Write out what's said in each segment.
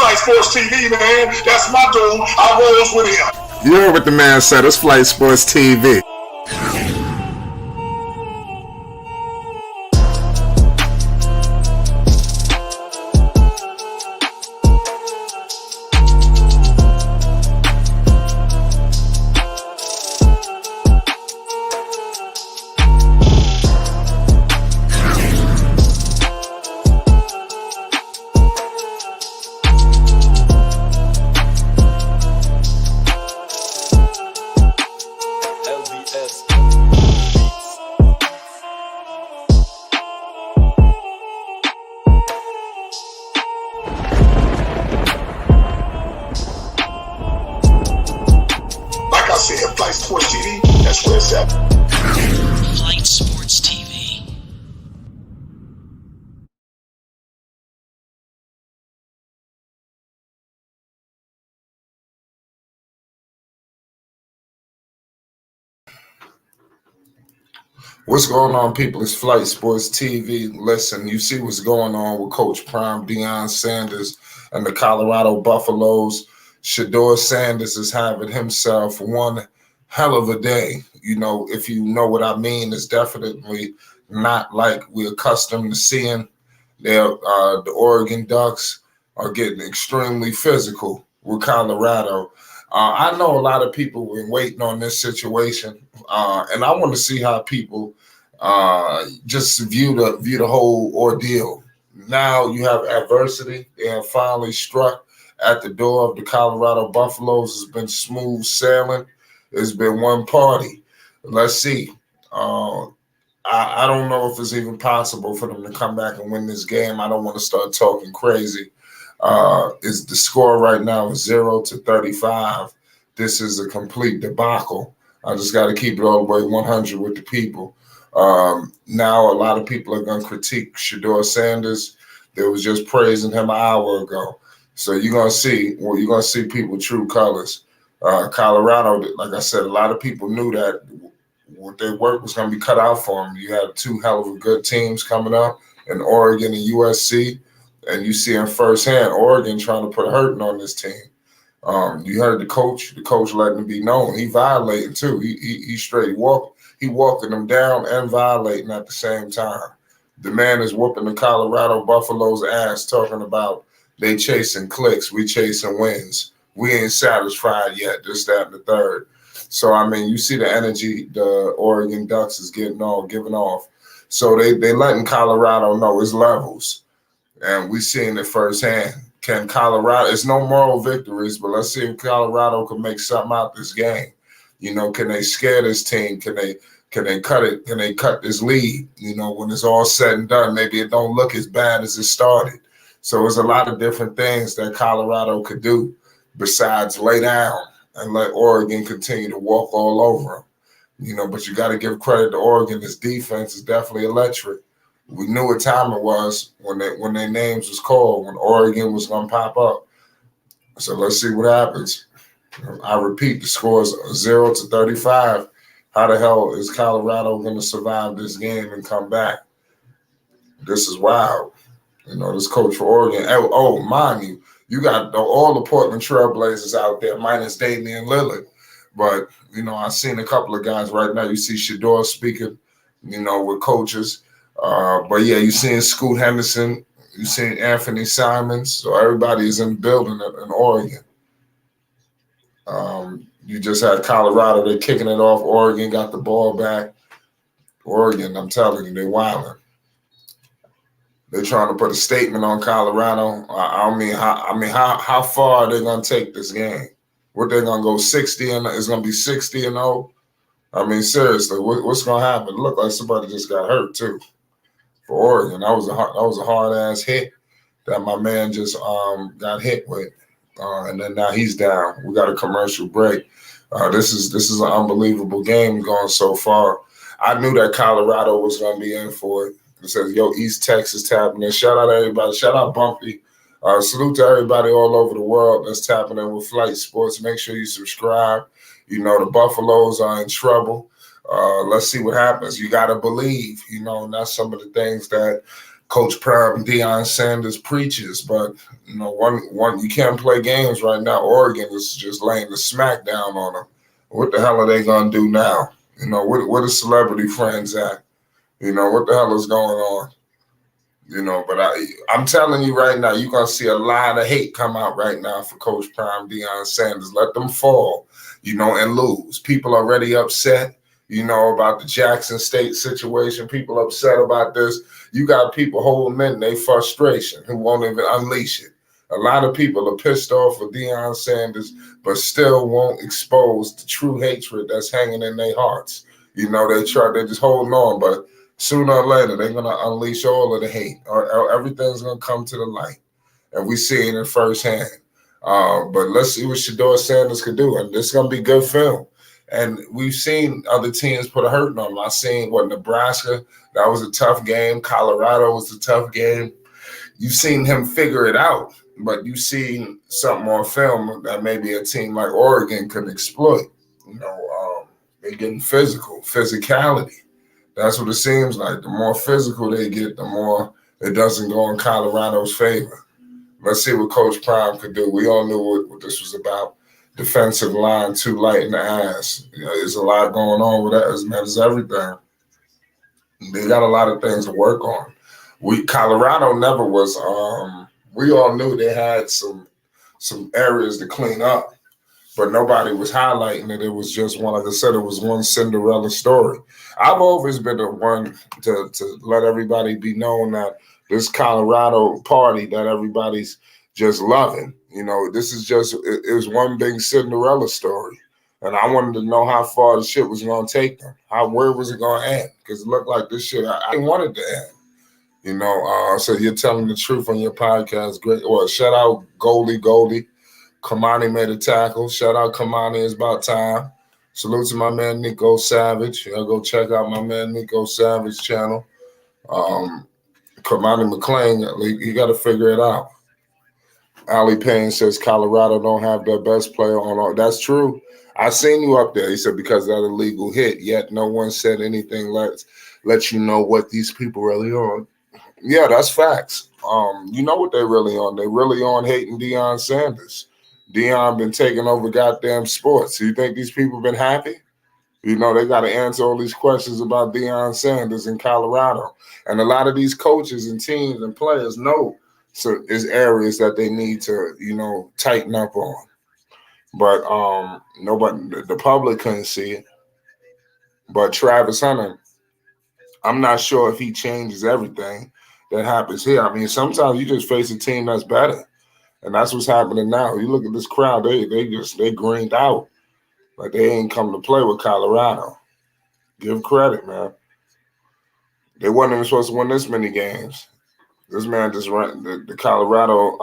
Flight Sports TV, man. That's my dude. I rolls with him. You heard what the man said. It's Flight Sports TV. Flight Sports TV, that's where it's at. Flight Sports TV. What's going on, people? It's Flight Sports TV. Listen, you see what's going on with Coach Prime, Deion Sanders, and the Colorado Buffaloes. Deion Sanders is having himself one hell of a day. You know, if you know what I mean, it's definitely not like we're accustomed to seeing. The Oregon Ducks are getting extremely physical with Colorado. I know a lot of people were waiting on this situation, and I want to see how people just view the whole ordeal. Now you have adversity. They have finally struck at the door of the Colorado Buffaloes. It's been smooth sailing. It's been one party. Let's see. I don't know if it's even possible for them to come back and win this game. I don't want to start talking crazy. Is the score right now is 0-35. This is a complete debacle. I just got to keep it all the way 100 with the people. Now a lot of people are going to critique Deion Sanders. They was just praising him an hour ago. So you're going to see people true colors. Colorado, like I said, a lot of people knew that what their work was going to be cut out for them. You had two hell of a good teams coming up in Oregon and USC, and you see in firsthand Oregon trying to put a hurting on this team. You heard the coach letting it be known. He violating too. He straight walking them down and violating at the same time. The man is whooping the Colorado Buffaloes ass, talking about they chasing clicks, we chasing wins. We ain't satisfied yet, this, that, and the third. So, I mean, you see the energy the Oregon Ducks is giving off. So they letting Colorado know it's levels. And we seeing it firsthand. Can Colorado, it's no moral victories, but let's see if Colorado can make something out this game. You know, can they scare this team? Can they cut it? Can they cut this lead? You know, when it's all said and done, maybe it don't look as bad as it started. So there's a lot of different things that Colorado could do besides lay down and let Oregon continue to walk all over them. You know, but you got to give credit to Oregon. This defense is definitely electric. We knew what time it was when their names was called, when Oregon was going to pop up. So let's see what happens. I repeat, the score is 0-35. How the hell is Colorado going to survive this game and come back? This is wild. You know, this coach for Oregon. Oh, mind you, you got all the Portland Trailblazers out there, minus Damian Lillard. But, you know, I've seen a couple of guys right now. You see Shedeur speaking, you know, with coaches. But, yeah, you're seeing Scoot Henderson. You're seeing Anthony Simons. So everybody is in the building in Oregon. You just had Colorado. They're kicking it off. Oregon got the ball back. Oregon, I'm telling you, they're wilding. They're trying to put a statement on Colorado. How far are they going to take this game? What, they're going to go 60 and it's going to be 60-0? I mean, seriously, what's going to happen? It looked like somebody just got hurt too for Oregon. That was a hard ass hit that my man just got hit with, and then now he's down. We got a commercial break. This is an unbelievable game going so far. I knew that Colorado was going to be in for it. It says, yo, East Texas tapping in. Shout out to everybody. Shout out Bumpy. Salute to everybody all over the world that's tapping in with Flight Sports. Make sure you subscribe. You know, the Buffaloes are in trouble. Let's see what happens. You got to believe, you know, and that's some of the things that Coach Prime, Deion Sanders preaches, but one you can't play games right now. Oregon is just laying the smack down on them. What the hell are they gonna do now? Where the celebrity friends at? What the hell is going on? But I'm telling you right now, you're gonna see a lot of hate come out right now for Coach Prime, Deion Sanders. Let them fall, and lose. People already upset. About the Jackson State situation. People upset about this. You got people holding in their frustration who won't even unleash it. A lot of people are pissed off with Deion Sanders, but still won't expose the true hatred that's hanging in their hearts. They're just holding on, but sooner or later they're gonna unleash all of the hate, or everything's gonna come to the light, and we see it in firsthand. But let's see what Shedeur Sanders could do, and this is gonna be good film. And we've seen other teams put a hurting on them. I seen Nebraska, that was a tough game. Colorado was a tough game. You've seen him figure it out, but you've seen something on film that maybe a team like Oregon could exploit. They're getting physicality. That's what it seems like. The more physical they get, the more it doesn't go in Colorado's favor. Let's see what Coach Prime could do. We all knew what this was about. Defensive line too light in the ass. There's a lot going on with that, as much as everything. They got a lot of things to work on. Colorado never was. We all knew they had some areas to clean up, but nobody was highlighting it. It was just one, like I said, it was one Cinderella story. I've always been the one to let everybody be known that this Colorado party that everybody's just loving. This is just, it was one big Cinderella story. And I wanted to know how far the shit was going to take them. Where was it going to end? Because it looked like this shit, I didn't want it to end. So you're telling the truth on your podcast. Great. Well, shout out Goldie. Kamani made a tackle. Shout out Kamani, it's about time. Salute to my man Nico Savage. Y'all go check out my man Nico Savage channel. Kamani McClain, he got to figure it out. Ali Payne says Colorado don't have their best player on all. That's true. I seen you up there. He said because of that illegal hit, yet no one said anything. Let you know what these people really on. Yeah, that's facts. You know what they're really on. They're really on hating Deion Sanders. Deion been taking over goddamn sports. So you think these people been happy? They got to answer all these questions about Deion Sanders in Colorado. And a lot of these coaches and teams and players know so there's areas that they need to, tighten up on. But nobody, the public couldn't see it. But Travis Hunter, I'm not sure if he changes everything that happens here. I mean, sometimes you just face a team that's better. And that's what's happening now. You look at this crowd, they greened out. Like they ain't come to play with Colorado. Give credit, man. They wasn't even supposed to win this many games. This man just ran the Colorado,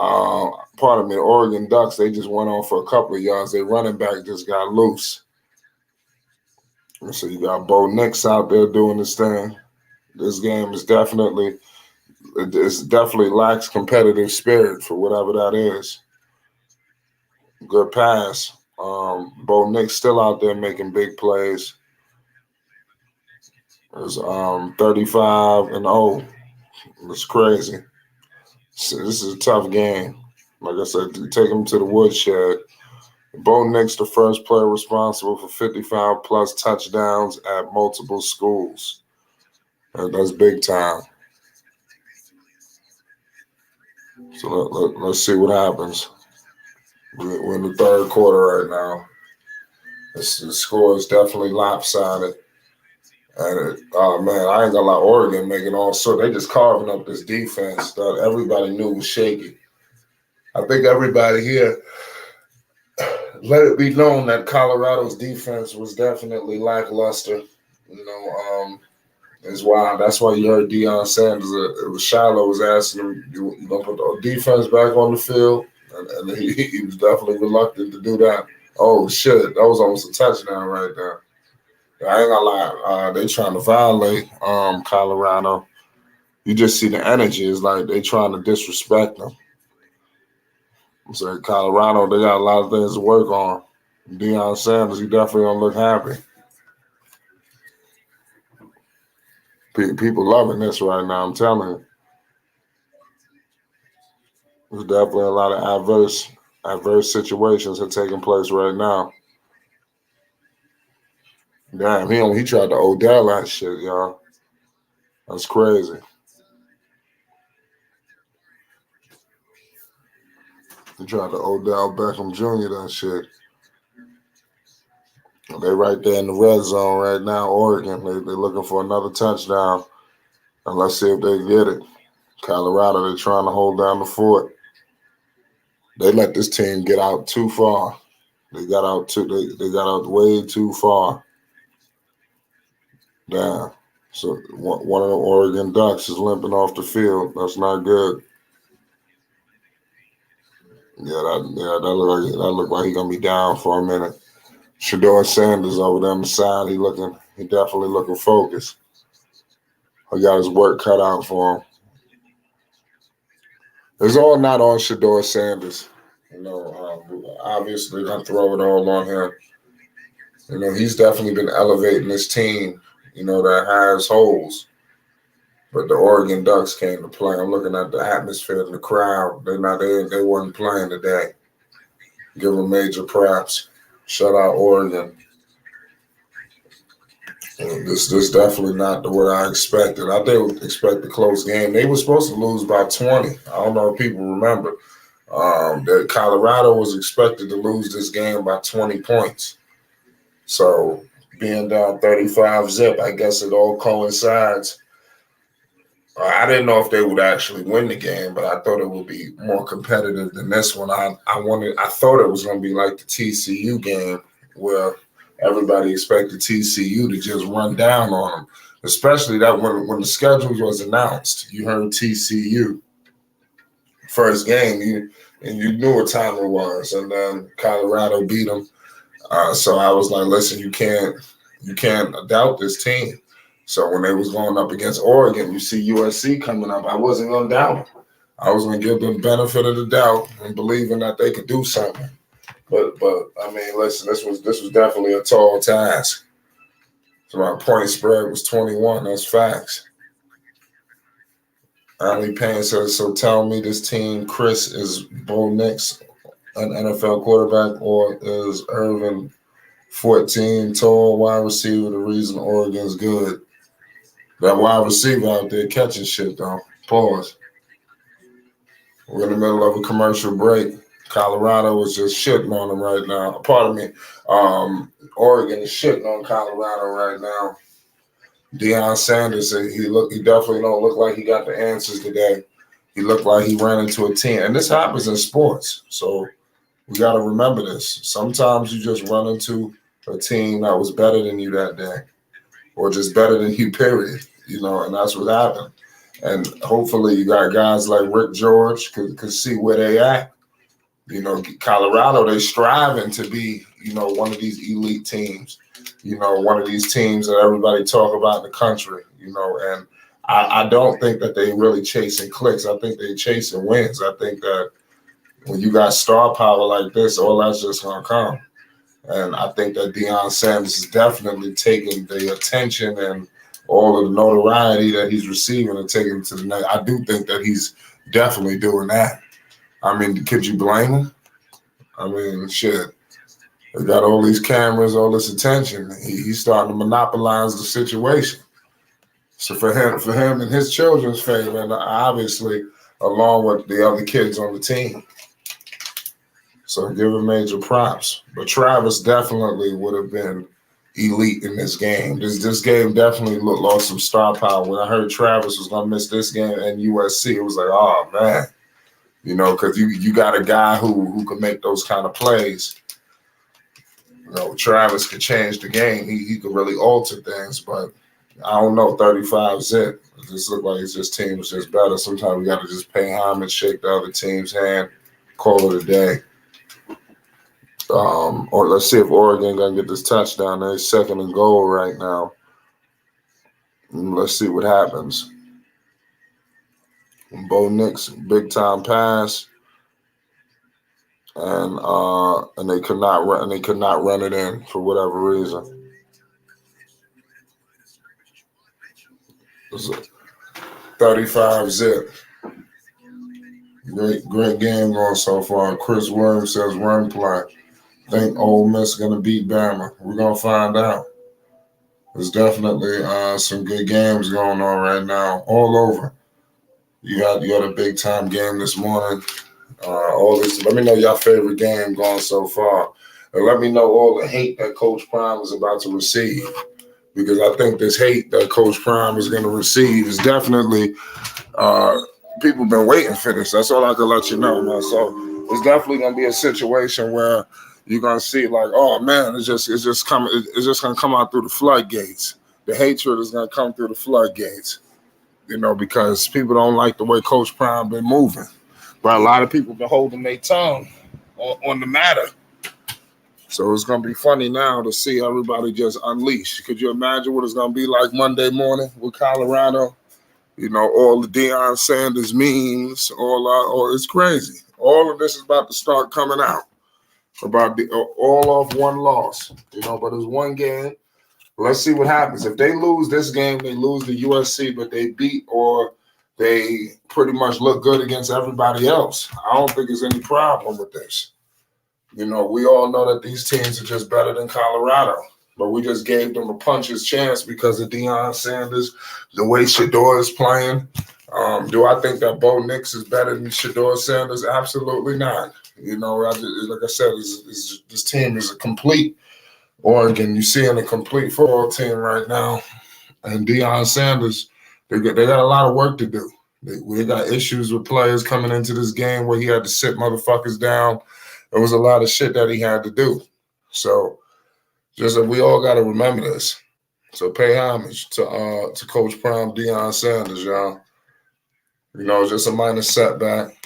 the Oregon Ducks, they just went on for a couple of yards. Their running back just got loose. And so you got Bo Nix out there doing this thing. This game is definitely lacks competitive spirit for whatever that is. Good pass. Bo Nix still out there making big plays. It's 35-0. It's crazy. So this is a tough game. Like I said, take him to the woodshed. Bo Nix, the first player responsible for 55-plus touchdowns at multiple schools. That's big time. So let's see what happens. We're in the third quarter right now. The score is definitely lopsided. And man, I ain't gonna lie, Oregon making all sorts. They just carving up this defense that everybody knew was shaky. I think everybody here let it be known that Colorado's defense was definitely lackluster. That's why you heard Deion Sanders. It was Shiloh was asking him, "You gonna put the defense back on the field?" And he was definitely reluctant to do that. Oh shit, that was almost a touchdown right there. I ain't gonna lie, they trying to violate Colorado. You just see the energy. It's like they trying to disrespect them. I'm saying Colorado, they got a lot of things to work on. Deion Sanders, he definitely don't look happy. People loving this right now, I'm telling you. There's definitely a lot of adverse situations that are taking place right now. Damn, he tried to Odell that shit, y'all. That's crazy. He tried to Odell Beckham Jr. that shit. They right there in the red zone right now, Oregon. They're looking for another touchdown. And let's see if they get it. Colorado, they're trying to hold down the fort. They let this team get out too far. They got out way too far. Damn. So one of the Oregon Ducks is limping off the field. That's not good. That looked like he's gonna be down for a minute. Deion Sanders over there on the side, he definitely looking focused. He got his work cut out for him. It's all not on Deion Sanders. Obviously not throw it all on him. He's definitely been elevating this team, that has holes. But the Oregon Ducks came to play. I'm looking at the atmosphere in the crowd. They weren't playing today. Give them major props. Shout out Oregon. This definitely not what I expected. I did expect a close game. They were supposed to lose by 20. I don't know if people remember. That Colorado was expected to lose this game by 20 points. So being down 35-0, I guess it all coincides. I didn't know if they would actually win the game, but I thought it would be more competitive than this one. I thought it was going to be like the TCU game where everybody expected TCU to just run down on them, especially that when the schedule was announced. You heard TCU first game, and you knew what time it was, and then Colorado beat them. So I was like, listen, you can't doubt this team. So when they was going up against Oregon, you see USC coming up, I wasn't going to doubt them. I was going to give them the benefit of the doubt and believing that they could do something. But I mean, listen, this was definitely a tall task. So my point spread was 21. That's facts. Ali Payne says, so tell me this team, Chris, is Bo Nix an NFL quarterback, or is Irvin 14 tall wide receiver the reason Oregon's good? That wide receiver out there catching shit, though. Pause. We're in the middle of a commercial break. Colorado is just shitting on them right now. Pardon me. Oregon is shitting on Colorado right now. Deion Sanders, he definitely don't look like he got the answers today. He looked like he ran into a team. And this happens in sports. So we got to remember this. Sometimes you just run into a team that was better than you that day, or just better than you, period. And that's what happened. And hopefully you got guys like Rick George could see where they at. Colorado, they striving to be, one of these elite teams, one of these teams that everybody talk about in the country, and I don't think that they really chasing clicks. I think they chasing wins. I think that when you got star power like this, all that's just going to come. And I think that Deion Sanders is definitely taking the attention and all of the notoriety that he's receiving and taking it to the next. I do think that he's definitely doing that. I mean, could you blame him? I mean, shit. They got all these cameras, all this attention. He's starting to monopolize the situation. So for him and his children's favor, and obviously along with the other kids on the team. So give him major props. But Travis definitely would have been elite in this game. This game definitely lost some star power. When I heard Travis was going to miss this game and USC, it was like, oh, man. Because you got a guy who can make those kind of plays. Travis could change the game. He could really alter things. But I don't know, 35-0. It just looked like his team was just better. Sometimes we got to just pay homage, shake the other team's hand, call it a day. Or let's see if Oregon gonna get this touchdown. They're 2nd and goal right now. And let's see what happens. Bo Nix, big time pass, and they could not run. They could not run it in for whatever reason. 35-0. Great game going so far. Chris Williams says run play. Think Ole Miss gonna beat Bama. We're gonna find out. There's definitely some good games going on right now, all over. You had a big time game this morning. All this. Let me know your favorite game going so far, and let me know all the hate that Coach Prime is about to receive. Because I think this hate that Coach Prime is going to receive is definitely people been waiting for this. That's all I can let you know, man. So it's definitely going to be a situation where you're gonna see like, oh man, it's just gonna come out through the floodgates. The hatred is gonna come through the floodgates, because people don't like the way Coach Prime been moving. But a lot of people been holding their tongue on the matter. So it's gonna be funny now to see everybody just unleash. Could you imagine what it's gonna be like Monday morning with Colorado? All the Deion Sanders memes, it's crazy. All of this is about to start coming out. About all off one loss, but it's one game. Let's see what happens. If they lose this game, they lose the USC, but they beat or they pretty much look good against everybody else. I don't think there's any problem with this. We all know that these teams are just better than Colorado, but we just gave them a puncher's chance because of Deion Sanders, the way Shedeur is playing. Do I think that Bo Nix is better than Shedeur Sanders? Absolutely not. Like I said, this team is a complete Oregon. You're seeing a complete football team right now. And Deion Sanders, they got a lot of work to do. They got issues with players coming into this game where he had to sit motherfuckers down. There was a lot of shit that he had to do. So just we all got to remember this. So pay homage to Coach Prime, Deion Sanders, y'all. Just a minor setback.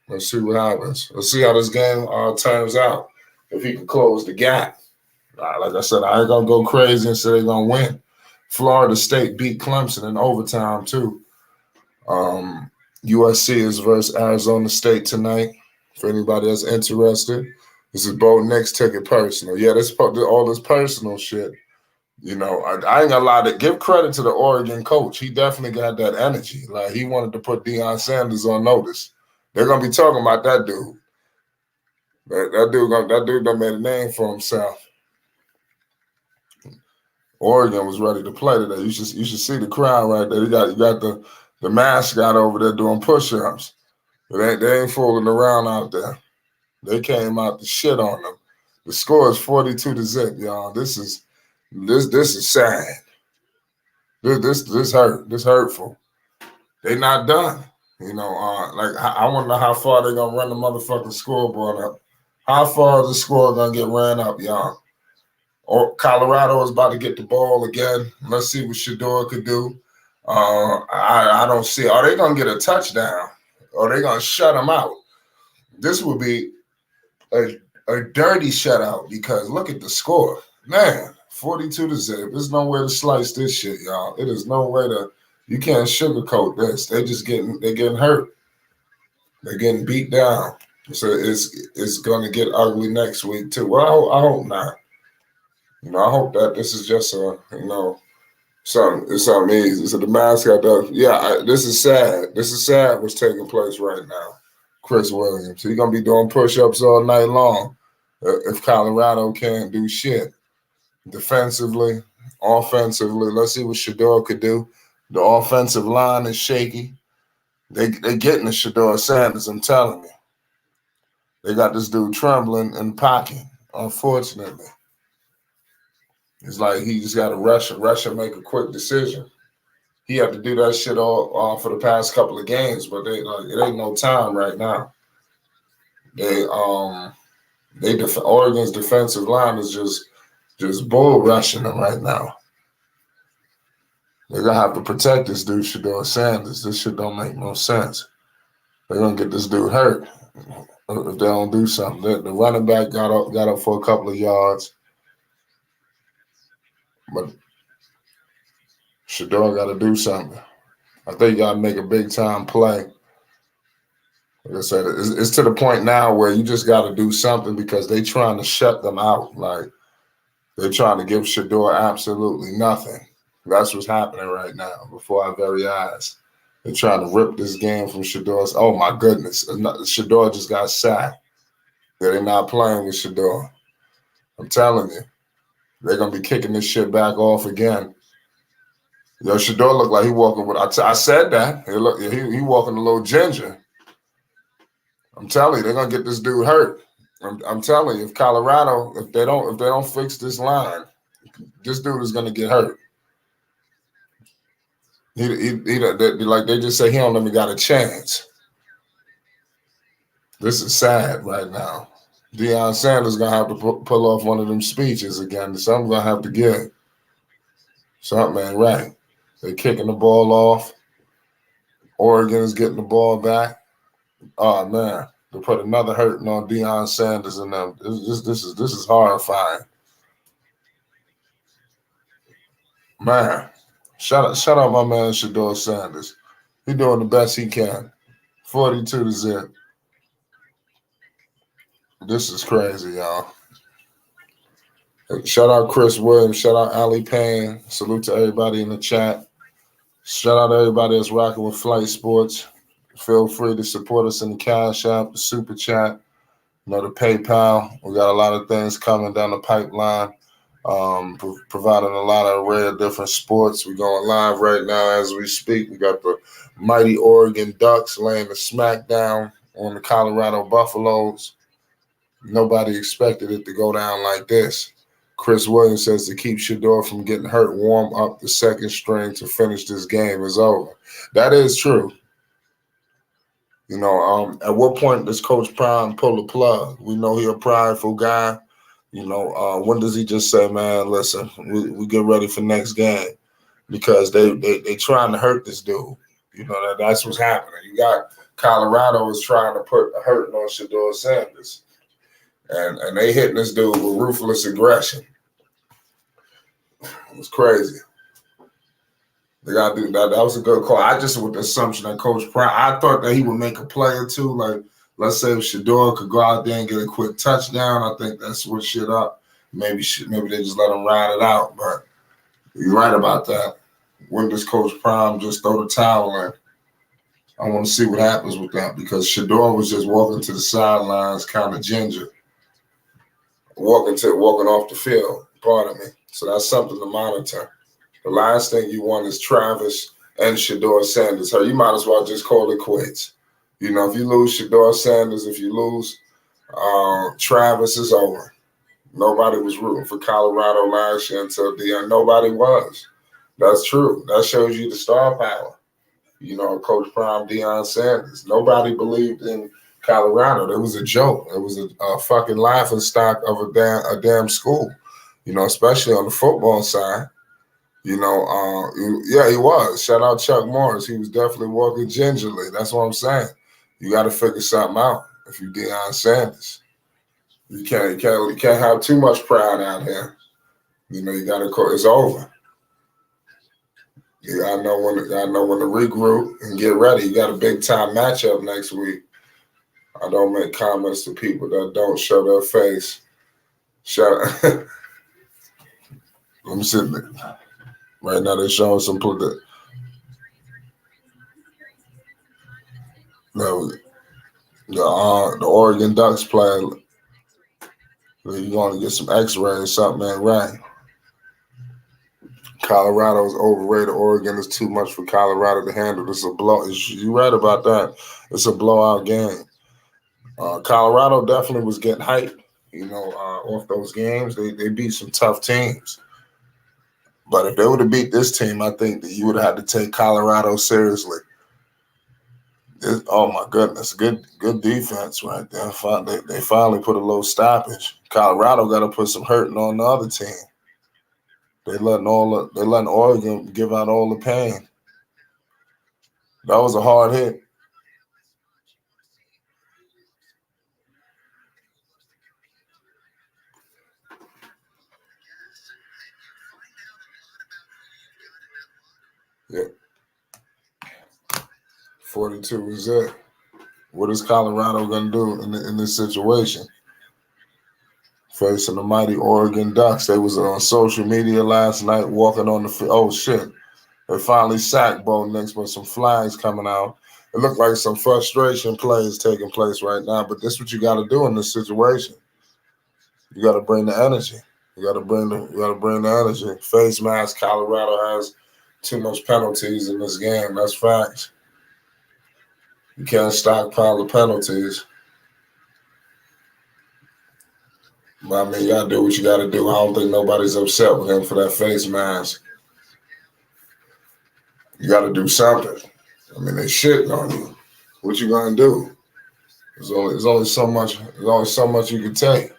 Let's see what happens. Let's see how this game turns out. If he can close the gap. Like I said, I ain't going to go crazy and say they're going to win. Florida State beat Clemson in overtime, too. USC is versus Arizona State tonight. For anybody that's interested. This is Bo Nix took it personal. Yeah, all this personal shit. I ain't gonna lie to give credit to the Oregon coach. He definitely got that energy. Like he wanted to put Deion Sanders on notice. They're gonna be talking about that dude. That dude done made a name for himself. Oregon was ready to play today. You should see the crowd right there. You got the mascot over there doing push-ups. They ain't fooling around out there. They came out to shit on them. The score is 42-0, y'all. This is sad. This hurt. This hurtful. They not done. I want to know how far they gonna run the motherfucking scoreboard up. How far is the score gonna get ran up, y'all? Or Colorado is about to get the ball again. Let's see what Shedeur could do. I don't see. Are they gonna get a touchdown? Or are they gonna shut them out? This would be a dirty shutout because look at the score. Man, 42-0. There's no way to slice this shit, y'all. It is no way to. You can't sugarcoat this. They're getting hurt. They're getting beat down. So it's going to get ugly next week too. Well, I hope not. I hope that this is just something easy. So the mascot does. Yeah, this is sad. This is sad what's taking place right now. Chris Williams. He's going to be doing push-ups all night long if Colorado can't do shit. Defensively, offensively, let's see what Shedeur could do. The offensive line is shaky. They getting the Shedeur Sanders, I'm telling you. They got this dude trembling and pocket, unfortunately. It's like he just got to rush and make a quick decision. He had to do that shit all for the past couple of games, but it ain't no time right now. Oregon's defensive line is just bull rushing them right now. They're gonna have to protect this dude, Shedeur Sanders. This shit don't make no sense. They're gonna get this dude hurt if they don't do something. The running back got up for a couple of yards, but Shedeur got to do something. I think you got to make a big time play. Like I said, it's to the point now where you just got to do something because they trying to shut them out. Like they're trying to give Shedeur absolutely nothing. That's what's happening right now before our very eyes. They're trying to rip this game from Shador. Oh my goodness. Shador just got sacked. They're not playing with Shador. I'm telling you. They're going to be kicking this shit back off again. Yo, Shador looked like he walking with, I said that. He walking a little ginger. I'm telling you, they're going to get this dude hurt. I'm telling you, if Colorado, if they don't fix this line, this dude is going to get hurt. Like they just say he don't even got a chance. This is sad right now. Deion Sanders gonna have to pull off one of them speeches again. Something gonna have to give. Something ain't right. They're kicking the ball off. Oregon is getting the ball back. Oh man, to put another hurting on Deion Sanders and them. This is horrifying. Man, shout out my man Shador Sanders. He doing the best he can. 42-0. This is crazy, y'all. Shout out Chris Williams. Shout out Ali Payne. Salute to everybody in the chat. Shout out to everybody that's rocking with Flight Sports. Feel free to support us in the Cash App, the Super Chat, the PayPal. We got a lot of things coming down the pipeline, providing a lot of array of different sports. We're going live right now as we speak. We got the mighty Oregon Ducks laying the smackdown on the Colorado Buffaloes. Nobody expected it to go down like this. Chris Williams says to keep Shador from getting hurt, warm up the second string to finish this game is over. That is true. At what point does Coach Prime pull the plug? We know he's a prideful guy. When does he just say, man, listen, we get ready for next game? Because they trying to hurt this dude. That's what's happening. You got Colorado is trying to put a hurting on Shador Sanders. And they hitting this dude with ruthless aggression. It was crazy. They got to do that. That was a good call. I just with the assumption that Coach Prime, I thought that he would make a play or two. Like, let's say if Shador could go out there and get a quick touchdown, I think that switch shit up. Maybe they just let him ride it out. But you're right about that. When does Coach Prime just throw the towel in? I want to see what happens with that because Shador was just walking to the sidelines, kind of ginger. Walking off the field, pardon me. So that's something to monitor. The last thing you want is Travis and Shador Sanders. You might as well just call it quits. If you lose Shador Sanders, if you lose Travis, is over. Nobody was rooting for Colorado last year until Deion. Nobody was. That's true. That shows you the star power. Coach Prime, Deion Sanders. Nobody believed in Colorado. It was a joke. It was a fucking laughing stock of a damn school, especially on the football side. Yeah, he was. Shout out Chuck Morris. He was definitely walking gingerly. That's what I'm saying. You got to figure something out if you Deion Sanders. You can't have too much pride out here. You got to. It's over. You gotta know when to regroup and get ready. You got a big time matchup next week. I don't make comments to people that don't show their face. Let me see. Right now they're showing some the Oregon Ducks playing. You're going to get some X-rays. Something ain't right. Colorado is overrated. Oregon is too much for Colorado to handle. This is a blow. You're right about that. It's a blowout game. Colorado definitely was getting hyped, off those games. They beat some tough teams. But if they would have beat this team, I think that you would have had to take Colorado seriously. Oh, my goodness. Good defense right there. They finally put a little stoppage. Colorado got to put some hurting on the other team. They letting Oregon give out all the pain. That was a hard hit. Yeah. 42 is it. What is Colorado going to do in this situation? Facing the mighty Oregon Ducks. They was on social media last night walking on the field. Oh, shit. They finally sacked Bo Nix with some flags coming out. It looked like some frustration plays taking place right now, but this is what you got to do in this situation. You got to bring the energy. You got to bring the energy. Face mask. Colorado has too much penalties in this game. That's facts. You can't stockpile the penalties. But I mean, you got to do what you got to do. I don't think nobody's upset with him for that face mask. You got to do something. I mean, they shitting on you. What you gonna do? There's only so much. There's only so much you can take.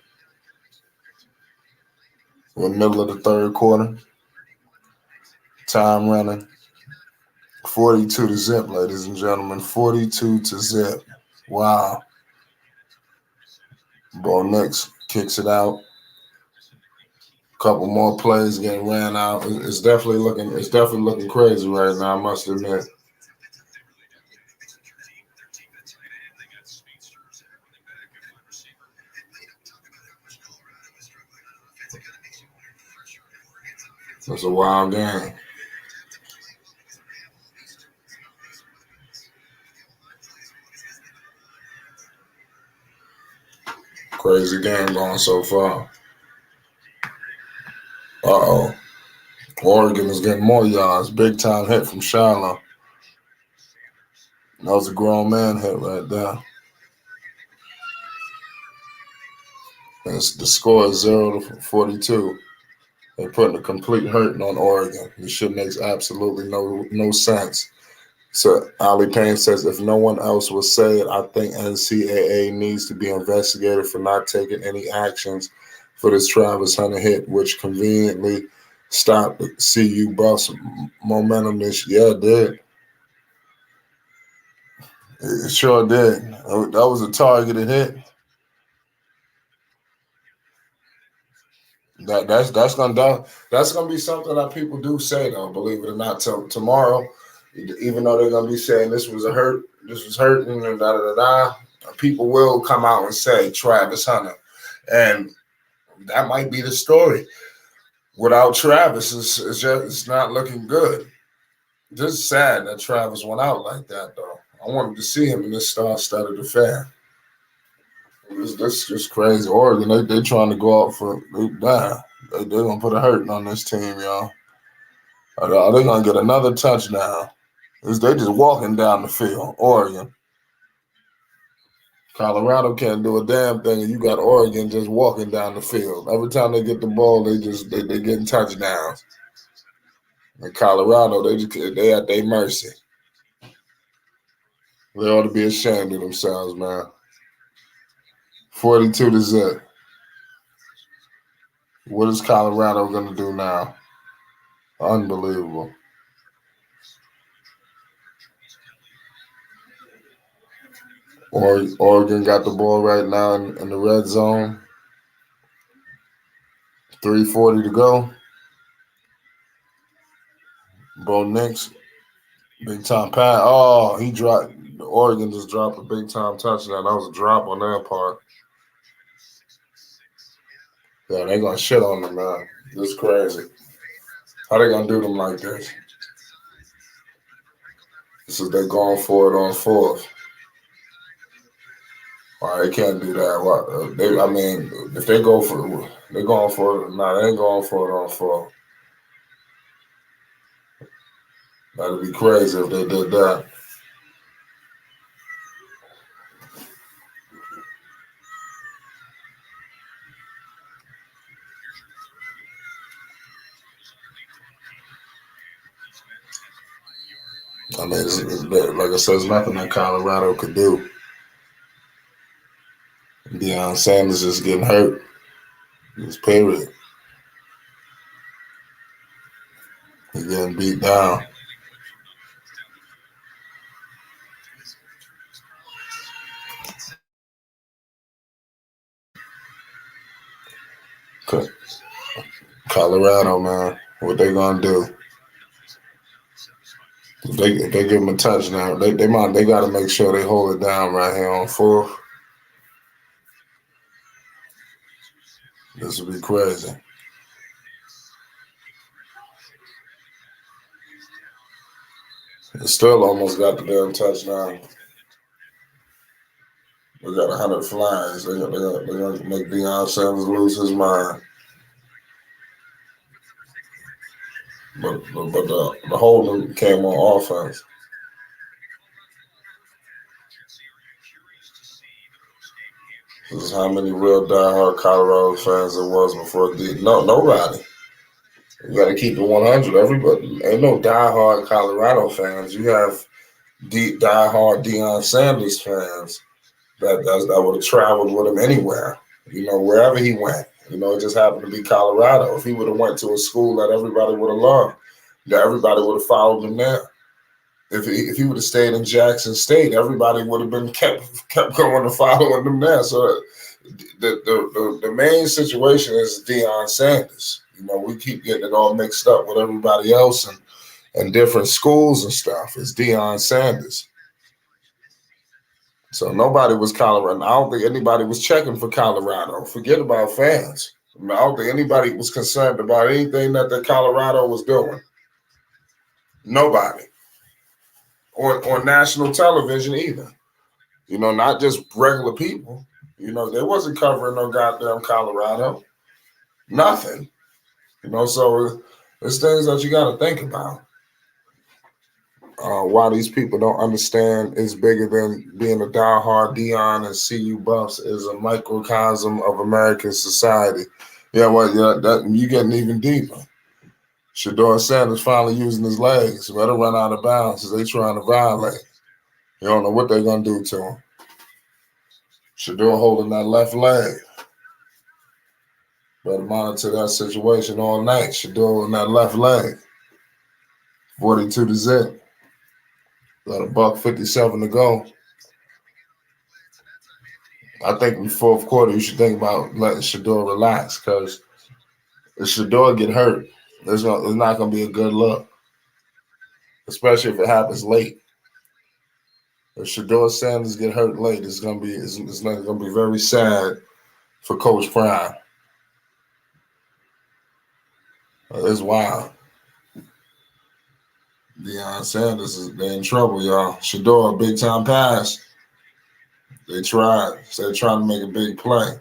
We're in the middle of the third quarter. Time running. 42 to zip, ladies and gentlemen. 42 to zip. Wow. Bo Nix kicks it out. Couple more plays getting ran out. It's definitely looking crazy right now, I must admit. It's a wild game. Crazy game going so far. Uh-oh. Oregon is getting more yards. Big time hit from Shiloh. That was a grown man hit right there. And the score is 0-42. They're putting a complete hurting on Oregon. This shit makes absolutely no sense. So Ali Payne says, if no one else will say it, I think NCAA needs to be investigated for not taking any actions for this Travis Hunter hit, which conveniently stopped the CU Buffs momentum this year. Yeah, it did. It sure did. That was a targeted hit. That's gonna be something that people do say though, believe it or not. Till tomorrow, even though they're gonna be saying this was hurting and da da da da, people will come out and say Travis Hunter, and that might be the story. Without Travis, it's not looking good. Just sad that Travis went out like that though. I wanted to see him in this star-studded affair. This just crazy. Oregon, they trying to go out for they gonna put a hurting on this team, y'all. Are they gonna get another touchdown? They just walking down the field. Oregon, Colorado can't do a damn thing, and you got Oregon just walking down the field. Every time they get the ball, they getting touchdowns. And Colorado, they at their mercy. They ought to be ashamed of themselves, man. 42 to zip. What is Colorado going to do now? Unbelievable. Oregon got the ball right now in the red zone. 3:40 to go. Bo Nix, big time pass. Oh, he dropped. Oregon just dropped a big time touchdown. That was a drop on their part. Yeah, they gonna shit on them, man. This is crazy. How they gonna do them like this? This is they going for it on fourth. Why they can't do that? What? If they go for it, they going for it. Nah, they ain't going for it on fourth. That'd be crazy if they did that. I mean, like I said, there's nothing that Colorado could do. Deion Sanders is getting hurt. It's period. He's getting beat down. Colorado, man, what they gonna do? If they give them a touchdown, they got to make sure they hold it down right here on fourth. This would be crazy. It still almost got the damn touchdown. We got 100 flags. They're gonna make Deion Sanders lose his mind. But the holding came on offense. This is how many real diehard Colorado fans there was before nobody. You got to keep it 100. Everybody ain't no diehard Colorado fans. You have diehard Deion Sanders fans that would have traveled with him anywhere. Wherever he went. It just happened to be Colorado. If he would have went to a school that everybody would have loved, that everybody would have followed him there. If he would have stayed in Jackson State, everybody would have been kept going and following him there. So the main situation is Deion Sanders. We keep getting it all mixed up with everybody else and different schools and stuff. It's Deion Sanders. So nobody was Colorado. I don't think anybody was checking for Colorado. Forget about fans. I don't think anybody was concerned about anything that the Colorado was doing. Nobody. On national television either. Not just regular people. They wasn't covering no goddamn Colorado. Nothing. So there's things that you got to think about. Why these people don't understand is bigger than being a diehard Deion and CU Buffs is a microcosm of American society. That you getting even deeper. Shedeur Sanders finally using his legs. Better run out of bounds because they trying to violate. You don't know what they're going to do to him. Shedeur holding that left leg. Better monitor that situation all night. Shedeur on that left leg. 42-0. Got $1:57 to go. I think in the fourth quarter, you should think about letting Shedeur relax because if Shedeur get hurt, it's not going to be a good look, especially if it happens late. If Shedeur Sanders get hurt late, it's going to be very sad for Coach Prime. It's wild. Deion Sanders they're in trouble, y'all. Shedeur, big time pass. They tried. So they're trying to make a big play.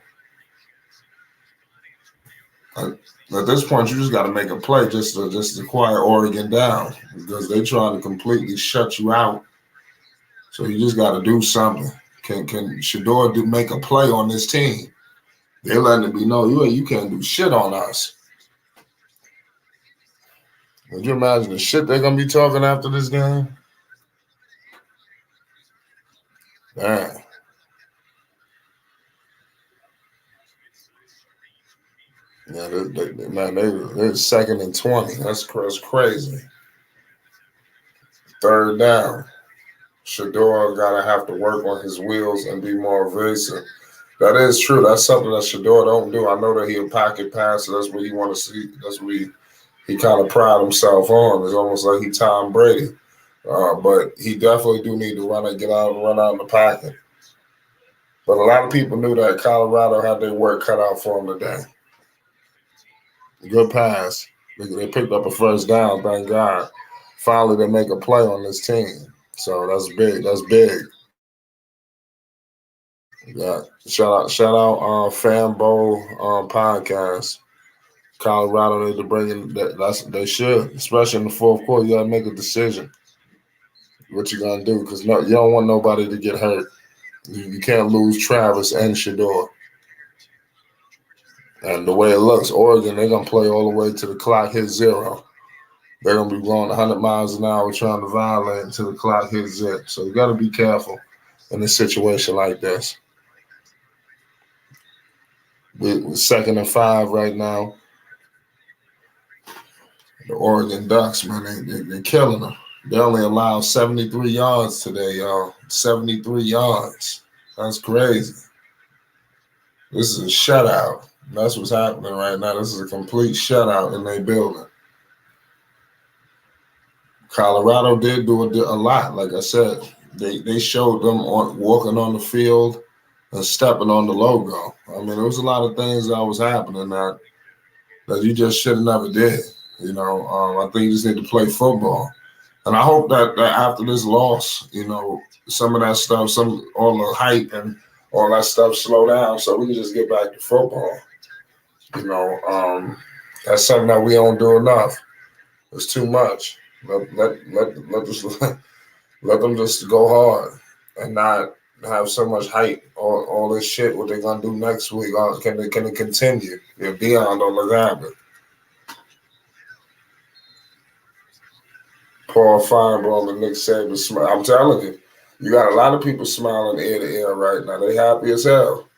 At this point, you just got to make a play just to quiet Oregon down because they're trying to completely shut you out. So you just got to do something. Can Shedeur make a play on this team? They're letting it be known you can't do shit on us. Would you imagine the shit they're going to be talking after this game? Damn. Yeah, they're 2nd and 20. That's crazy. 3rd down. Shedeur got to have to work on his wheels and be more evasive. That is true. That's something that Shedeur don't do. I know that he a pocket passer. That's what he want to see. That's what he kind of pride himself on. It's almost like he Tom Brady. But he definitely do need to run out in the pocket. But a lot of people knew that Colorado had their work cut out for them today. Good pass. They picked up a 1st down, thank God. Finally, they make a play on this team. So that's big. That's big. Yeah. Shout out Fan Bowl podcast. Colorado need to bring in they should, especially in the fourth quarter. You gotta make a decision. What you gonna do? Because you don't want nobody to get hurt. You can't lose Travis and Shedeur. And the way it looks, Oregon, they're going to play all the way to the clock hits 0. They're going to be going 100 miles an hour trying to violate until the clock hits 0. So you got to be careful in a situation like this. We're 2nd and 5 right now. The Oregon Ducks, man, they're killing them. They only allowed 73 yards today, y'all. 73 yards. That's crazy. This is a shutout. That's what's happening right now. This is a complete shutout in their building. Colorado did do a lot. Like I said, they showed them walking on the field and stepping on the logo. I mean, there was a lot of things that was happening that you just should have never did. I think you just need to play football. And I hope that after this loss, some of that stuff, all the hype and all that stuff slow down so we can just get back to football. That's something that we don't do enough. It's too much. Let them just go hard and not have so much hype. All this shit. What they gonna do next week? Can they continue? Yeah, Deion don't look happy. Paul Feinbaum and Nick Saban smile. I'm telling you, you got a lot of people smiling ear to ear right now. They happy as hell.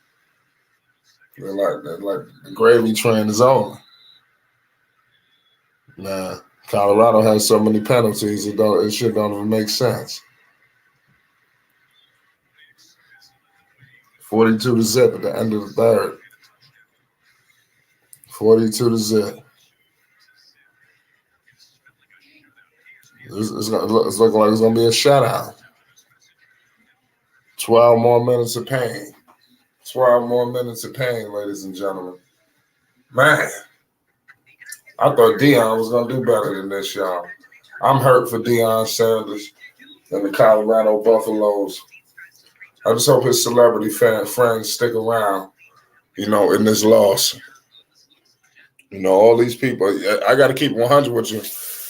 They're like the gravy train is over. Nah, Colorado has so many penalties. It shit don't even make sense. 42-0 at the end of the third. 42-0. It's looking like it's gonna be a shutout. 12 more minutes of pain. 12 more minutes of pain, ladies and gentlemen. Man, I thought Deion was gonna do better than this, y'all. I'm hurt for Deion Sanders and the Colorado Buffaloes. I just hope his celebrity friends stick around, in this loss. All these people. I got to keep 100 with you.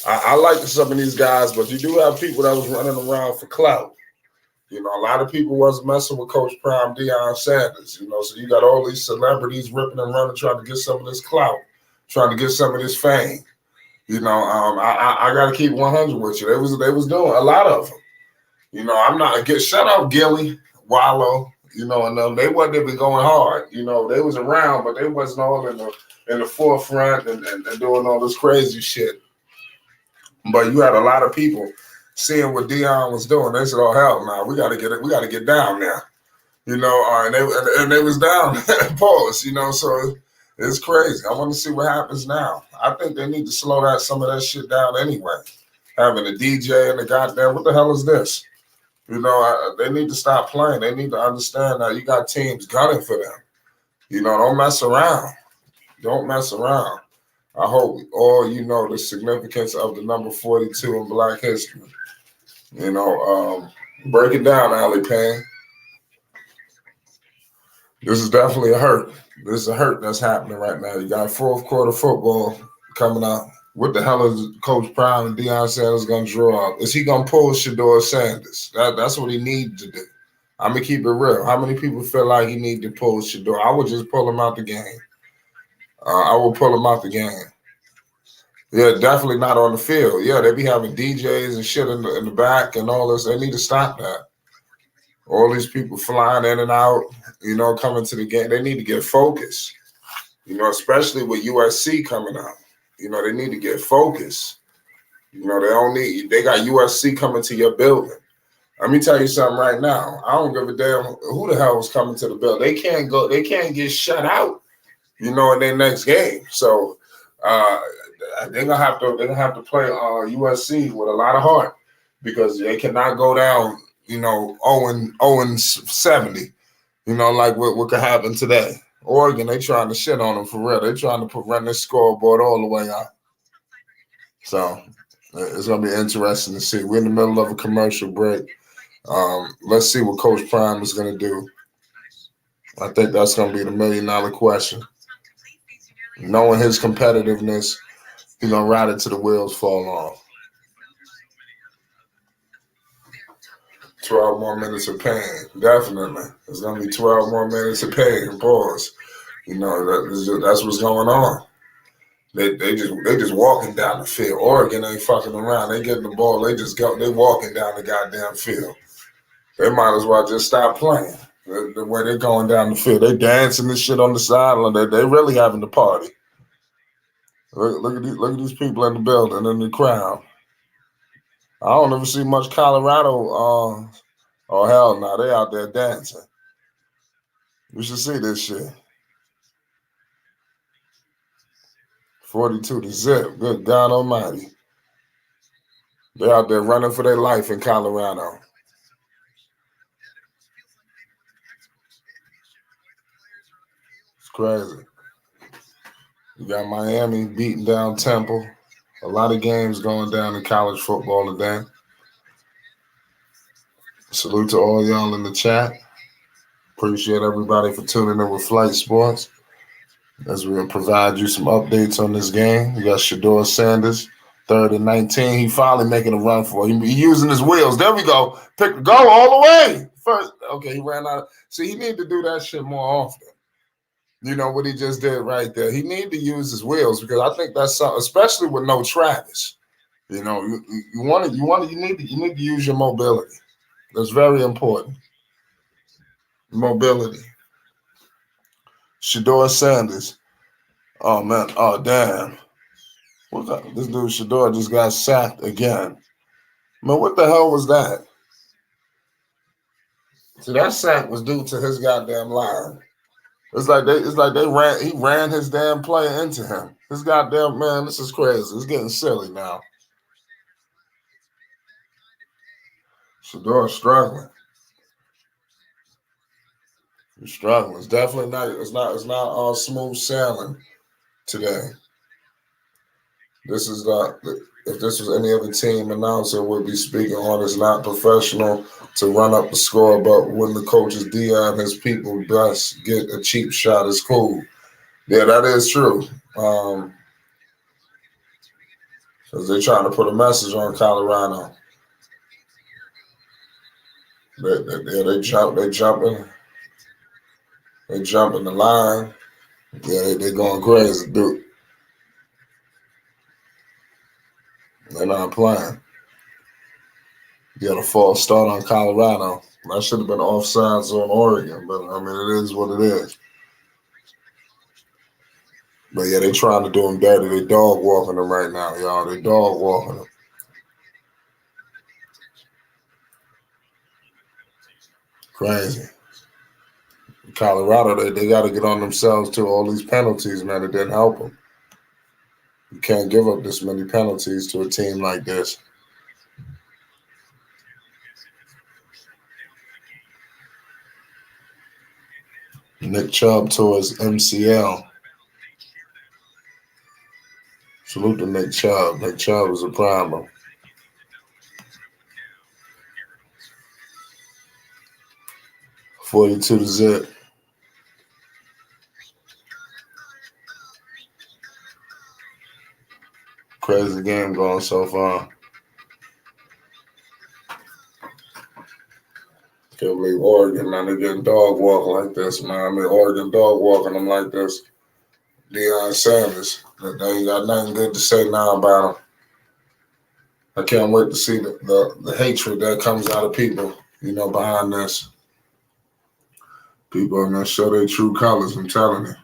I like some of these guys, but you do have people that was running around for clout. A lot of people wasn't messing with Coach Prime Deion Sanders. So you got all these celebrities ripping and running, trying to get some of this clout, trying to get some of this fame. I got to keep 100 with you. They was doing a lot of them. I'm not shut up, Gilly, Wallow. And they wasn't even going hard. They was around, but they wasn't all in the forefront and doing all this crazy shit. But you had a lot of people seeing what Deion was doing. They said, "Oh hell, no, we got to get down now." And they was down. Pause. So it's crazy. I want to see what happens now. I think they need to slow some of that shit down anyway. Having a DJ and the goddamn, what the hell is this? They need to stop playing. They need to understand that you got teams gunning for them. Don't mess around. Don't mess around. I hope all the significance of the number 42 in Black history. Break it down, Allie Payne. This is definitely a hurt. This is a hurt that's happening right now. You got fourth quarter football coming up. What the hell is Coach Prime and Deion Sanders going to draw up? Is he going to pull Shedeur Sanders? That's what he needs to do. I'm going to keep it real. How many people feel like he need to pull Shedeur? I would just pull him out the game. I will pull him out the game. Yeah, definitely not on the field. Yeah, they be having DJs and shit in the back and all this. They need to stop that. All these people flying in and out, coming to the game. They need to get focused, especially with USC coming out. They need to get focused. They got USC coming to your building. Let me tell you something right now. I don't give a damn who the hell was coming to the building. They can't get shut out, in their next game. So they're gonna have to play USC with a lot of heart because they cannot go down, 0-70, like what could happen today. Oregon, they trying to shit on them for real. They trying to run this scoreboard all the way out. So it's gonna be interesting to see. We're in the middle of a commercial break. Let's see what Coach Prime is gonna do. I think that's gonna be the $1 million question. Knowing his competitiveness, he's gonna ride it till the wheels fall off. 12 more minutes of pain, definitely. It's gonna be 12 more minutes of pain. Pause. That's what's going on. They just walking down the field. Oregon ain't fucking around. They getting the ball. They walking down the goddamn field. They might as well just stop playing. The way they're going down the field, they dancing this shit on the sideline. They really having the party. Look at these people in the building, in the crowd. I don't ever see much Colorado. Oh hell no, they out there dancing. We should see this shit. 42-0. Good God Almighty. They out there running for their life in Colorado. It's crazy. You got Miami beating down Temple. A lot of games going down in college football today. Salute to all y'all in the chat. Appreciate everybody for tuning in with Flight Sports as we provide you some updates on this game. We got Deion Sanders, 3rd and 19. He finally making a run for it. He using his wheels. There we go. Go all the way. First, okay, he ran out. See, he need to do that shit more often. You know what he just did right there. He need to use his wheels because I think that's something, especially with no Travis. You know, you need to use your mobility. That's very important. Mobility. Deion Sanders. Oh man. Oh damn. What's that? This dude Shador just got sacked again. Man, what the hell was that? See, that sack was due to his goddamn line. It's like he ran his damn player into him. This goddamn man, this is crazy. It's getting silly now. Shador struggling. He's struggling. It's definitely not. It's not all smooth sailing today. This is not. If this was any other team announcer would be speaking on, it's not professional to run up the score, but when the coach is Deion, his people best get a cheap shot. It's cool. Yeah, that is true. Because they're trying to put a message on Colorado. They jumping the line. Yeah, they going crazy, dude. They're not playing. You got a false start on Colorado. That should have been offsides on Oregon, but I mean, it is what it is. But yeah, they trying to do him dirty. They dog walking him right now, y'all. They dog walking him. Crazy. Colorado, they got to get on themselves too. All these penalties, man, it didn't help them. You can't give up this many penalties to a team like this. Nick Chubb tore his MCL. Salute to Nick Chubb. Nick Chubb is a problem. .42-0. Crazy game going so far. Can't believe Oregon, man. They're getting dog walk like this, man. I mean, Oregon dog walking them like this. Deion Sanders. They ain't got nothing good to say now about him. I can't wait to see the hatred that comes out of people, you know, behind this. People are going to show their true colors, I'm telling you.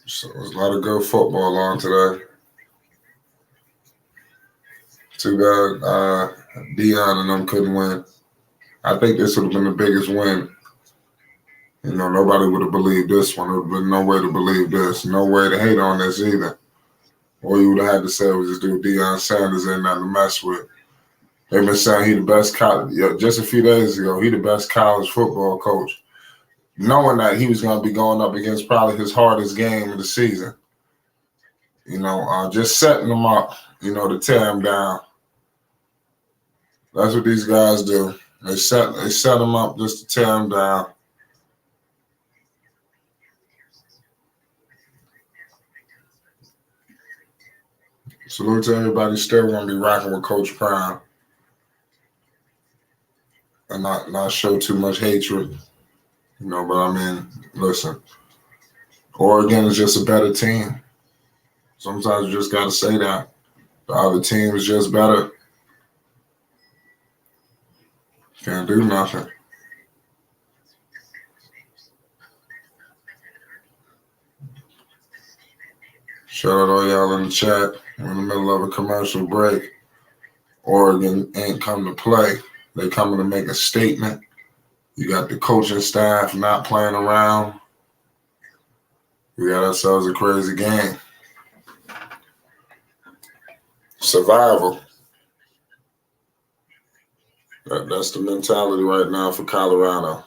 So there's a lot of good football on today. Too bad Deion and them couldn't win. I think this would have been the biggest win. You know, nobody would have believed this one. There would have been no way to believe this. No way to hate on this either. All you would have had to say was this dude Deion Sanders ain't nothing to mess with. They've been saying he the best college. Just a few days ago, he the best college football coach. Knowing that he was going to be going up against probably his hardest game of the season. You know, just setting them up, you know, to tear him down. That's what these guys do. They set him up just to tear him down. Salute to everybody still want to be rocking with Coach Prime and not show too much hatred. You know, but I mean, listen, Oregon is just a better team. Sometimes you just got to say that. The other team is just better. Can't do nothing. Shout out all y'all in the chat. We're in the middle of a commercial break. Oregon ain't come to play. They coming to make a statement. You got the coaching staff not playing around. We got ourselves a crazy game. Survival. That's the mentality right now for Colorado.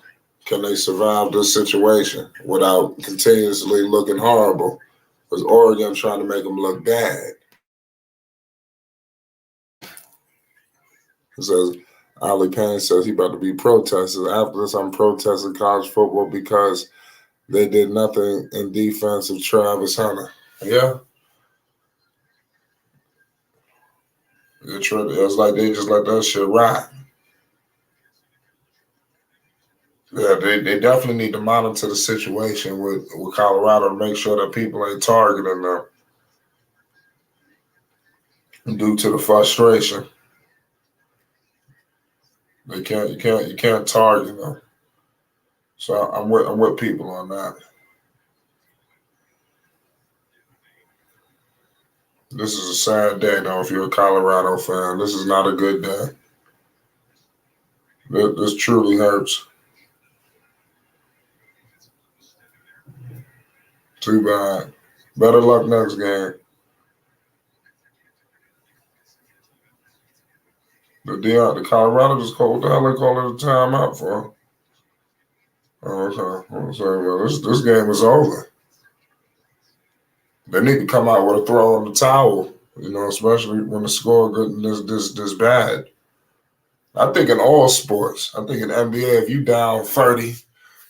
Can they survive this situation without continuously looking horrible? Because Oregon trying to make them look bad. It says, Ali Payne says he about to be protested. After this, I'm protesting college football because they did nothing in defense of Travis Hunter. Yeah. It was like they just let that shit ride. Yeah, they definitely need to monitor the situation with Colorado to make sure that people ain't targeting them due to the frustration. You can't target them. So I'm with people on that. This is a sad day, though, if you're a Colorado fan. This is not a good day. This truly hurts. Too bad. Better luck next game. The Colorado just called. What the hell they calling the timeout for? Oh, okay. I'm saying, well, this game is over. They need to come out with a throw in the towel, especially when the score getting this bad. I think in all sports, I think in NBA, if you down 30,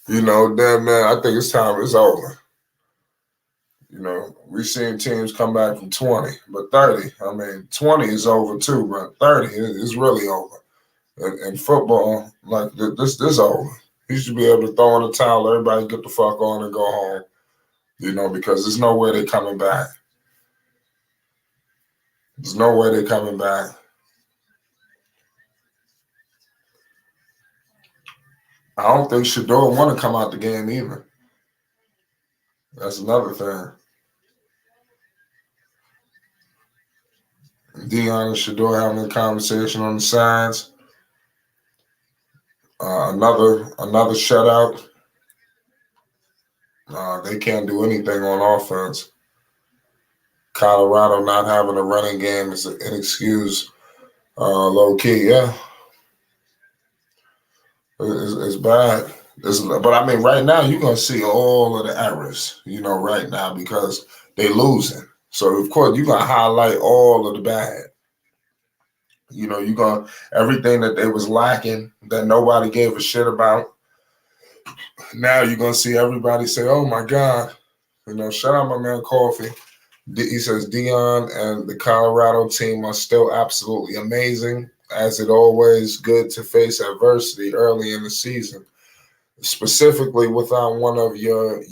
damn man, I think it's time it's over. We've seen teams come back from 20, but 30, 20 is over too, but 30 is really over. And football, like this over. You should be able to throw in the towel, everybody get the fuck on and go home, because there's no way they're coming back. There's no way they're coming back. I don't think Shador want to come out the game either. That's another thing. Deion and Shador having a conversation on the sides. Another shutout. They can't do anything on offense. Colorado not having a running game is an excuse. Low key, yeah. It's bad. But right now you're gonna see all of the errors, right now because they losing. So of course you're gonna highlight all of the bad. You're gonna everything that they was lacking that nobody gave a shit about. Now you're gonna see everybody say, "Oh my God," shout out my man Coffee. He says Deion and the Colorado team are still absolutely amazing, as it always good to face adversity early in the season. Specifically without one of your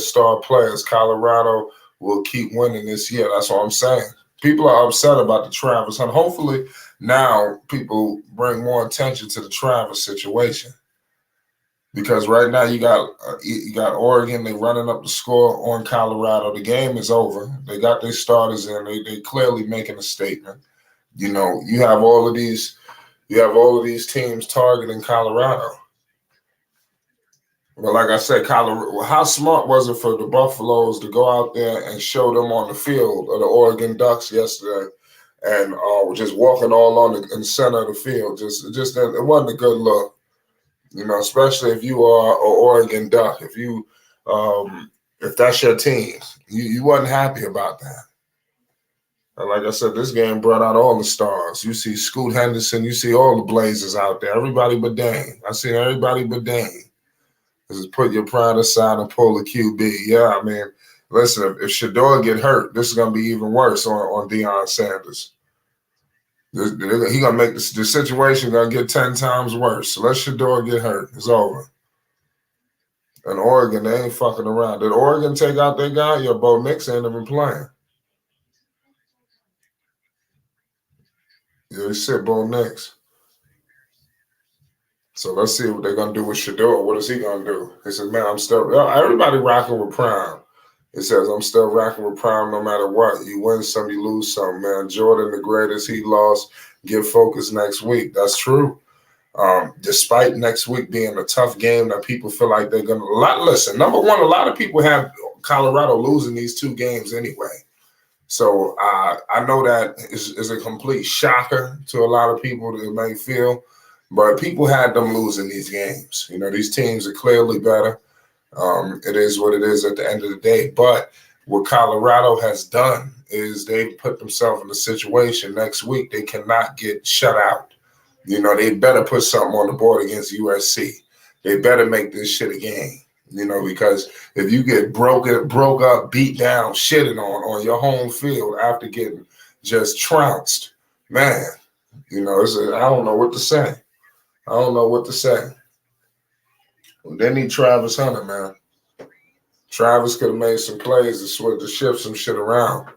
star players, Colorado will keep winning this year. That's what I'm saying. People are upset about the Travis Hunter. Hopefully now people bring more attention to the Travis situation. Because right now you got Oregon, they running up the score on Colorado. The game is over. They got their starters in. They clearly making a statement. You have all of these teams targeting Colorado. But like I said, Colorado, how smart was it for the Buffaloes to go out there and show them on the field of the Oregon Ducks yesterday, and just walking all in the center of the field? It wasn't a good look. Especially if you are an Oregon Duck, if that's your team, you wasn't happy about that. And like I said, this game brought out all the stars. You see Scoot Henderson, you see all the Blazers out there. Everybody but Dane. I seen everybody but Dane. This is put your pride aside and pull the QB. Yeah, listen, if Shador get hurt, this is gonna be even worse on Deion Sanders. He gonna make the situation gonna get 10 times worse. So let Shador get hurt. It's over. And Oregon, they ain't fucking around. Did Oregon take out their guy? Yeah, Bo Nix ain't even playing. Yeah, they sit Bo Nix. So let's see what they're gonna do with Shador. What is he gonna do? He said, "Man, I'm still everybody rocking with Prime." It says, "I'm still rocking with Prime no matter what. You win some, you lose some, man. Jordan, the greatest, he lost. Get focused next week." That's true. Despite next week being a tough game that people feel like they're going to listen. Number one, a lot of people have Colorado losing these two games anyway. So I know that is a complete shocker to a lot of people that may feel. But people had them losing these games. These teams are clearly better. It is what it is at the end of the day. But what Colorado has done is they've put themselves in a situation next week they cannot get shut out. They better put something on the board against USC. They better make this shit a game. Because if you get broke up, beat down, shitted on your home field after getting just trounced, man, I don't know what to say. They need Travis Hunter, man. Travis could have made some plays to shift some shit around.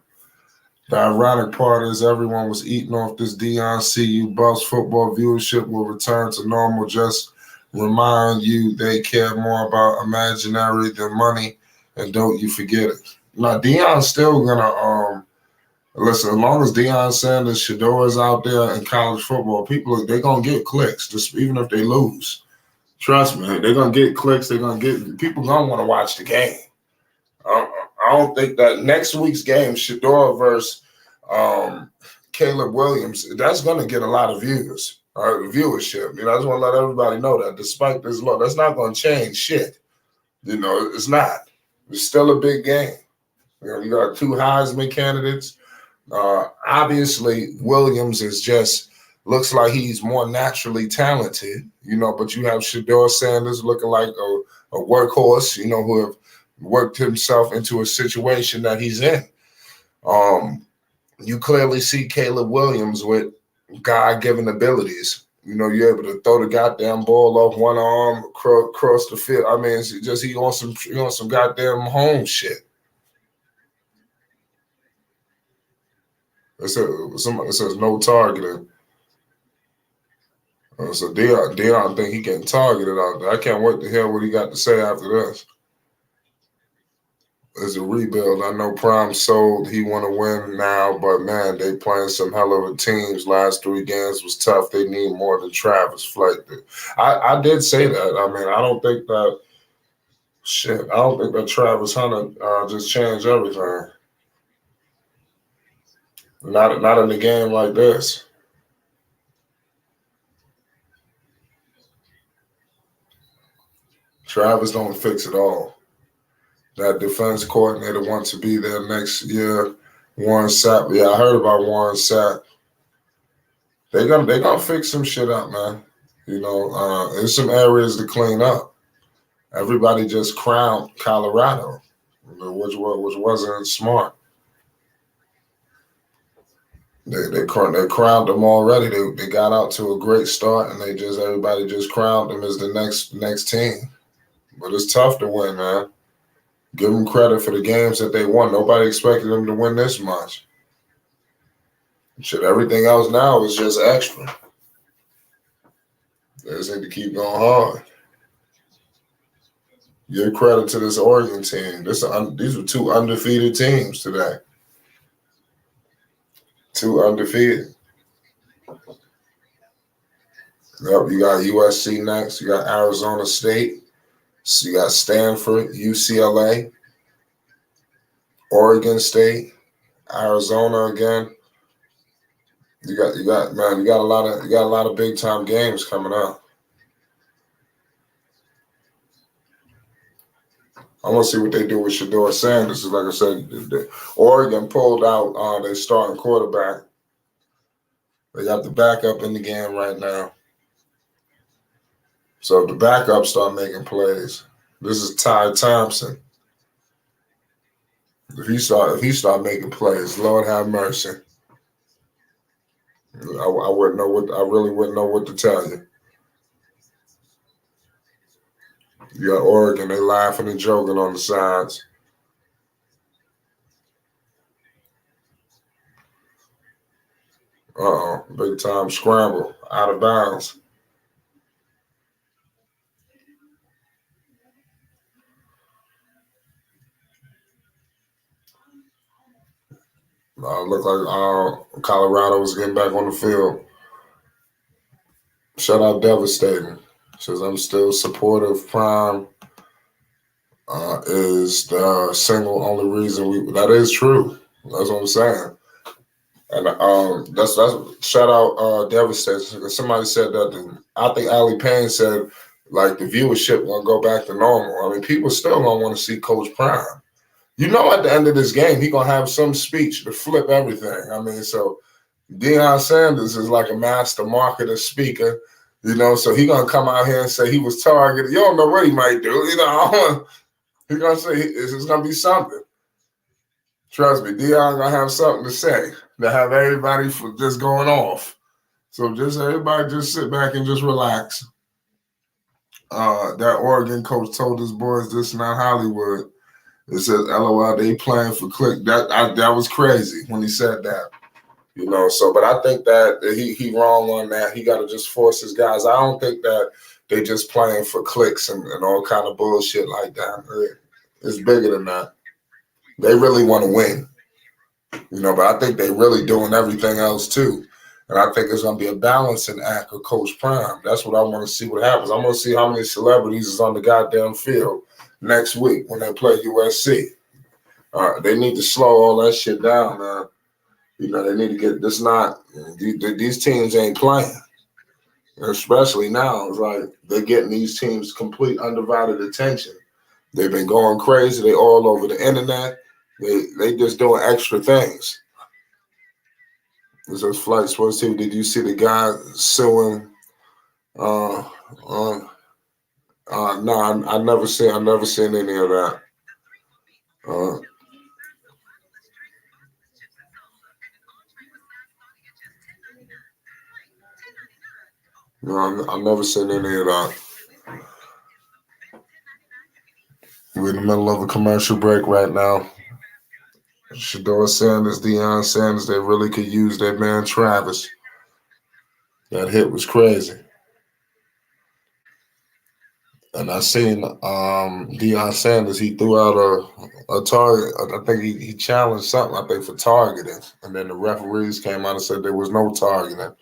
The ironic part is everyone was eating off this Deion CU Buffs football viewership will return to normal. Just remind you they care more about imaginary than money, and don't you forget it. Now, Deion's still going to listen, as long as Deion Sanders, Shador is out there in college football, they're going to get clicks, just even if they lose. Trust me, they're going to get clicks. People going to want to watch the game. I don't think that next week's game, Shador versus Caleb Williams, that's going to get a lot of viewership. I just want to let everybody know that despite this low, that's not going to change shit. It's not. It's still a big game. You got two Heisman candidates. Obviously, Williams looks like he's more naturally talented, but you have Shador Sanders looking like a workhorse, who have worked himself into a situation that he's in. You clearly see Caleb Williams with God-given abilities. You're able to throw the goddamn ball off one arm across the field. I mean, it's just he on some goddamn home shit. Somebody says no targeting. So Deion think he getting targeted out there. I can't wait to hear what he got to say after this. It's a rebuild. I know Prime sold. He want to win now, but man, they playing some hell of a teams. Last 3 games was tough. They need more than Travis Flight did. I did say that. I mean, I don't think that Travis Hunter just changed everything. Not in a game like this. Travis don't fix it all. That defense coordinator wants to be there next year. Warren Sapp. Yeah, I heard about Warren Sapp. They gonna fix some shit up, man. There's some areas to clean up. Everybody just crowned Colorado, which wasn't smart. They crowned them already. They got out to a great start, and everybody just crowned them as the next team. But it's tough to win, man. Give them credit for the games that they won. Nobody expected them to win this much. Shit, everything else now is just extra. They just need to keep going hard. Give credit to this Oregon team. These were 2 undefeated teams today. 2 undefeated. Yep, you got USC next. You got Arizona State. So you got Stanford, UCLA, Oregon State, Arizona again. You got a lot of big time games coming up. I want to see what they do with Shador Sanders. Like I said, Oregon pulled out their starting quarterback. They got the backup in the game right now. So if the backup start making plays, this is Ty Thompson. If he start making plays, Lord have mercy. I really wouldn't know what to tell you. You got Oregon, they laughing and joking on the sides. Big time scramble, out of bounds. Looked like Colorado was getting back on the field. Shutout devastating. Says I'm still supportive. Prime is the single only reason that is true. That's what I'm saying. And that's shout out Devastation, because somebody said that I think Ali Payne said like the viewership gonna go back to normal. I mean, people still gonna want to see Coach Prime. You know, at the end of this game, he gonna have some speech to flip everything. I mean, so Deion Sanders is like a master marketer speaker, you know, so he gonna come out here and say he was targeted. You don't know what he might do, you know. He's gonna say it's gonna be something. Trust me, Deion gonna have something to say to have everybody for just going off. So just everybody just sit back and just relax. That Oregon coach told his boys this is not Hollywood. It says, "LOL, they playing for click." That was crazy when he said that. You know, so but I think that he wrong on that. He got to just force his guys. I don't think that they just playing for clicks and all kind of bullshit like that. It's bigger than that. They really want to win, you know, but I think they really doing everything else too. And I think it's going to be a balancing act of Coach Prime. That's what I want to see what happens. I'm going to see how many celebrities is on the goddamn field next week when they play USC. They need to slow all that shit down, man. You know, they need to get this. Not these teams ain't playing, especially now. It's like they're getting these teams complete undivided attention. They've been going crazy. They all over the internet. They just doing extra things. This is Flight Sports TV. Did you see the guy suing? No, I never seen any of that. No, I've never seen any of that. We're in the middle of a commercial break right now. Shador Sanders, Deion Sanders, they really could use that man Travis. That hit was crazy. And I seen Deion Sanders, he threw out a target. I think he challenged something, I think, for targeting. And then the referees came out and said there was no targeting.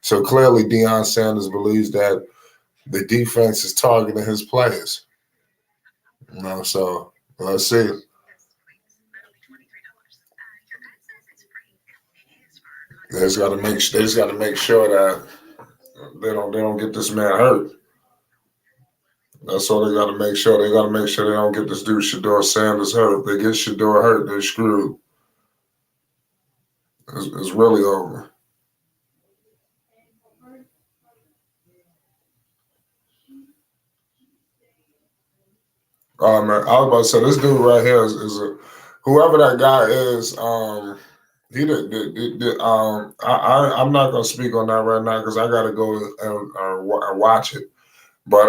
So clearly Deion Sanders believes that the defense is targeting his players. You know, so let's see. They just got to make sure that they don't get this man hurt. That's all they got to make sure. They got to make sure they don't get this dude Shador Sanders hurt. If they get Shador hurt, they're screwed. It's really over. Oh man, I was about to say this dude right here is whoever that guy is. I'm not gonna speak on that right now because I gotta go and watch it. But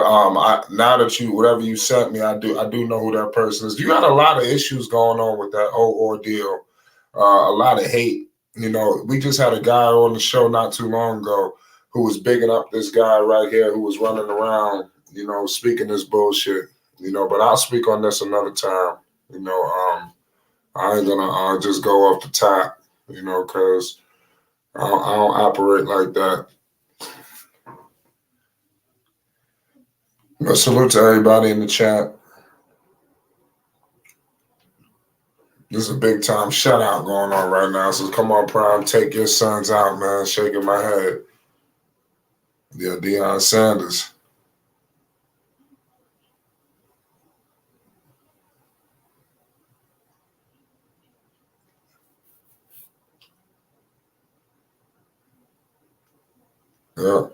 now that whatever you sent me, I do know who that person is. You got a lot of issues going on with that whole ordeal. A lot of hate. You know, we just had a guy on the show not too long ago who was bigging up this guy right here who was running around, you know, speaking this bullshit. You know, but I'll speak on this another time. You know, I ain't gonna just go off the top. You know, because I don't operate like that. But salute to everybody in the chat. This is a big time shutout going on right now. So come on, Prime, take your sons out, man. Shaking my head. Yeah, Deion Sanders. Yeah.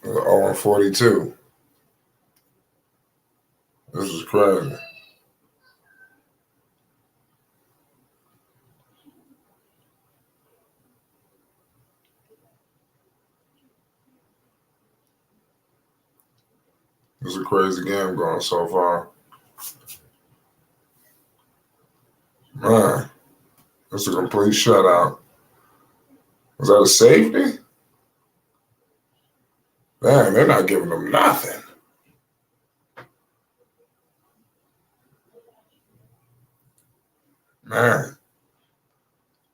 0-42. This is crazy. It's a crazy game going so far. Man, it's a complete shutout. Was that a safety? Man, they're not giving them nothing. Man,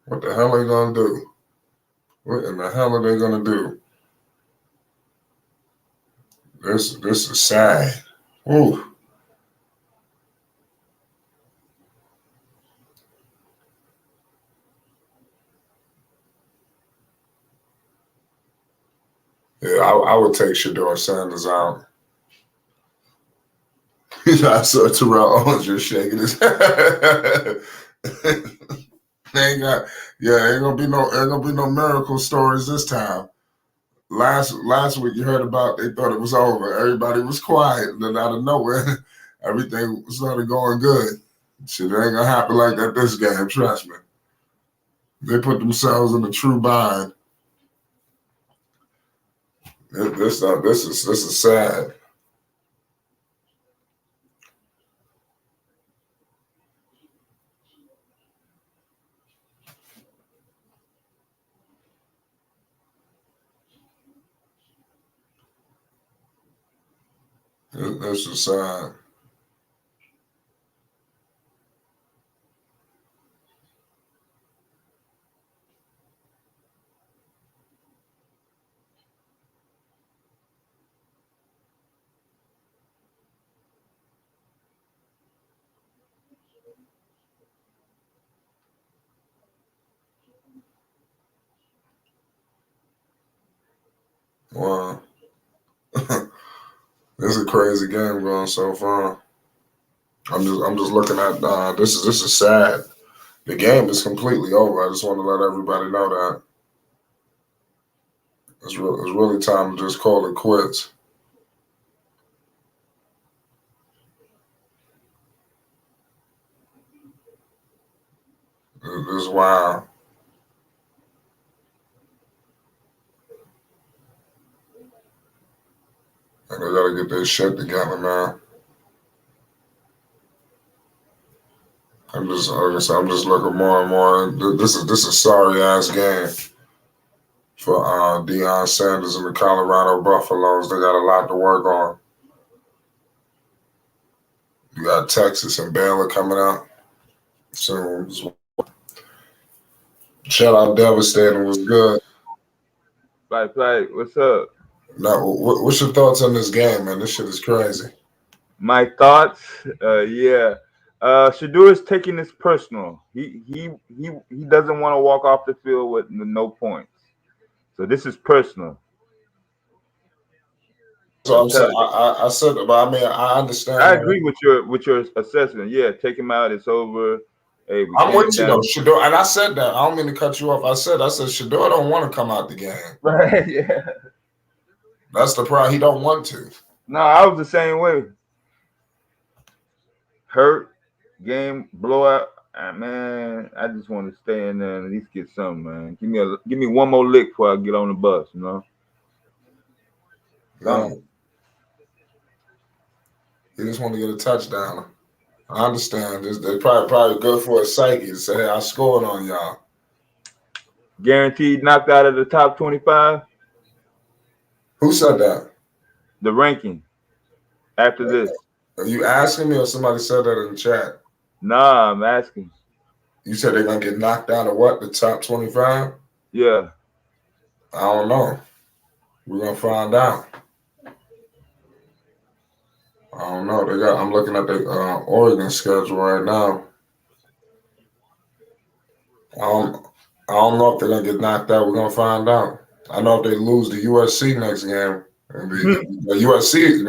what the hell are they gonna do? What in the hell are they gonna do? This is sad. Ooh. Yeah, I would take Shador Sanders out. I saw Terrell Owens just shaking his head. Ain't gonna be no miracle stories this time. Last week you heard about they thought it was over. Everybody was quiet, and then out of nowhere, everything started going good. Shit ain't gonna happen like that this game, trust me. They put themselves in a true bind. This is sad. This is sad. Wow. This is a crazy game going so far. I'm just looking at this is sad. The game is completely over. I just want to let everybody know that it's really time to just call it quits. This is wild. And they gotta get their shit together, man. I'm just looking more and more. This is a sorry ass game for Deion Sanders and the Colorado Buffaloes. They got a lot to work on. You got Texas and Baylor coming out soon. Shout out Devastating was good. Right. What's up? Now, what's your thoughts on this game, man? This shit is crazy. My thoughts? Yeah. Shador is taking this personal. He doesn't want to walk off the field with no points. So this is personal. So I said, but I mean, I understand. I agree with your assessment. Yeah, take him out. It's over. Hey, I'm with you though, Shador, and I said that. I don't mean to cut you off. I said Shador don't want to come out the game. Right. Yeah. That's the problem. He don't want to. No, I was the same way. Hurt, game blowout. Man, I just want to stay in there and at least get something, man. Give me one more lick before I get on the bus, you know. Yeah. He just want to get a touchdown. I understand. They probably good for a psyche to say, hey, I scored on y'all. Guaranteed knocked out of the top 25. Who said that? The ranking after this. Are you asking me or somebody said that in the chat? Nah, I'm asking. You said they're going to get knocked out of what? The top 25? Yeah. I don't know. We're going to find out. I don't know. I'm looking at the Oregon schedule right now. I don't know if they're going to get knocked out. We're going to find out. I know if they lose to USC next game. USC,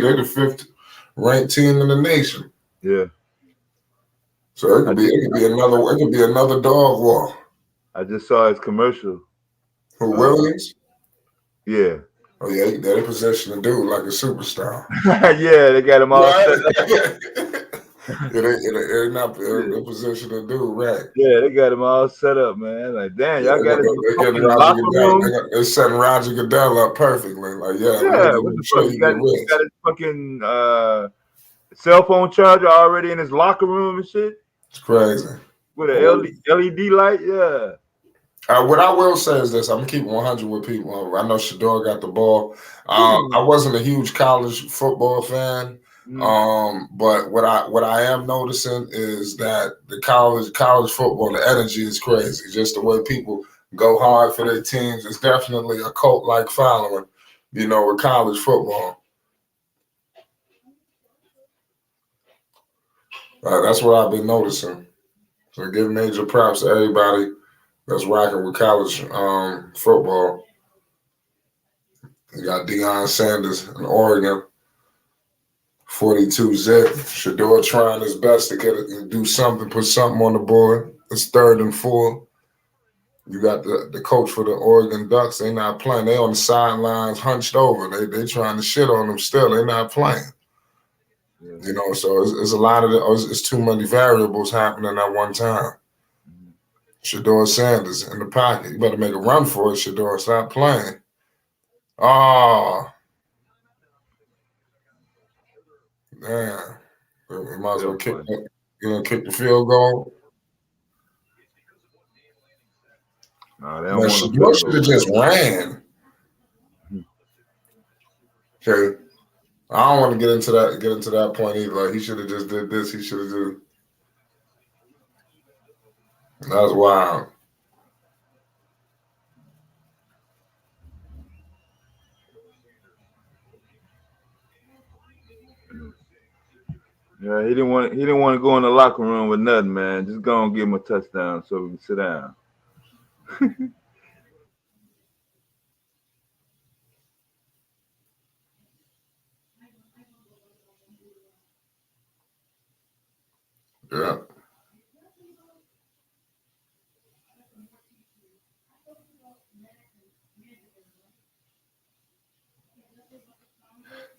they're the fifth ranked team in the nation. Yeah. So it could be another dog war. I just saw his commercial. Who, Williams? Yeah. Oh yeah, they're in position to do like a superstar. Yeah, they got him all set up. They're not in position to do right. Yeah, they got him all set up, man. Like, damn, y'all got it. They're setting Roger Goodell up perfectly. Like, what the fuck? He got his fucking cell phone charger already in his locker room and shit. It's crazy. With an LED light, yeah. What I will say is this: I'm gonna keep 100 with people. I know Shador got the ball. I wasn't a huge college football fan, but what I am noticing is that the college football, the energy is crazy. Just the way people go hard for their teams. It's definitely a cult-like following, with college football. That's what I've been noticing. So give major props to everybody that's rocking with college football. You got Deion Sanders in Oregon, 42 zip. Shador trying his best to get it and do something, put something on the board. It's 3rd and 4. You got the coach for the Oregon Ducks. They not playing. They on the sidelines, hunched over. They trying to shit on them still. They not playing. Yeah. You know, so it's a lot of it's too many variables happening at one time. Shador Sanders in the pocket. You better make a run for it, Shador. Stop playing. Oh, damn. We might as well kick the field goal. No, they don't Man, want to Shador field should have goal. just ran. Okay. I don't want to get into that point either. Like, he should have just did this. He should have did. That's wild. Yeah, he didn't want to go in the locker room with nothing, man. Just go and give him a touchdown so we can sit down. Yeah.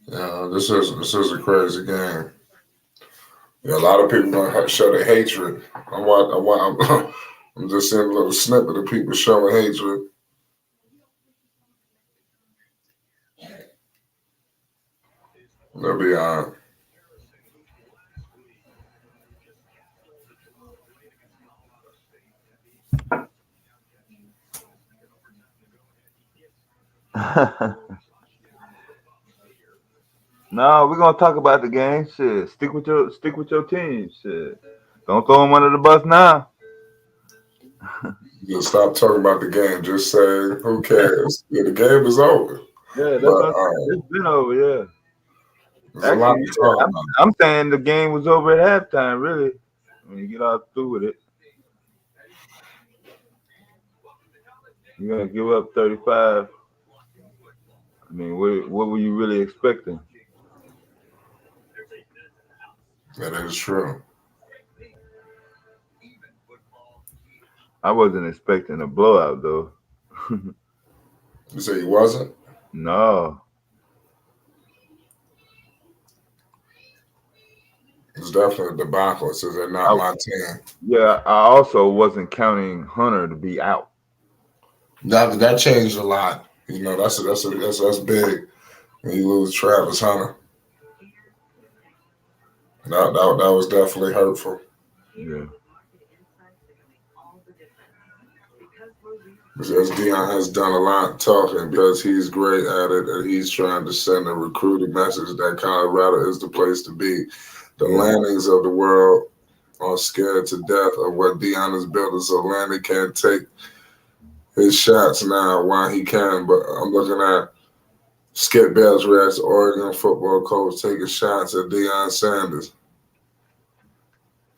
Yeah, this is a crazy game. Yeah, a lot of people gonna show their hatred. I'm just seeing a little snippet of people showing hatred. They'll be all right. No, we're gonna talk about the game. Shit, stick with your team. Shit, don't throw them under the bus now. Just stop talking about the game. Just say, who cares? Yeah, the game is over. Yeah, But it's been over. Yeah, there's a lot actually, to talk about. I'm saying the game was over at halftime. Really, when you get all through with it, you're gonna give up 35. I mean, what were you really expecting? That is true. I wasn't expecting a blowout though. You say you wasn't? No. It's definitely a debacle. It says they're not my team. Yeah, I also wasn't counting Hunter to be out. That changed a lot. You know, that's big when you lose Travis Hunter. That was definitely hurtful. Yeah. Because Deion has done a lot talking because he's great at it and he's trying to send a recruiting message that Colorado is the place to be. The Lannings of the world are scared to death of what Deion has built, so Lanning can't take his shots now while he can. But I'm looking at Skip Bayless, Oregon football coach, taking shots at Deion Sanders.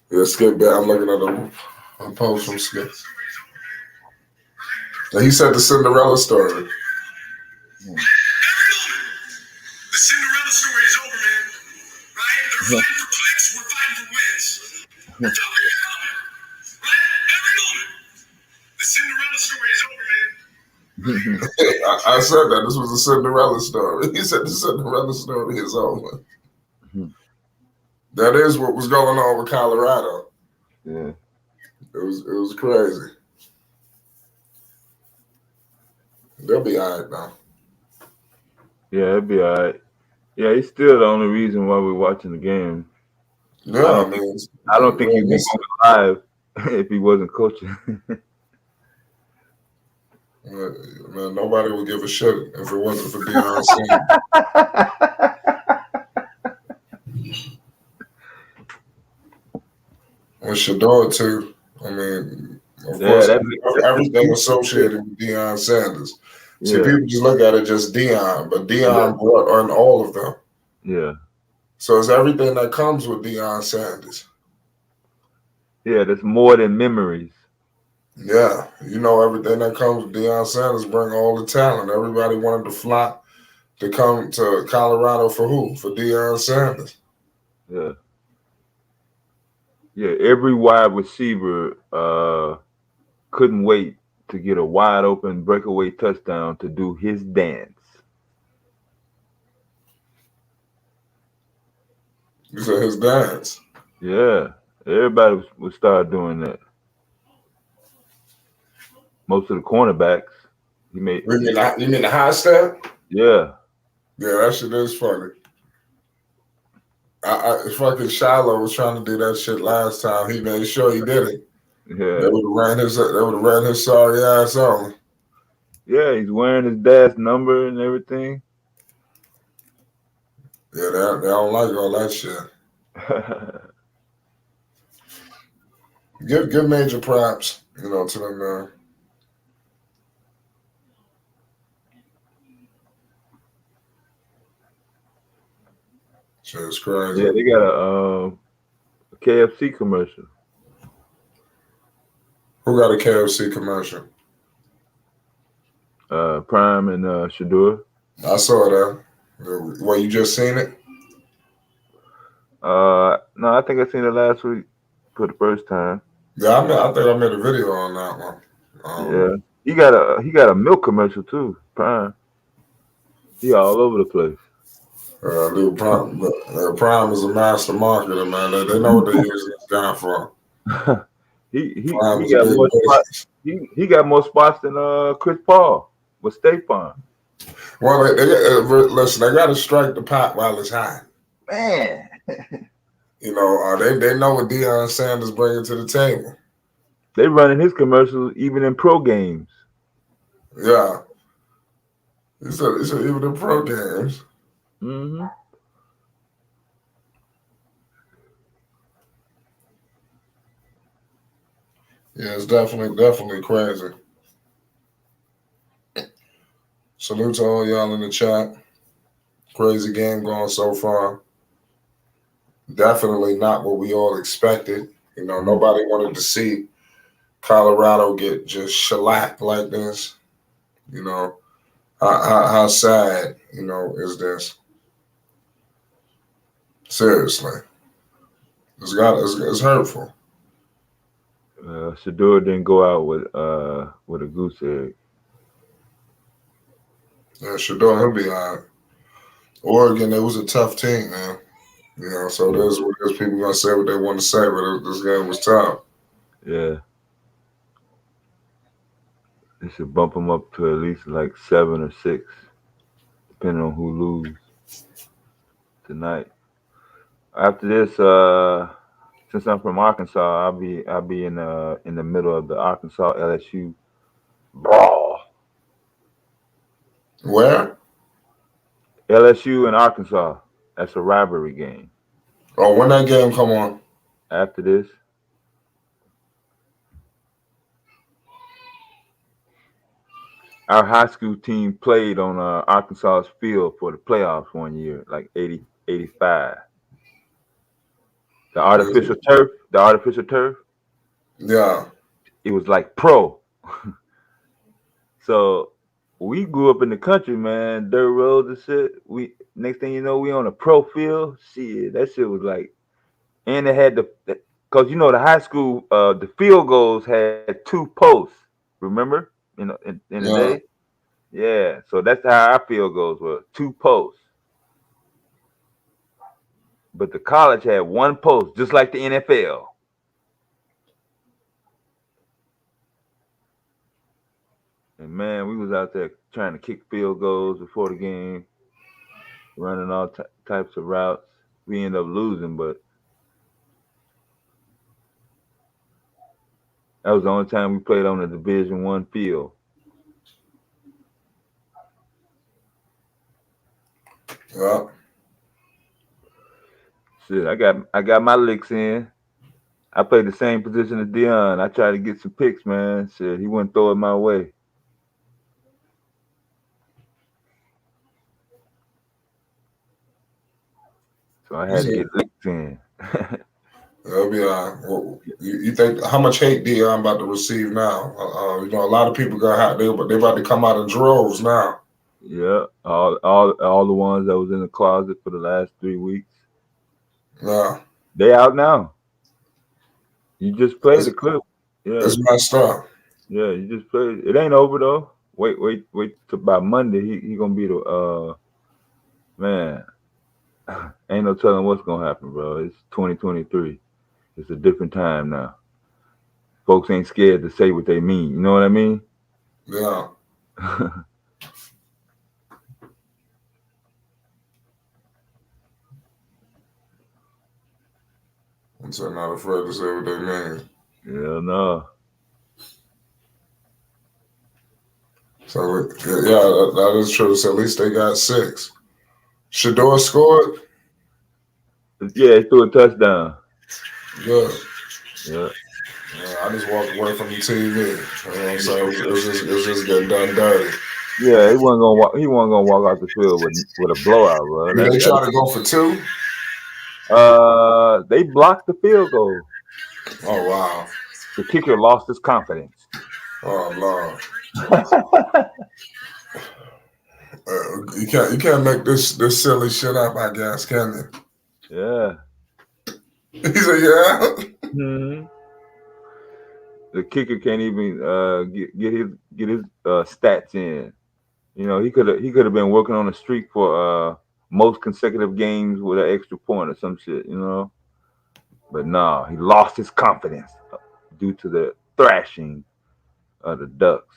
Yeah, Skip Bayless. I'm looking at a post from Skip. And he said the Cinderella story. The Cinderella story is over, man. Right? They're fighting for clicks, we're fighting for wins. We're talking about it. Right? Every moment. The Cinderella story is over, man. I said that. This was a Cinderella story. He said the Cinderella story is over. That is what was going on with Colorado. Yeah. It was crazy. They'll be all right now. Yeah, it'll be all right. Yeah, he's still the only reason why we're watching the game. Yeah, I don't think he'd be going live if he wasn't coaching. Man, nobody would give a shit if it wasn't for Deion Sanders. And Shador too. I mean, of course, everything associated with Deion Sanders. See, people just look at it just Deion, but Deion brought on all of them. Yeah. So it's everything that comes with Deion Sanders. Yeah, there's more than memories. Yeah, you know everything that comes with Deion Sanders bring all the talent. Everybody wanted to flock to come to Colorado for who? For Deion Sanders. Yeah. Yeah, every wide receiver couldn't wait to get a wide open breakaway touchdown to do his dance. You said his dance. Yeah, everybody would start doing that. Most of the cornerbacks, he made. You mean the high step? Yeah, Yeah, that shit is funny. Fucking Shiloh was trying to do that shit last time. He made sure he did it. They yeah, would have ran his sorry ass on. yeah. He's wearing his dad's number and everything. Yeah, they don't like all that shit. Give major props, to them, man. Shit's crazy. Yeah, they got a KFC commercial. Who got a KFC commercial? Prime and Shador. I saw that. Well, you just seen it? No, I think I seen it last week for the first time. Yeah, I think I made a video on that one. Yeah, he got a milk commercial too. Prime. He all over the place. Dude, Prime is a master marketer, man. They know what they're using this guy for. he Prime is got a big more spots. business. He got more spots than Chris Paul with State Farm. Well, listen, they got to strike the pot while it's hot. Man, They know what Deion Sanders bringing to the table. they running his commercials even in pro games. Yeah. He said even in pro games. Mm-hmm. Yeah, it's definitely crazy. Salute to all y'all in the chat. Crazy game going so far. Definitely not what we all expected. Nobody wanted to see Colorado get just shellacked like this. How sad, is this? Seriously. It's hurtful. Shador didn't go out with a goose egg. Yeah, Shador, he'll be all right. Oregon, it was a tough team, man. So there's people gonna say what they want to say, but this game was tough. Yeah. They should bump him up to at least like 7 or 6, depending on who loses tonight. After this, since I'm from Arkansas, I'll be in the middle of the Arkansas LSU brawl. Where? LSU and Arkansas. That's a rivalry game. Oh, when that game come on? After this. Our high school team played on Arkansas's field for the playoffs one year, like 80, 85. The artificial turf. Yeah. It was like pro. So we grew up in the country, man, dirt roads and shit. Next thing you know, we on a pro field. Shit, that shit was like, and it had because the high school, the field goals had 2 posts. Remember, in the day. Yeah, so that's how our field goals were, 2 posts. But the college had 1 post, just like the NFL. And man, we was out there trying to kick field goals before the game, running all types of routes. We ended up losing, but that was the only time we played on a Division I field. Yeah. Shit, I got my licks in. I played the same position as Deion. I tried to get some picks, man. Shit, he wouldn't throw it my way. So I had to get licks in. That'll be well, you think how much hate Deion about to receive now? A lot of people got hot. They about to come out in droves now. Yeah, all the ones that was in the closet for the last 3 weeks, Yeah, they out now. You just played it's, the clip. Yeah, it's messed up. yeah, you just played. It ain't over though. Wait till by Monday. He gonna be the man. Ain't no telling what's gonna happen, bro. It's 2023. It's a different time now. Folks ain't scared to say what they mean. You know what I mean? Yeah, I'm so not afraid to say what they mean. Yeah, no. So yeah, that is true. So at least they got 6. Shador scored. Yeah, he threw a touchdown. Good. Yeah. Yeah, I just walked away from the TV. You know what I'm saying? It's just getting done dirty. Yeah, he wasn't gonna walk. He wasn't gonna walk out the field with a blowout, bro. Did they try to go for 2? They blocked the field goal. Oh wow. The kicker lost his confidence. Oh Lord. You can't make this silly shit up, I guess, can Yeah. you? He said, yeah. hmm The kicker can't even get his stats in. You know, he could have been working on a streak for most consecutive games with an extra point or some shit. You know, but nah, he lost his confidence due to the thrashing of the Ducks.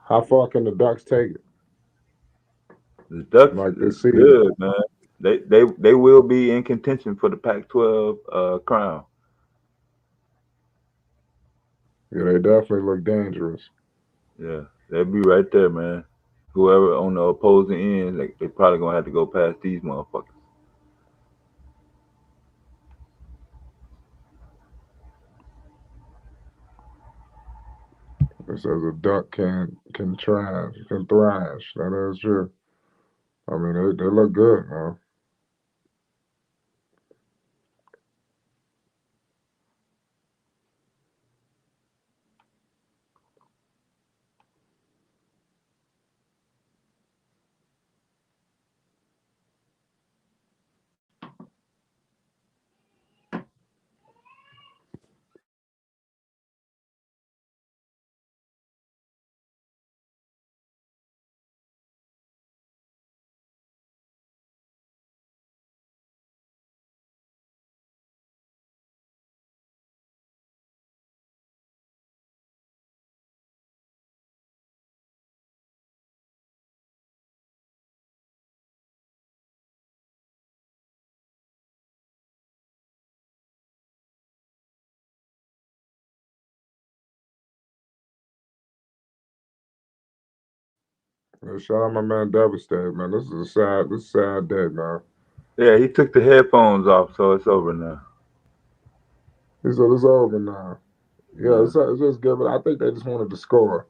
How far can the Ducks take it? The Ducks Like is this season? good, man. They will be in contention for the Pac-12 crown. Yeah, they definitely look dangerous. Yeah, they'll be right there, man. Whoever on the opposing end, they probably gonna have to go past these motherfuckers. It says a duck can trash, can thrash. That is true. I mean, they look good, man. Yeah, shout out my man Devastated, man. This is a sad day, man. Yeah, he took the headphones off, so it's over now. He said it's over now. Yeah, Yeah, it's just good, but I think they just wanted to score.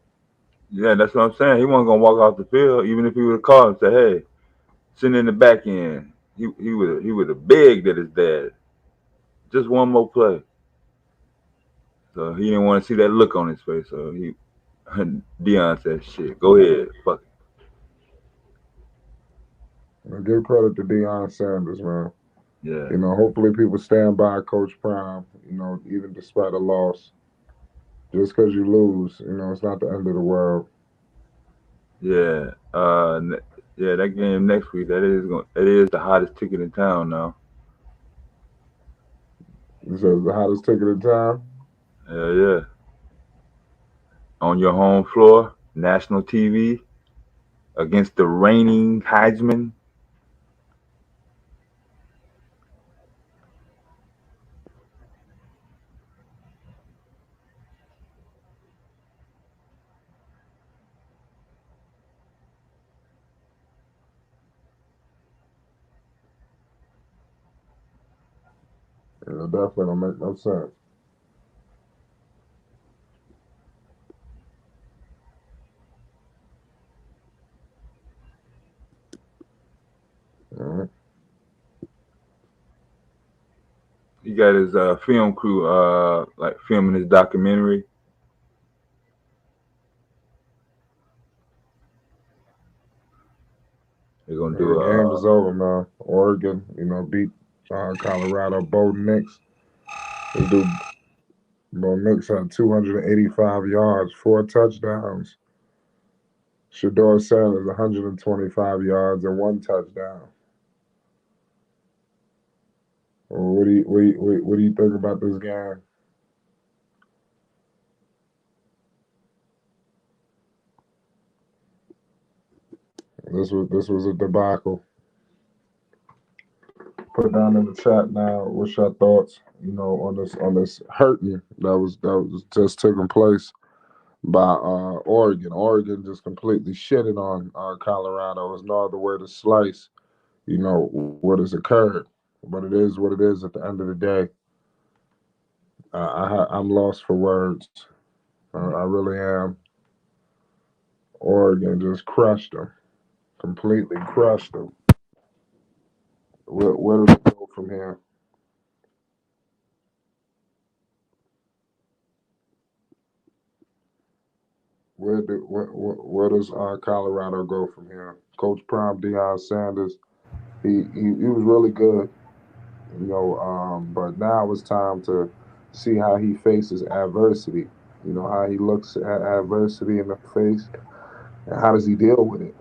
yeah, that's what I'm saying. He wasn't gonna walk off the field, even if he would have called and said, "Hey, sitting in the back end." He would have begged at his dad. Just one more play. So he didn't want to see that look on his face. So Deion said, "Shit, go ahead, fuck it." And give credit to Deion Sanders, man. Yeah, You know, hopefully people stand by Coach Prime. You know, even despite a loss, just because you lose, you know, it's not the end of the world. yeah, yeah. That game next week, that is the hottest ticket in town now. He says the hottest ticket in town. Hell yeah, on your home floor, national TV against the reigning Heisman. Yeah, definitely don't make no sense. Mhm. He got his film crew like filming his documentary. gonna The game do is over, man. Oregon, beat Colorado. Bo Nix. This dude, Bo Nix had 285 yards, 4 touchdowns. Shador Sanders, 125 yards and 1 touchdown. What do you think about this game? This was a debacle. Put down in the chat now. What's your thoughts? On this hurting that was just taking place by Oregon. Oregon just completely shitted on Colorado. There's no other way to slice, what has occurred. But it is what it is at the end of the day. I'm lost for words. I really am. Oregon just crushed them, completely crushed them. Where do they go from here? Where does Colorado go from here? Coach Prime, Deion Sanders, he was really good, but now it's time to see how he faces adversity. How he looks at adversity in the face, and how does he deal with it?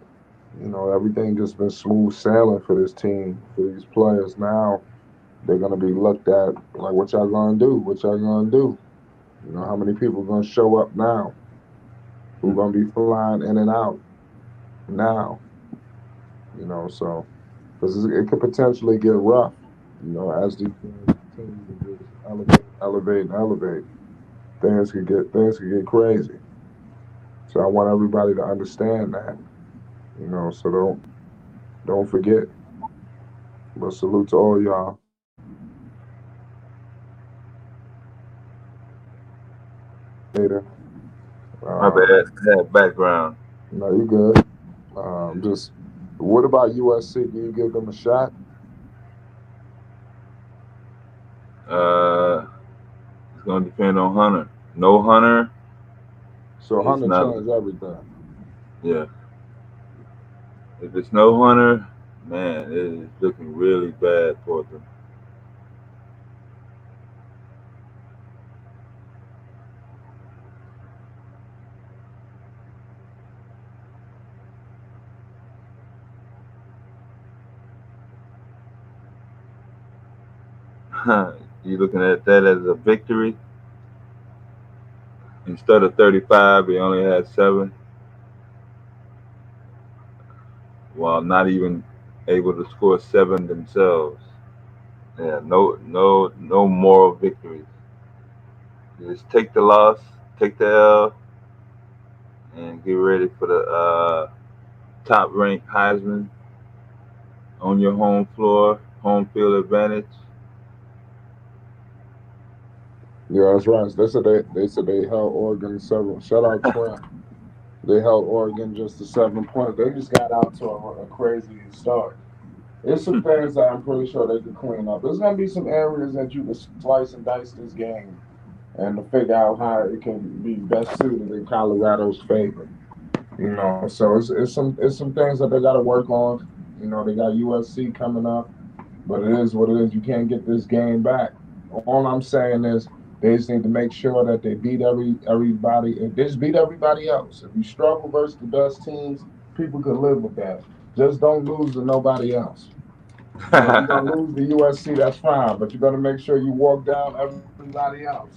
Everything just been smooth sailing for this team, for these players. Now they're gonna be looked at like, what y'all gonna do? What y'all gonna do? How many people gonna show up now? Who gonna be flying in and out now? So because it could potentially get rough. As these games continue to just elevate. Things could get crazy. So I want everybody to understand that. So don't forget. But salute to all y'all. Later. my bad. I had background. No, you good. Just what about USC? Can you give them a shot? It's gonna depend on Hunter. No Hunter, So it's Hunter not. changed everything. Yeah. If it's no Hunter, man, it is looking really bad for them. You looking at that as a victory? Instead of 35, he only had 7, while not even able to score 7 themselves. Yeah, no moral victories. Just take the loss, take the L, and get ready for the top-ranked Heisman on your home floor, home field advantage. Yeah, that's right. They said they held Oregon 7. Shout out Trent. They held Oregon just to 7 points. They just got out to a crazy start. There's some things that I'm pretty sure they could clean up. There's gonna be some areas that you can slice and dice this game and to figure out how it can be best suited in Colorado's favor. So it's some things that they got to work on. They got USC coming up, but it is what it is. You can't get this game back. All I'm saying is they just need to make sure that they beat everybody. If they just beat everybody else. If you struggle versus the best teams, people could live with that. Just don't lose to nobody else. If you're gonna lose to USC, that's fine, but you got to make sure you walk down everybody else.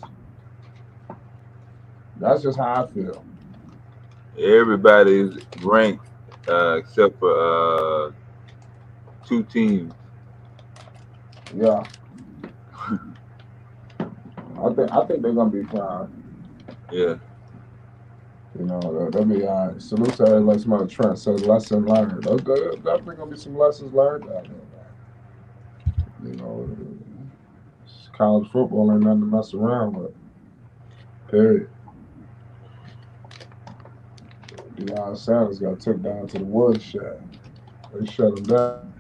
That's just how I feel. Everybody's ranked except for 2 teams. Yeah, I think they're gonna be fine. Yeah. They'll be all right. Salute to everybody. Somebody Trent says lesson learned. There's definitely gonna be some lessons learned out there. College football ain't nothing to mess around with. Period. Deion Sanders got took down to the woodshed. They shut him down.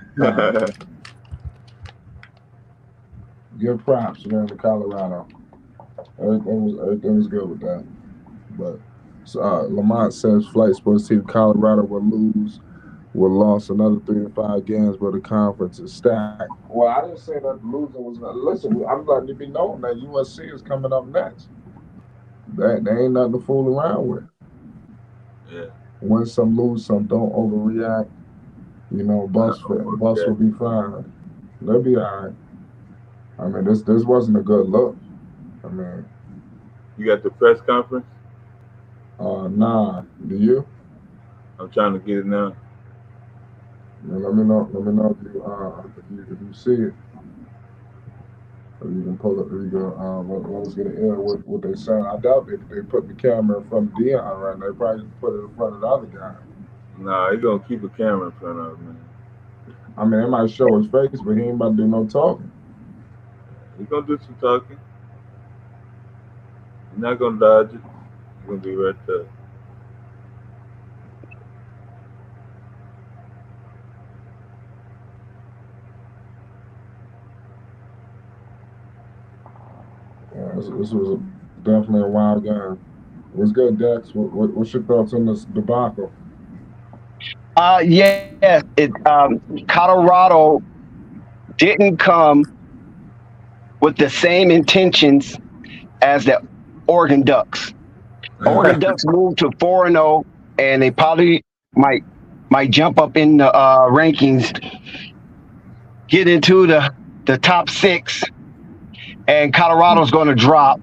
Give props, man, to Colorado. Everything was good with that. But Lamont says Flight Sports Team Colorado will lose We lost another 3 to 5 games, but the conference is stacked. Well, I didn't say that losing was not. Listen, I'm letting it be known that USC is coming up next. That ain't nothing to fool around with. Yeah. Win some, lose some. Don't overreact. You know, Bucks will be fine. They'll be all right. I mean, this wasn't a good look. I mean, You got the press conference? nah. Do you? I'm trying to get it now. Yeah, let me know if you see it. Or you can pull it. You can let's get an ear what they saying. I doubt they put the camera in front of Deion right now. They probably put it in front of the other guy. Nah, he's gonna keep a camera in front of him, man. I mean, they might show his face, but he ain't about to do no talking. He's gonna do some talking. He's not gonna dodge it. He's gonna be right there. Yeah, this was definitely a wild game. What's good, Dex? What's your thoughts on this debacle? Yes, Colorado didn't come with the same intentions as the Oregon Ducks. Oregon Ducks moved to 4-0, and they probably might jump up in the rankings, get into the top 6, and Colorado's going to drop.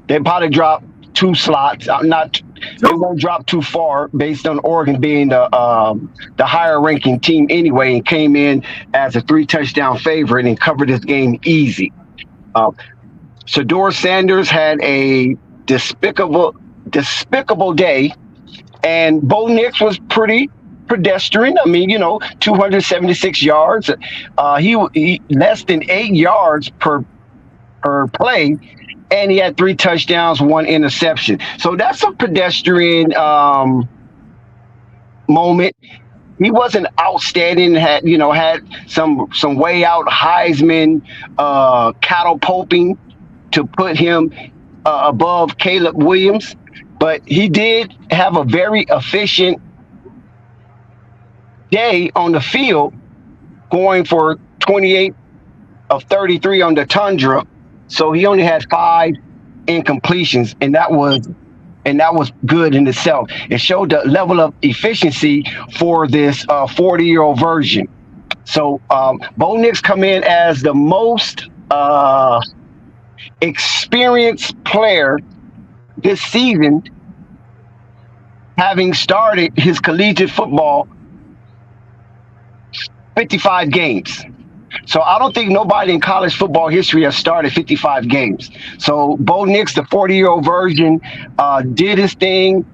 They probably drop 2 slots. They won't drop too far based on Oregon being the higher ranking team anyway, and came in as a 3-touchdown favorite and covered this game easy. Deion Sanders had a despicable day, and Bo Nix was pretty pedestrian. I mean, 276 yards. He less than 8 yards per play, and he had 3 touchdowns, 1 interception. So that's a pedestrian moment. He wasn't outstanding. Had some way out Heisman catapulting to put him above Caleb Williams, but he did have a very efficient day on the field, going for 28 of 33 on the Tundra. So he only had 5 incompletions, and that was good in itself. It showed the level of efficiency for this 40-year-old version. So Bo Nix come in as the most experienced player this season, having started his collegiate football 55 games. So I don't think nobody in college football history has started 55 games. So Bo Nix, the 40-year-old version, did his thing.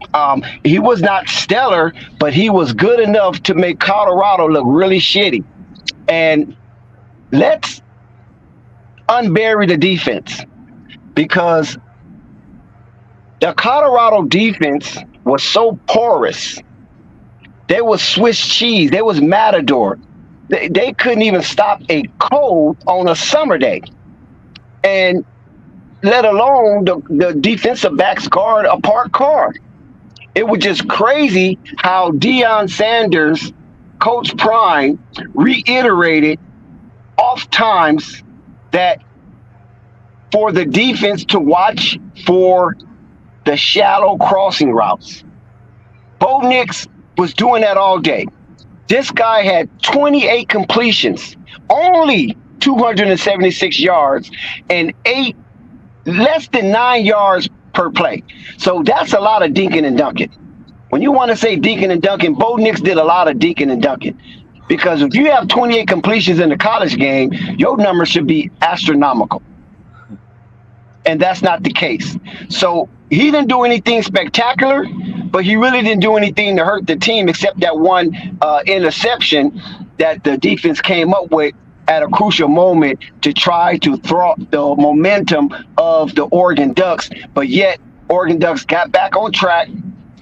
He was not stellar, but he was good enough to make Colorado look really shitty. And let's unbury the defense, because the Colorado defense was so porous. They was Swiss cheese. They was Matador. They couldn't even stop a cold on a summer day, and let alone the defensive backs guard a parked car. It was just crazy how Deion Sanders, Coach Prime, reiterated oft times that for the defense to watch for the shallow crossing routes. Bo Nix was doing that all day. This guy had 28 completions, only 276 yards, and less than 9 yards per play. So that's a lot of dinking and dunking. When you want to say dinking and dunking, Bo Nix did a lot of dinking and dunking. Because if you have 28 completions in the college game, your number should be astronomical. And that's not the case. So he didn't do anything spectacular, but he really didn't do anything to hurt the team except that one interception that the defense came up with at a crucial moment to try to thwart the momentum of the Oregon Ducks. But yet Oregon Ducks got back on track,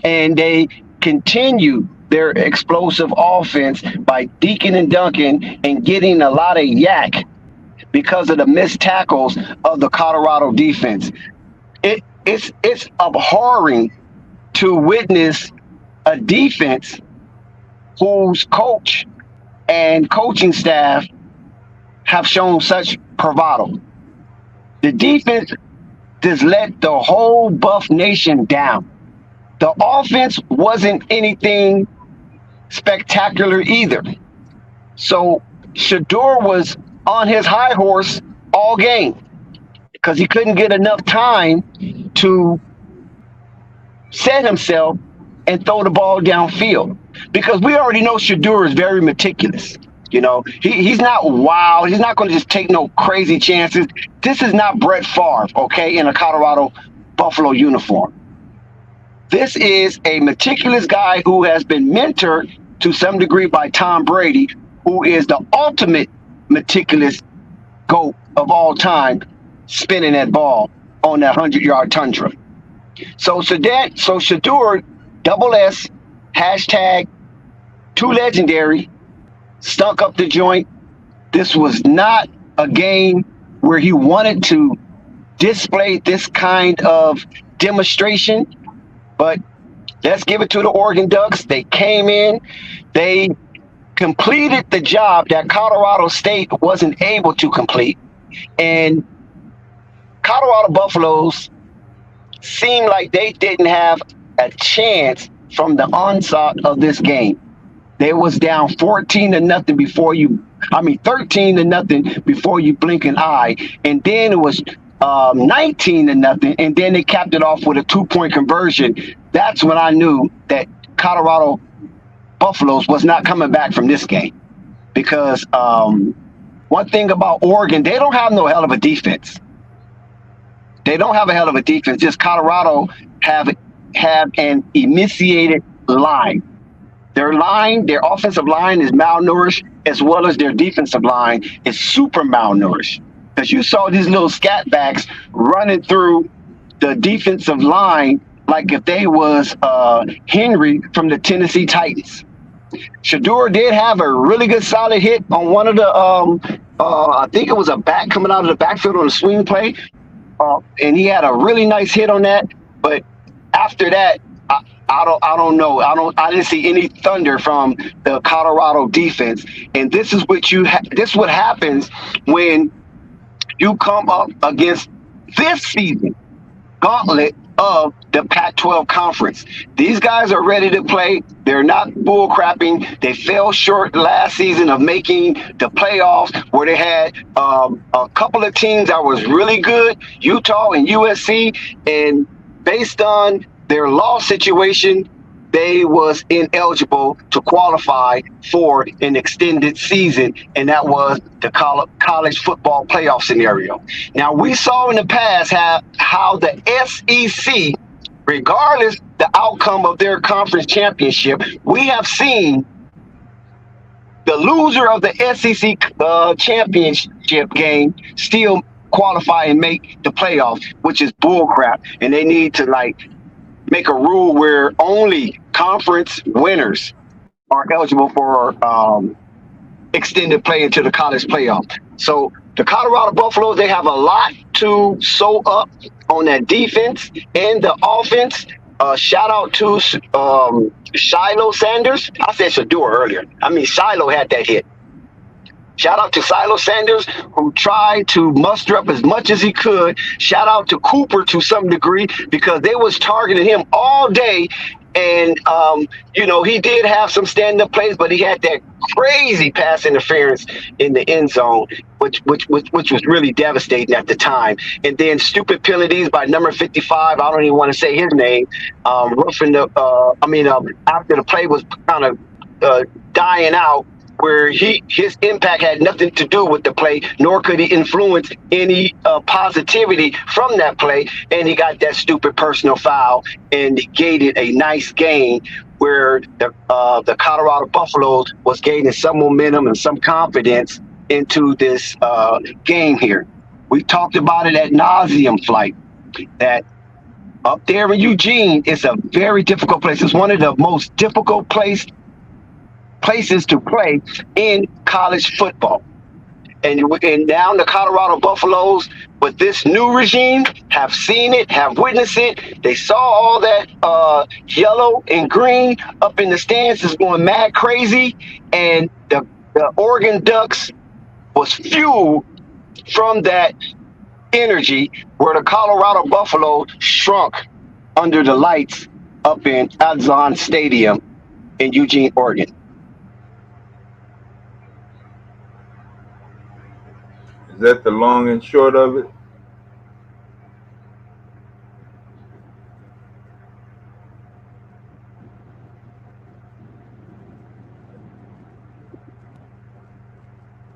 and they continue their explosive offense by deking and dunking and getting a lot of yak because of the missed tackles of the Colorado defense. It's abhorring to witness a defense whose coach and coaching staff have shown such bravado. The defense just let the whole Buff Nation down. The offense wasn't anything spectacular either. So Shador was on his high horse all game because he couldn't get enough time to set himself and throw the ball downfield. Because we already know Shador is very meticulous. You know, he's not wild. He's not going to just take no crazy chances. This is not Brett Favre, okay, in a Colorado Buffalo uniform. This is a meticulous guy who has been mentored to some degree by Tom Brady, who is the ultimate meticulous GOAT of all time, spinning that ball on that 100-yard tundra. So Shador, double S, hashtag too legendary, stunk up the joint. This was not a game where he wanted to display this kind of demonstration, but let's give it to the Oregon Ducks. They came in, they completed the job that Colorado State wasn't able to complete, and Colorado Buffaloes seemed like they didn't have a chance from the onset of this game. They was down 13-0 before you, 13-0 before you blink an eye. And then it was 19-0, and then they capped it off with a 2-point conversion. That's when I knew that Colorado Buffaloes was not coming back from this game. Because one thing about Oregon, they don't have no hell of a defense. They don't have a hell of a defense. Just Colorado have an emaciated line. Their offensive line is malnourished, as well as their defensive line is super malnourished. Because you saw these little scat backs running through the defensive line like if they was Henry from the Tennessee Titans. Shador did have a really good solid hit on one of the, I think it was a back coming out of the backfield on a swing play. And he had a really nice hit on that. But after that, I don't know. I didn't see any thunder from the Colorado defense. And this is what this what happens when you come up against this season gauntlet of the Pac-12 conference. These guys are ready to play. They're not bullcrapping. They fell short last season of making the playoffs, where they had a couple of teams that was really good, Utah and USC, and based on their loss situation, they was ineligible to qualify for an extended season, and that was the college football playoff scenario. Now, we saw in the past how the SEC, regardless the outcome of their conference championship, we have seen the loser of the SEC championship game still qualify and make the playoffs, which is bullcrap, and they need to make a rule where only conference winners are eligible for extended play into the college playoff. So the Colorado Buffaloes, they have a lot to sew up on that defense and the offense. Shout out to Shiloh Sanders. I said Shador earlier. Shiloh had that hit. Shout out to Shiloh Sanders, who tried to muster up as much as he could. Shout out to Cooper to some degree, because they was targeting him all day. And, he did have some stand-up plays, but he had that crazy pass interference in the end zone, which was really devastating at the time. And then stupid penalties by number 55. I don't even want to say his name. Roughing after the play was kind of dying out, where his impact had nothing to do with the play, nor could he influence any positivity from that play, and he got that stupid personal foul and negated a nice game where the Colorado Buffaloes was gaining some momentum and some confidence into this game here. We talked about it ad nauseum, Flight, that up there in Eugene is a very difficult place. It's one of the most difficult places to play in college football. And now the Colorado Buffaloes, with this new regime, have seen it, have witnessed it. They saw all that yellow and green up in the stands is going mad crazy, and the Oregon Ducks was fueled from that energy, where the Colorado Buffalo shrunk under the lights up in Azon Stadium in Eugene, Oregon. Is that the long and short of it?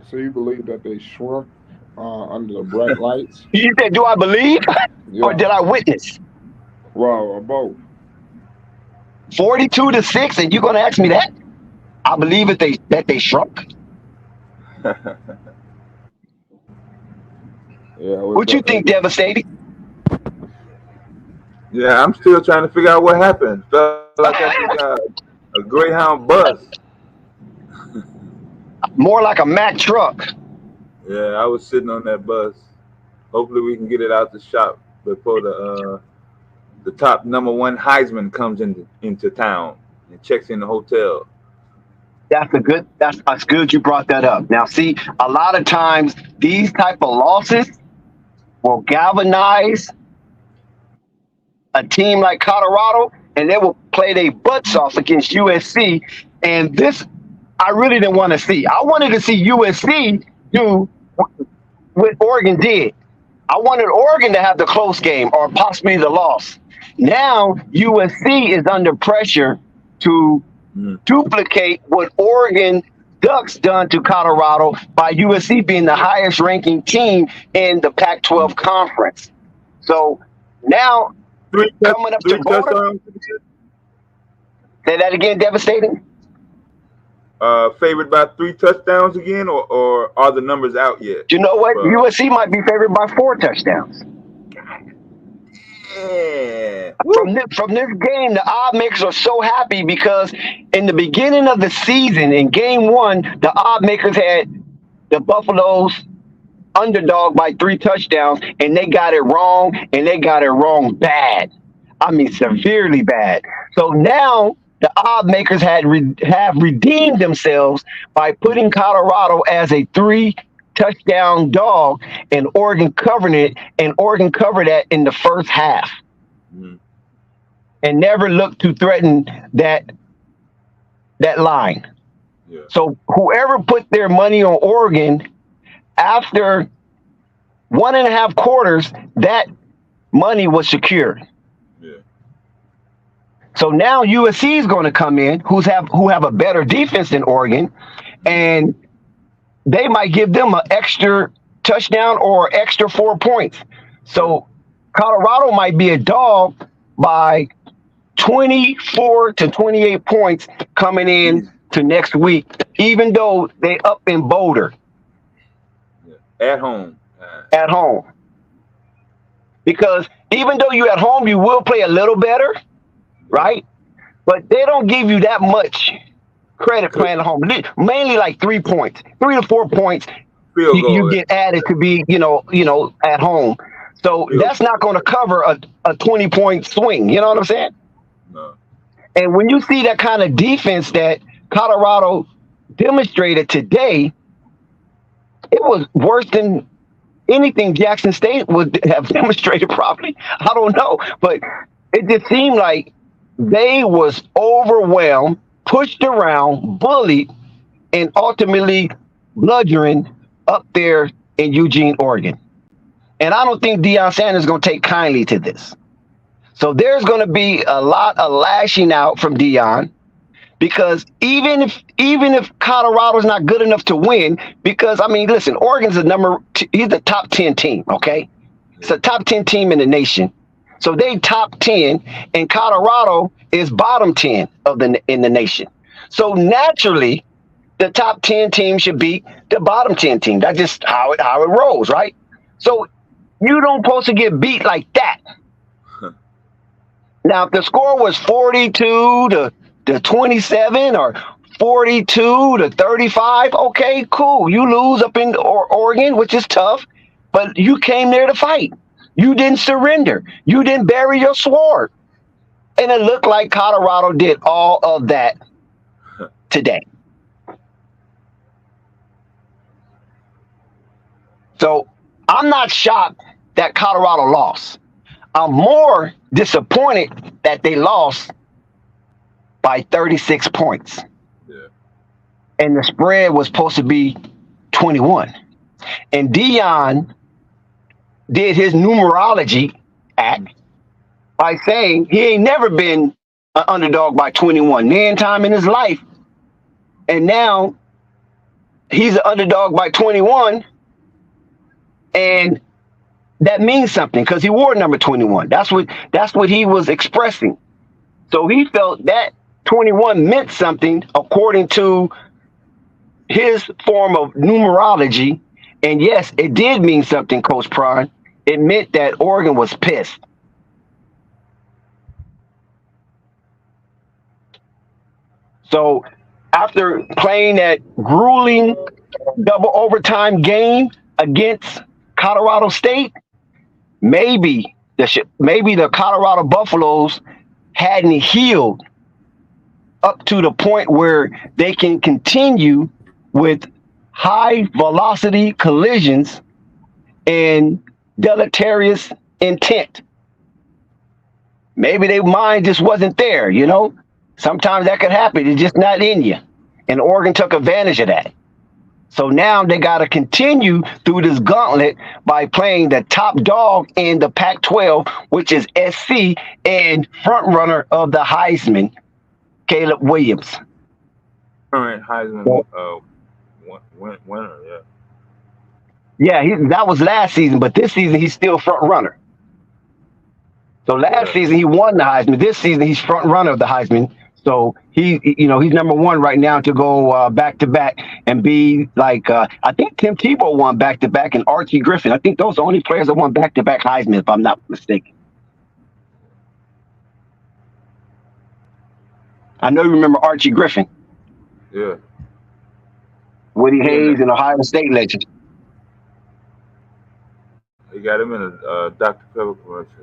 So you believe that they shrunk under the bright lights? You said, do I believe Yeah. or did I witness? Well, or both. 42-6, and you're going to ask me that? I believe that they shrunk. Yeah. What you think, devastating? Yeah, I'm still trying to figure out what happened. Felt like I got a Greyhound bus. More like a Mack truck. Yeah, I was sitting on that bus. Hopefully we can get it out the shop before the top #1 Heisman comes into town and checks in the hotel. That's good you brought that up. Now, see, a lot of times these type of losses will galvanize a team like Colorado, and they will play their butts off against USC. And this, I really didn't want to see. I wanted to see USC do what Oregon did. I wanted Oregon to have the close game or possibly the loss. Now USC is under pressure to duplicate what Oregon Ducks done to Colorado by USC being the highest ranking team in the Pac-12 conference. So now coming up to Boulder. Say that again, devastating. Favored by 3 touchdowns again, or are the numbers out yet? You know what? USC might be favored by 4 touchdowns. Yeah. From this game, the odd makers are so happy because in the beginning of the season, in game 1, the odd makers had the Buffaloes underdog by 3 touchdowns, and they got it wrong, and they got it wrong bad. I mean, severely bad. So now the odd makers have redeemed themselves by putting Colorado as a 3-touchdown dog, and Oregon covering it, and Oregon covered that in the first half. And never looked to threaten that line. Yeah. So whoever put their money on Oregon, after 1.5 quarters, that money was secured. Yeah. So now USC is going to come in, who have a better defense than Oregon, and they might give them an extra touchdown or extra 4 points. So Colorado might be a dog by 24 to 28 points coming in to next week, even though they up in Boulder. At home. At home. Because even though you're at home, you will play a little better, right? But they don't give you that much credit playing at home. Mainly like 3 points, 3 to 4 points. You get added to be, at home. So that's not going to cover a 20-point swing. You know what I'm saying? No. And when you see that kind of defense that Colorado demonstrated today, it was worse than anything Jackson State would have demonstrated probably. I don't know. But it just seemed like they was overwhelmed, pushed around, bullied, and ultimately bludgeoned up there in Eugene, Oregon. And I don't think Deion Sanders is going to take kindly to this. So there's going to be a lot of lashing out from Deion, because even if Colorado's not good enough to win, because I mean, listen, Oregon's he's the top 10 team, okay? It's a top 10 team in the nation. So they top 10, and Colorado is bottom 10 in the nation. So naturally, the top 10 team should beat the bottom 10 team. That's just how it rolls, right? So you don't supposed to get beat like that. Now, if the score was 42 to 27 or 42-35. Okay, cool. You lose up in Oregon, which is tough, but you came there to fight. You didn't surrender. You didn't bury your sword. And it looked like Colorado did all of that today. So I'm not shocked that Colorado lost. I'm more disappointed that they lost by 36 points. Yeah. And the spread was supposed to be 21. And Deion did his numerology act by saying he ain't never been an underdog by 21 man time in his life. And now he's an underdog by 21. And that means something because he wore number 21. That's what he was expressing. So he felt that 21 meant something according to his form of numerology. And yes, it did mean something, Coach Prime. It meant that Oregon was pissed. So after playing that grueling double overtime game against Colorado State, maybe the Colorado Buffaloes hadn't healed up to the point where they can continue with high velocity collisions and deleterious intent. Maybe their mind just wasn't there, you know? Sometimes that could happen. It's just not in you. And Oregon took advantage of that. So now they got to continue through this gauntlet by playing the top dog in the Pac-12, which is SC, and front runner of the Heisman, Caleb Williams. Current Heisman winner, yeah. Yeah, that was last season, but this season he's still front runner. So last season he won the Heisman. This season he's front runner of the Heisman. So he's number one right now to go back to back and be like I think Tim Tebow won back to back and Archie Griffin. I think those are the only players that won back to back Heisman, if I'm not mistaken. I know you remember Archie Griffin. Yeah. Woody Hayes, an Ohio State legend. They got him in a Dr. Pepper commercial.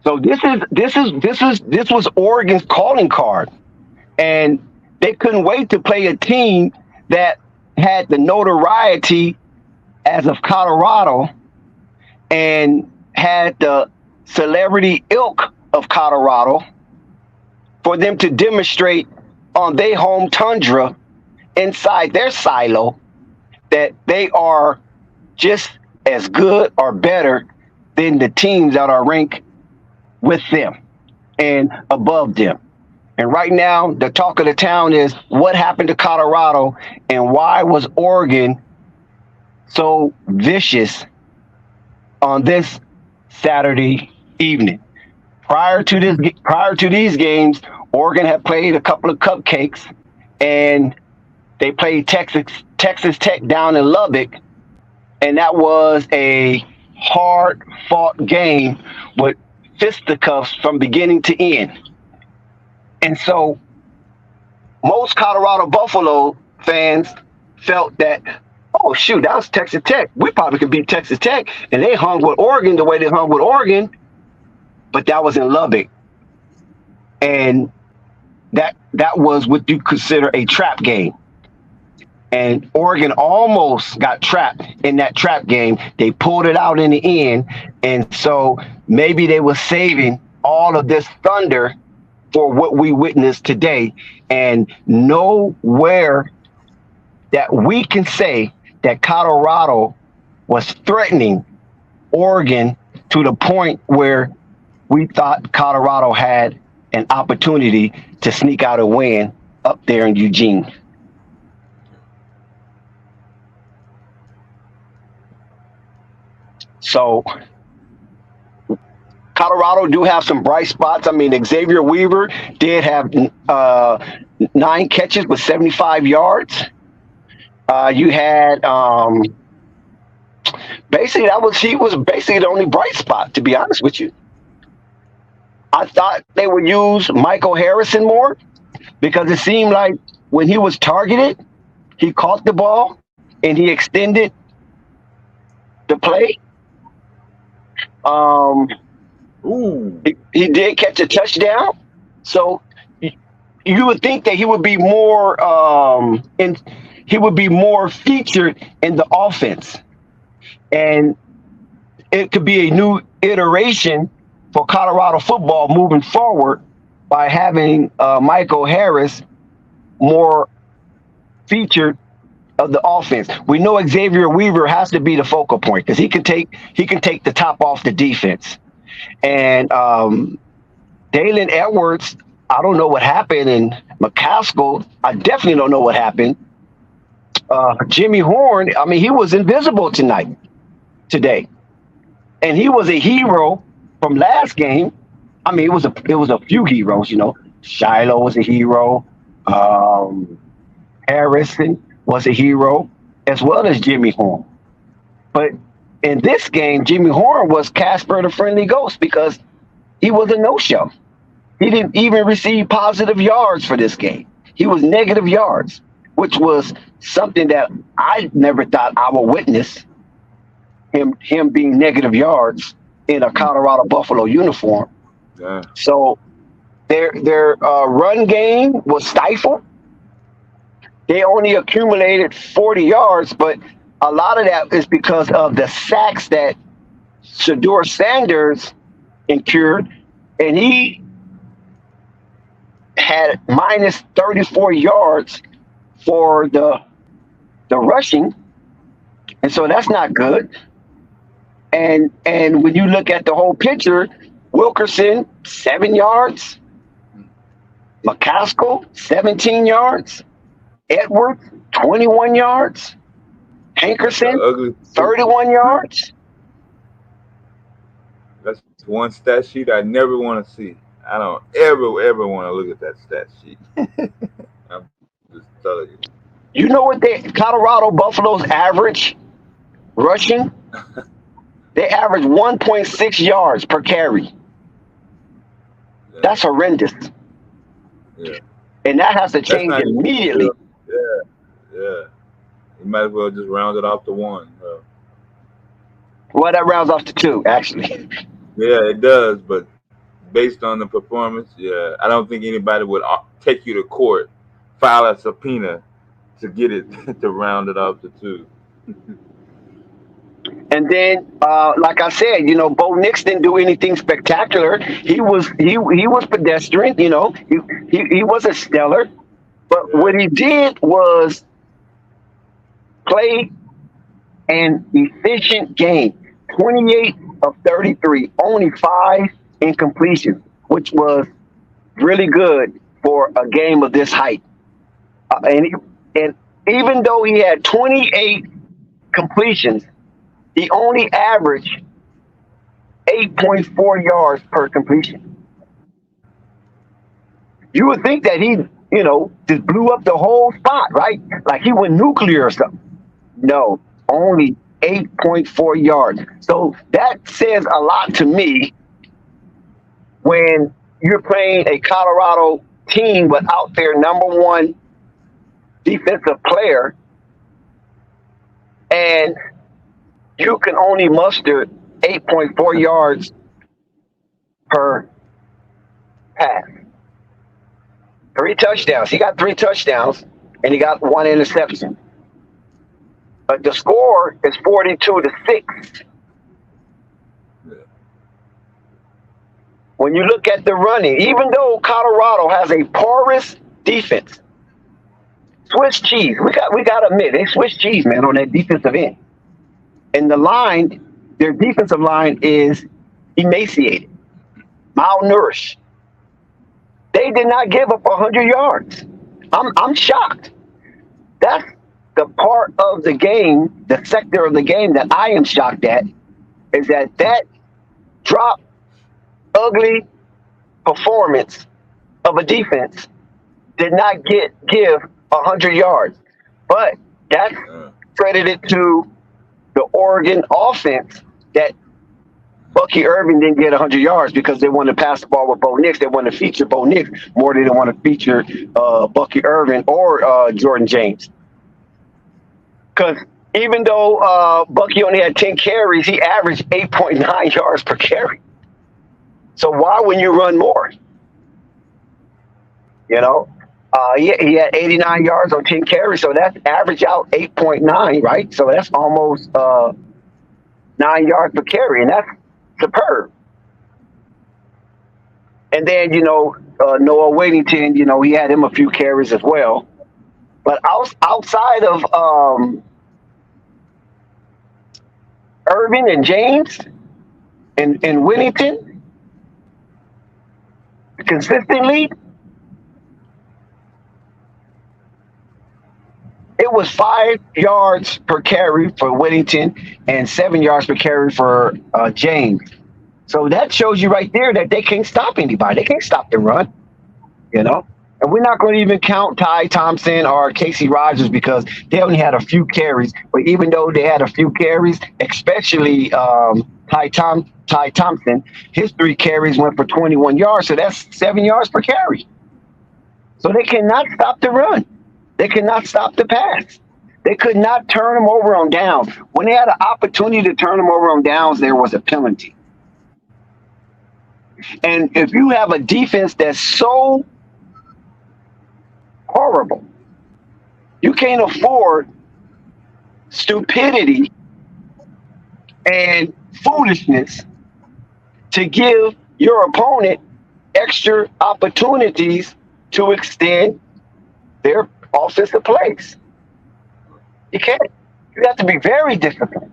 So this was Oregon's calling card, and they couldn't wait to play a team that had the notoriety as of Colorado and had the celebrity ilk of Colorado for them to demonstrate on their home tundra inside their silo that they are just as good or better than the teams that are ranked with them and above them. And right now, the talk of the town is what happened to Colorado and why was Oregon so vicious on this Saturday evening? Prior to these games, Oregon had played a couple of cupcakes, and they played Texas Tech down in Lubbock, and that was a hard-fought game with fisticuffs from beginning to end. And so most Colorado Buffalo fans felt that, oh, shoot, that was Texas Tech. We probably could beat Texas Tech. And they hung with Oregon the way they hung with Oregon, but that was in Lubbock. And that was what you consider a trap game. And Oregon almost got trapped in that trap game. They pulled it out in the end. And so maybe they were saving all of this thunder for what we witnessed today. And nowhere that we can say that Colorado was threatening Oregon to the point where we thought Colorado had an opportunity to sneak out a win up there in Eugene. So Colorado do have some bright spots. I mean, Xavier Weaver did have 9 catches with 75 yards. You had he was basically the only bright spot, to be honest with you. I thought they would use Michael Harrison more because it seemed like when he was targeted, he caught the ball and he extended the play. Ooh. He did catch a touchdown, so you would think that he would be more he would be more featured in the offense, and it could be a new iteration for Colorado football moving forward by having Michael Harris more featured of the offense. We know Xavier Weaver has to be the focal point because he can take the top off the defense. And Dalen Edwards, I don't know what happened, and McCaskill, I definitely don't know what happened. Jimmy Horn, I mean, he was invisible today, and he was a hero from last game. I mean, it was a few heroes, you know. Shiloh was a hero. Harrison was a hero, as well as Jimmy Horn. But in this game, Jimmy Horn was Casper the Friendly Ghost because he was a no-show. He didn't even receive positive yards for this game. He was negative yards, which was something that I never thought I would witness, him being negative yards in a Colorado Buffalo uniform. Yeah. So their run game was stifled. They only accumulated 40 yards, but a lot of that is because of the sacks that Deion Sanders incurred, and he had minus 34 yards for the rushing, and so that's not good. And when you look at the whole picture, Wilkerson 7 yards, McCaskill 17 yards. Edwards, 21 yards. Hankerson, 31 yards. That's one stat sheet I never want to see. I don't ever want to look at that stat sheet. I'm just telling you. You know what Colorado Buffalo's average rushing? They average 1.6 yards per carry. Yeah. That's horrendous. Yeah. And that has to change immediately. Yeah. You might as well just round it off to 1. Well, that rounds off to 2, actually. Yeah, it does, but based on the performance, yeah, I don't think anybody would take you to court, file a subpoena to get it to round it off to 2. And then, like I said, you know, Bo Nix didn't do anything spectacular. He was pedestrian, you know. He wasn't stellar, but what he did was play an efficient game. 28 of 33, only 5 incompletions, which was really good for a game of this height. And even though he had 28 completions, he only averaged 8.4 yards per completion. You would think that he, you know, just blew up the whole spot, right? Like he went nuclear or something. No, only 8.4 yards. So that says a lot to me when you're playing a Colorado team without their number one defensive player, and you can only muster 8.4 yards per pass. 3 touchdowns. He got 3 touchdowns, and he got 1 interception. But the score is 42-6. When you look at the running, even though Colorado has a porous defense, Swiss cheese. We got to admit, they Swiss cheese, man, on that defensive end. And the line, their defensive line is emaciated, malnourished. They did not give up 100 yards. I'm shocked. That's the part of the game, the sector of the game that I am shocked at, is that drop, ugly performance of a defense did not give 100 yards. But that's credited to the Oregon offense that Bucky Irving didn't get 100 yards because they wanted to pass the ball with Bo Nix. They wanted to feature Bo Nix more than they want to feature Bucky Irving or Jordan James. Because even though Bucky only had 10 carries, he averaged 8.9 yards per carry. So why wouldn't you run more? You know, he had 89 yards on 10 carries, so that's average out 8.9, right? So that's almost 9 yards per carry, and that's superb. And then, Noah Whittington, he had him a few carries as well. But outside of Irvin and James and Whittington, consistently, it was 5 yards per carry for Whittington and 7 yards per carry for James. So that shows you right there that they can't stop anybody. They can't stop the run, And we're not going to even count Ty Thompson or Casey Rogers because they only had a few carries. But even though they had a few carries, especially Ty Thompson, his 3 carries went for 21 yards. So that's 7 yards per carry. So they cannot stop the run. They cannot stop the pass. They could not turn them over on downs. When they had an opportunity to turn them over on downs, there was a penalty. And if you have a defense that's so horrible, you can't afford stupidity and foolishness to give your opponent extra opportunities to extend their offensive plays. You can't. You have to be very disciplined.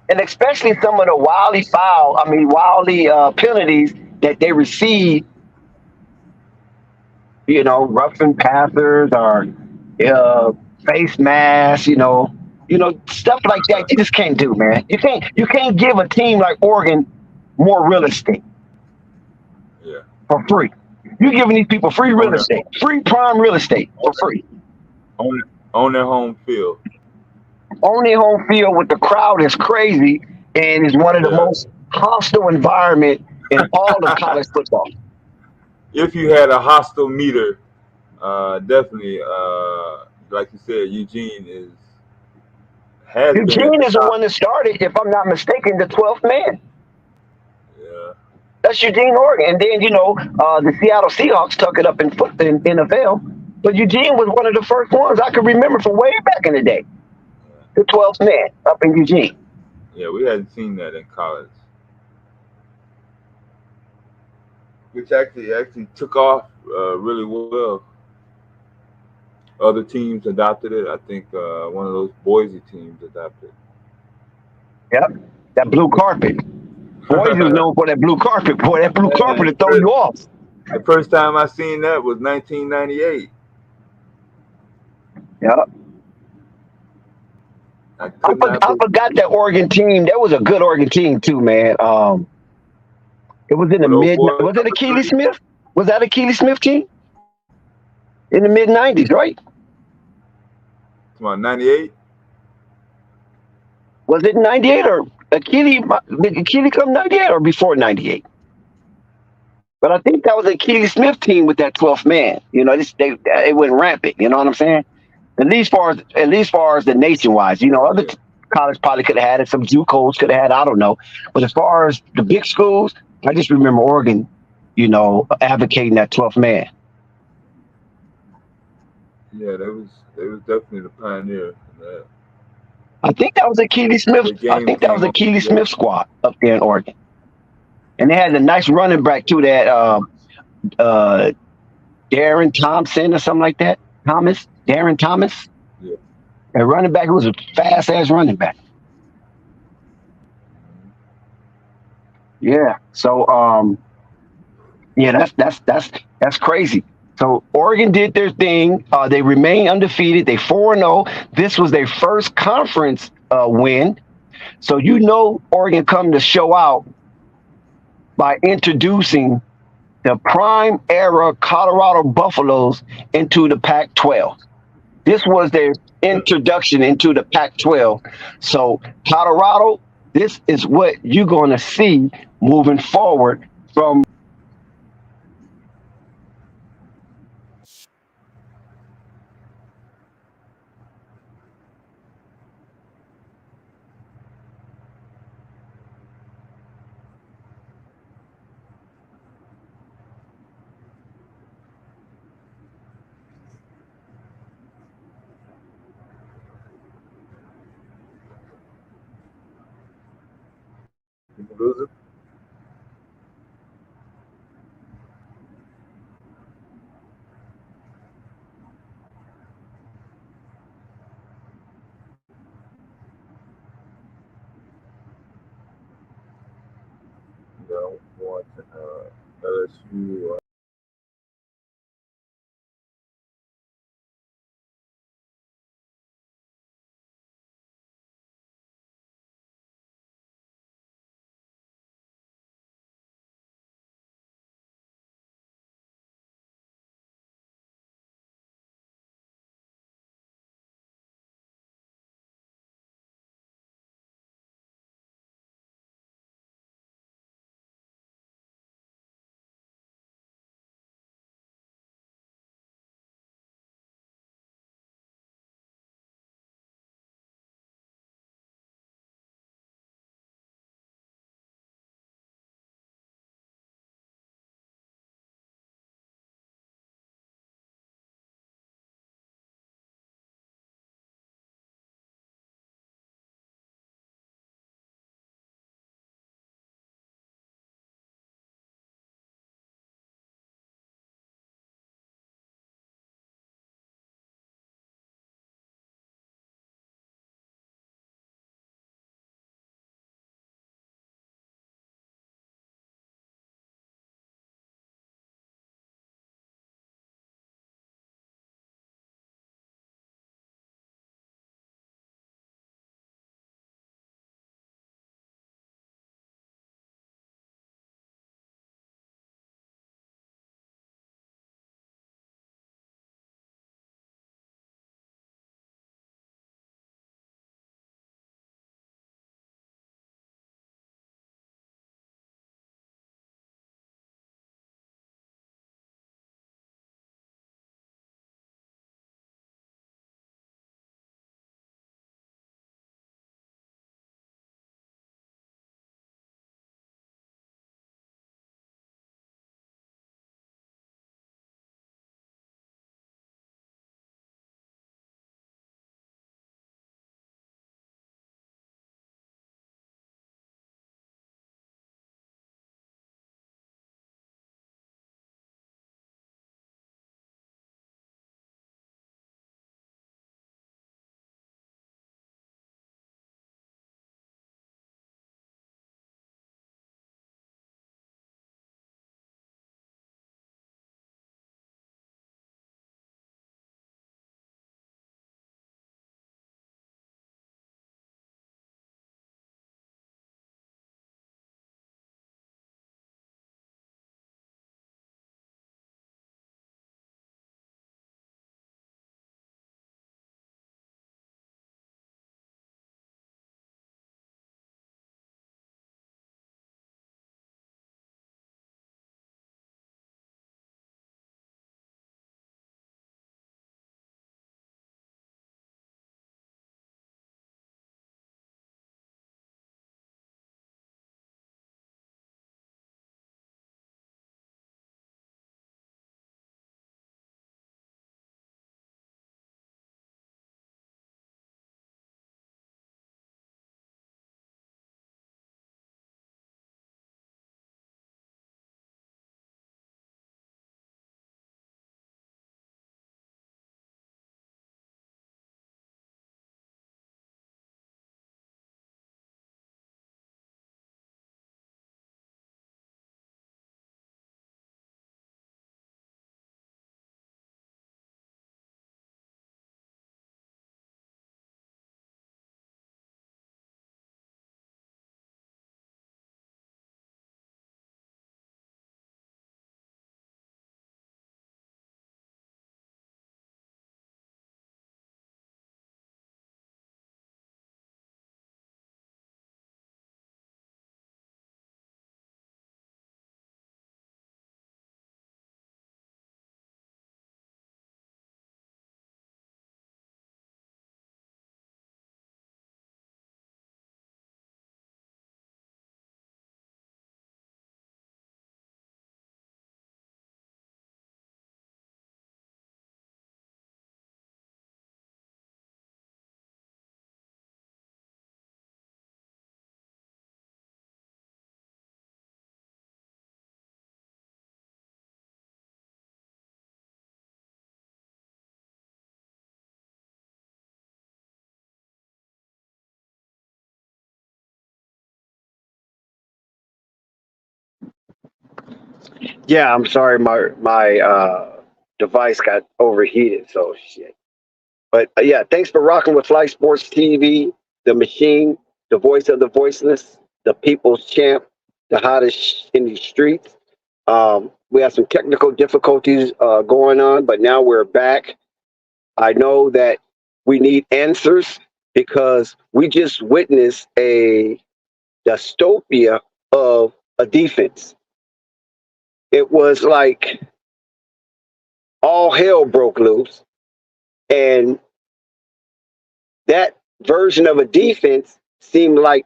And especially some of the wildly penalties that they receive, roughing passers or face masks, stuff like that. You just can't do, man. You can't give a team like Oregon more real estate for free. You're giving these people free real estate, free prime real estate for free. On their home field. On their home field with the crowd is crazy and is one of the most hostile environment in all of college football. If you had a hostile meter, definitely, like you said, Eugene is the one that started, if I'm not mistaken, the 12th man. Yeah. That's Eugene, Oregon. And then, the Seattle Seahawks took it up in NFL. But Eugene was one of the first ones I could remember from way back in the day. The 12th man up in Eugene. Yeah, we hadn't seen that in college. Which actually took off really well. Other teams adopted it. I think one of those Boise teams adopted it. Yep, that blue carpet. Boise was known for that blue carpet. Boy, that blue carpet will throw you off. The first time I seen that was 1998. Yep. I forgot that Oregon team. That was a good Oregon team too, man. It was in the was it Akili Smith? Was that Akili Smith team? In the mid-90s, right? Come on, 98? Was it 98 or did Akili come 98 or before 98? But I think that was the Akili Smith team with that 12th man. It went rampant. You know what I'm saying? At least far as the nation-wise, other college probably could have had it. Some JUCOs could have had it. I don't know. But as far as the big schools, I just remember Oregon, advocating that 12th man. Yeah, they was definitely the pioneer in that. I think that was Akili Smith. I think that was Akili Smith squad up there in Oregon. And they had a nice running back too, that Darren Thompson or something like that. Darren Thomas. Yeah. A running back who was a fast ass running back. Yeah. So that's crazy. So Oregon did their thing. They remain undefeated. They 4-0. This was their first conference win. So Oregon come to show out by introducing the prime era Colorado Buffaloes into the Pac-12. This was their introduction into the Pac-12. So Colorado This is what you're going to see moving forward from. You can lose it. You know, watching LSU. Yeah, I'm sorry, my device got overheated. So shit. But yeah, thanks for rocking with Flight Sports TV, the machine, the voice of the voiceless, the people's champ, the hottest in the streets. We had some technical difficulties going on, but now we're back. I know that we need answers because we just witnessed a dystopia of a defense. It was like all hell broke loose, and that version of a defense seemed like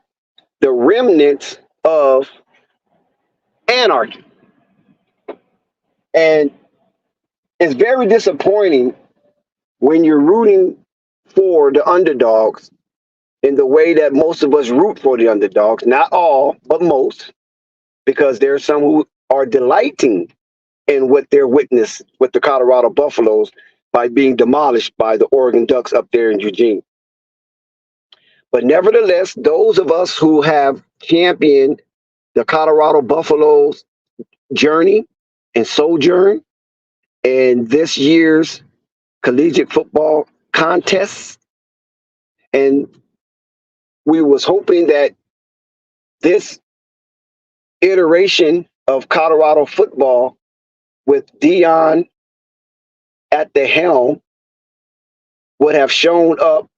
the remnants of anarchy. And it's very disappointing when you're rooting for the underdogs in the way that most of us root for the underdogs. Not all, but most, because there are some who are delighting in what they're witness with the Colorado Buffaloes by being demolished by the Oregon Ducks up there in Eugene. But nevertheless, those of us who have championed the Colorado Buffaloes journey and sojourn in this year's collegiate football contests, and we was hoping that this iteration of Colorado football with Deion at the helm would have shown up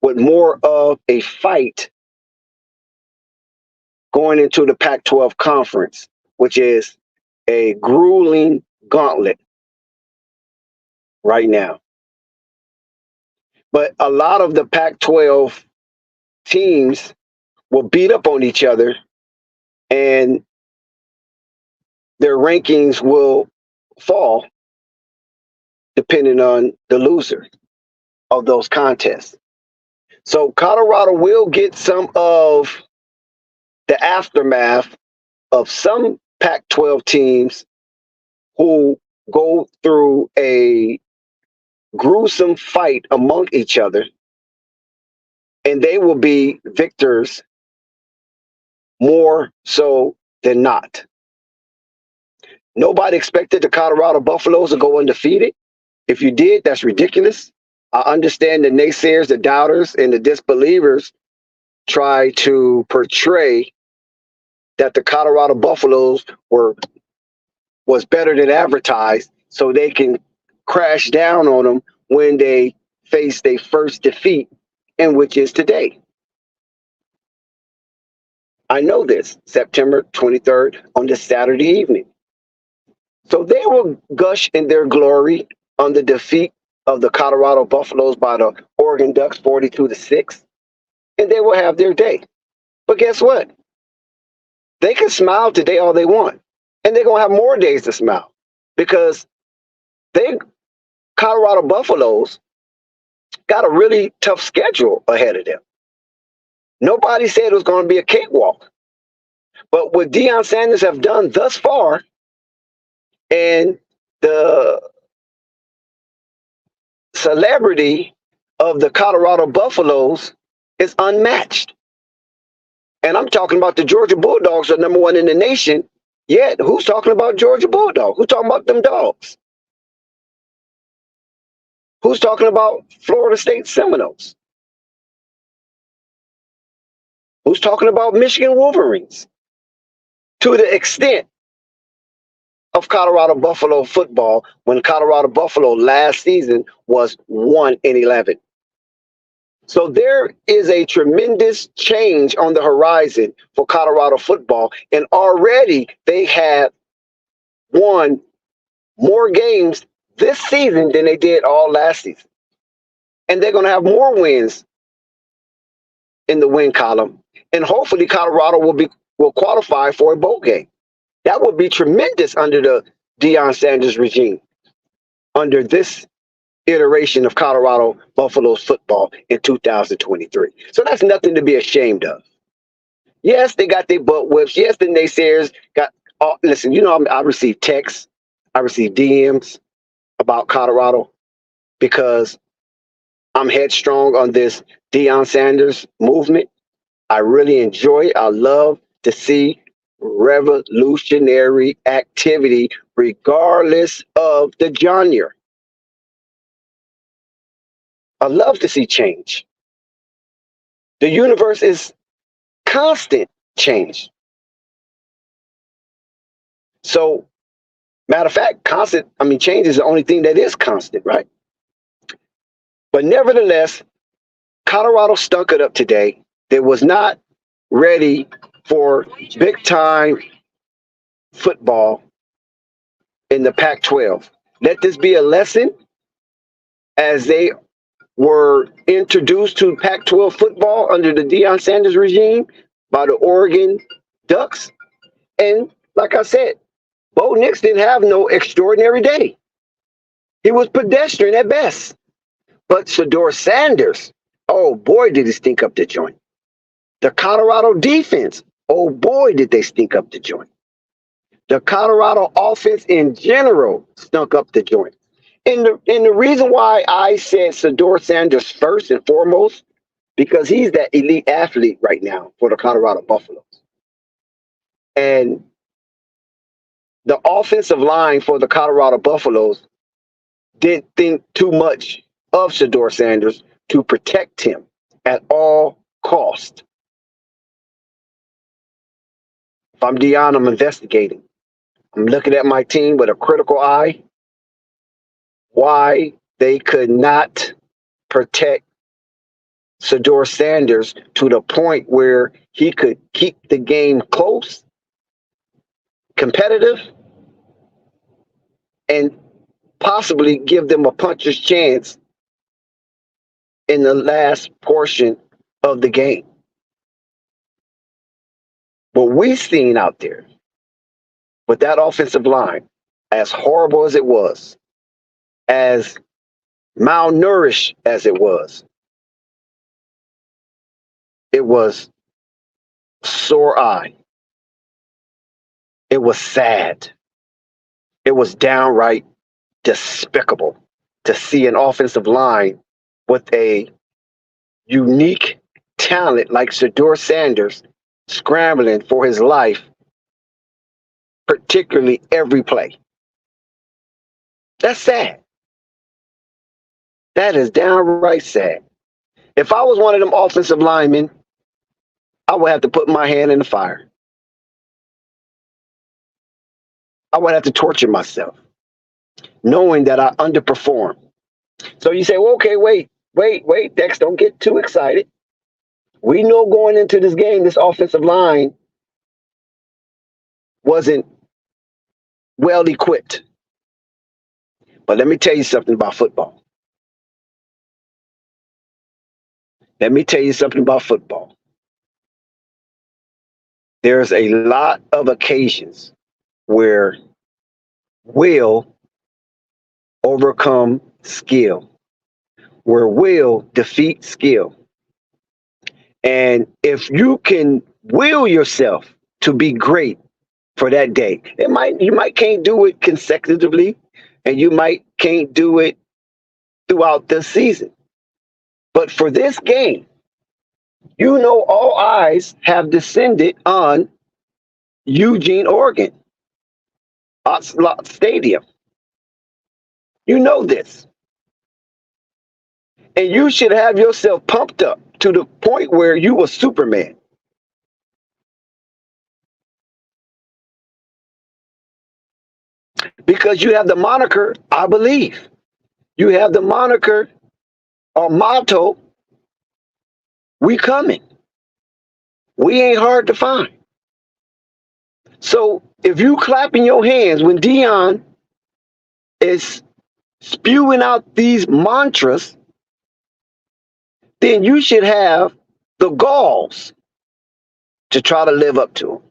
with more of a fight going into the Pac-12 conference, which is a grueling gauntlet right now. But a lot of the Pac-12 teams will beat up on each other, and their rankings will fall depending on the loser of those contests. So Colorado will get some of the aftermath of some Pac-12 teams who go through a gruesome fight among each other, and they will be victors more so than not. Nobody expected the Colorado Buffaloes to go undefeated. If you did, that's ridiculous. I understand the naysayers, the doubters, and the disbelievers try to portray that the Colorado Buffaloes was better than advertised, so they can crash down on them when they face their first defeat, and which is today. I know this, September 23rd on this Saturday evening. So they will gush in their glory on the defeat of the Colorado Buffaloes by the Oregon Ducks 42-6, and they will have their day. But guess what? They can smile today all they want, and they're going to have more days to smile because they Colorado Buffaloes got a really tough schedule ahead of them. Nobody said it was going to be a cakewalk. But what Deion Sanders have done thus far, and the celebrity of the Colorado Buffaloes is unmatched. And I'm talking about the Georgia Bulldogs are number one in the nation. Yet, who's talking about Georgia Bulldogs? Who's talking about them dogs? Who's talking about Florida State Seminoles? Who's talking about Michigan Wolverines? To the extent of Colorado Buffalo football, when Colorado Buffalo last season was 1-11. So there is a tremendous change on the horizon for Colorado football, and already they have won more games this season than they did all last season. And they're going to have more wins in the win column, and hopefully Colorado will qualify for a bowl game. That would be tremendous under the Deion Sanders regime, under this iteration of Colorado Buffaloes football in 2023. So that's nothing to be ashamed of. Yes, they got their butt whips. Yes, the naysayers got. Listen, you know, I receive texts, I receive DMs about Colorado because I'm headstrong on this Deion Sanders movement. I really enjoy it. I love to see revolutionary activity, regardless of the genre. I love to see change. The universe is constant change. So, matter of fact, change is the only thing that is constant, right? But nevertheless, Colorado stunk it up today. They was not ready for big time football in the Pac 12. Let this be a lesson as they were introduced to Pac 12 football under the Deion Sanders regime by the Oregon Ducks. And like I said, Bo Nix didn't have no extraordinary day. He was pedestrian at best. But Shedeur Sanders, oh boy, did he stink up the joint. The Colorado defense, oh boy, did they stink up the joint. The Colorado offense in general stunk up the joint. And the reason why I said Shedeur Sanders first and foremost, because he's that elite athlete right now for the Colorado Buffaloes. And the offensive line for the Colorado Buffaloes didn't think too much of Shedeur Sanders to protect him at all cost. If I'm Deion, I'm investigating. I'm looking at my team with a critical eye. Why they could not protect Shedeur Sanders to the point where he could keep the game close, competitive, and possibly give them a puncher's chance in the last portion of the game. What we've seen out there with that offensive line, as horrible as it was, as malnourished as it was sore eye. It was sad. It was downright despicable to see an offensive line with a unique talent like Shedeur Sanders scrambling for his life, particularly every play. That's sad. That is downright sad. If I was one of them offensive linemen, I would have to put my hand in the fire. I would have to torture myself, knowing that I underperformed. So you say, well, okay, wait, Dex, don't get too excited. We know going into this game, this offensive line wasn't well equipped. But let me tell you something about football. There's a lot of occasions where will overcome skill, where will defeat skill. And if you can will yourself to be great for that day, you might can't do it consecutively, and you might can't do it throughout the season. But for this game, you know all eyes have descended on Eugene, Oregon, Ocelot Stadium. You know this. And you should have yourself pumped up to the point where you were Superman. Because you have the moniker, I believe. You have the moniker or motto, we coming. We ain't hard to find. So if you clapping your hands when Deion is spewing out these mantras, then you should have the galls to try to live up to them.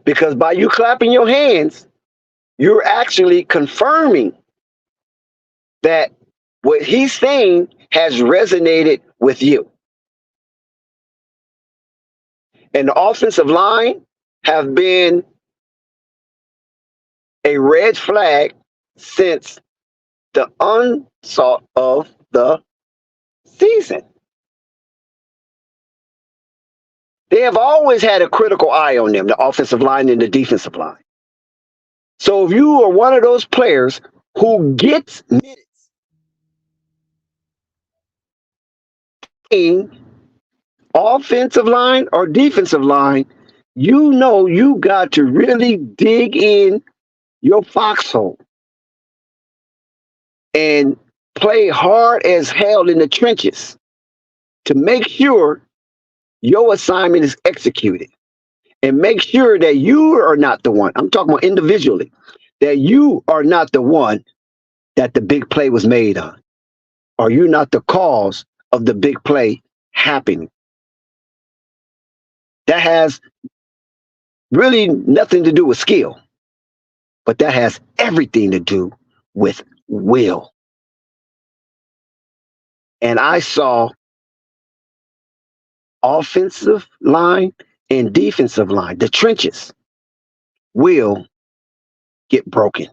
Because by you clapping your hands, you're actually confirming that what he's saying has resonated with you. And the offensive line have been a red flag since the onset of the season. They have always had a critical eye on them, the offensive line and the defensive line. So if you are one of those players who gets minutes in offensive line or defensive line, you know you got to really dig in your foxhole and play hard as hell in the trenches to make sure your assignment is executed and make sure that you are not the one. I'm talking about individually, that you are not the one that the big play was made on, or you're not the cause of the big play happening. That has really nothing to do with skill, but that has everything to do with will. And I saw offensive line and defensive line, the trenches, will get broken.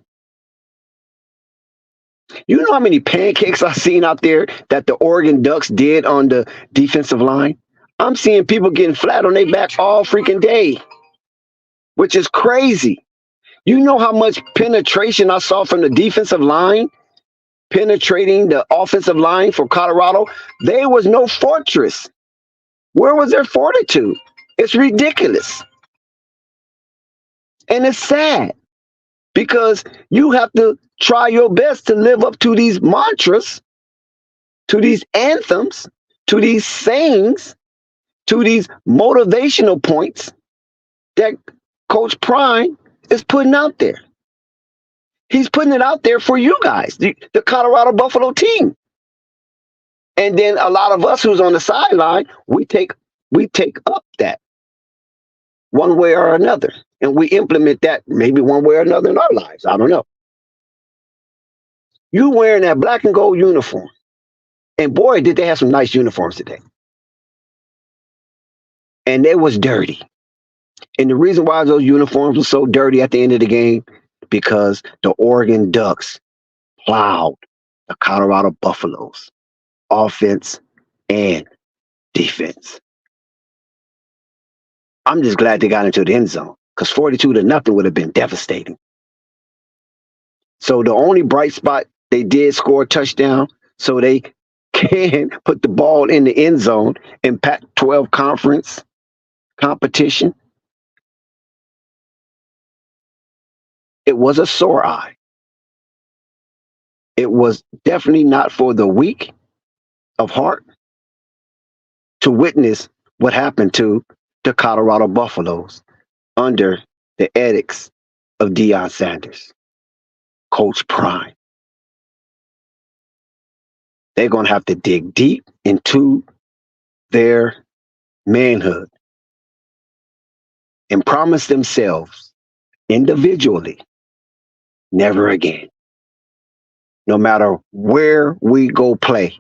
You know how many pancakes I've seen out there that the Oregon Ducks did on the defensive line? I'm seeing people getting flat on their back all freaking day, which is crazy. You know how much penetration I saw from the defensive line penetrating the offensive line for Colorado? There was no fortress. Where was their fortitude? It's ridiculous. And it's sad because you have to try your best to live up to these mantras, to these anthems, to these sayings, to these motivational points that Coach Prime is putting out there. He's putting it out there for you guys, the Colorado Buffalo team. And then a lot of us who's on the sideline, we take up that one way or another. And we implement that maybe one way or another in our lives. I don't know. You wearing that black and gold uniform. And boy, did they have some nice uniforms today. And they was dirty. And the reason why those uniforms were so dirty at the end of the game, because the Oregon Ducks plowed the Colorado Buffaloes, offense and defense. I'm just glad they got into the end zone, because 42-0 would have been devastating. So the only bright spot, they did score a touchdown, so they can put the ball in the end zone in Pac-12 conference competition. It was a sore eye. It was definitely not for the weak of heart to witness what happened to the Colorado Buffaloes under the edicts of Deion Sanders, Coach Prime. They're going to have to dig deep into their manhood and promise themselves individually, never again. No matter where we go play,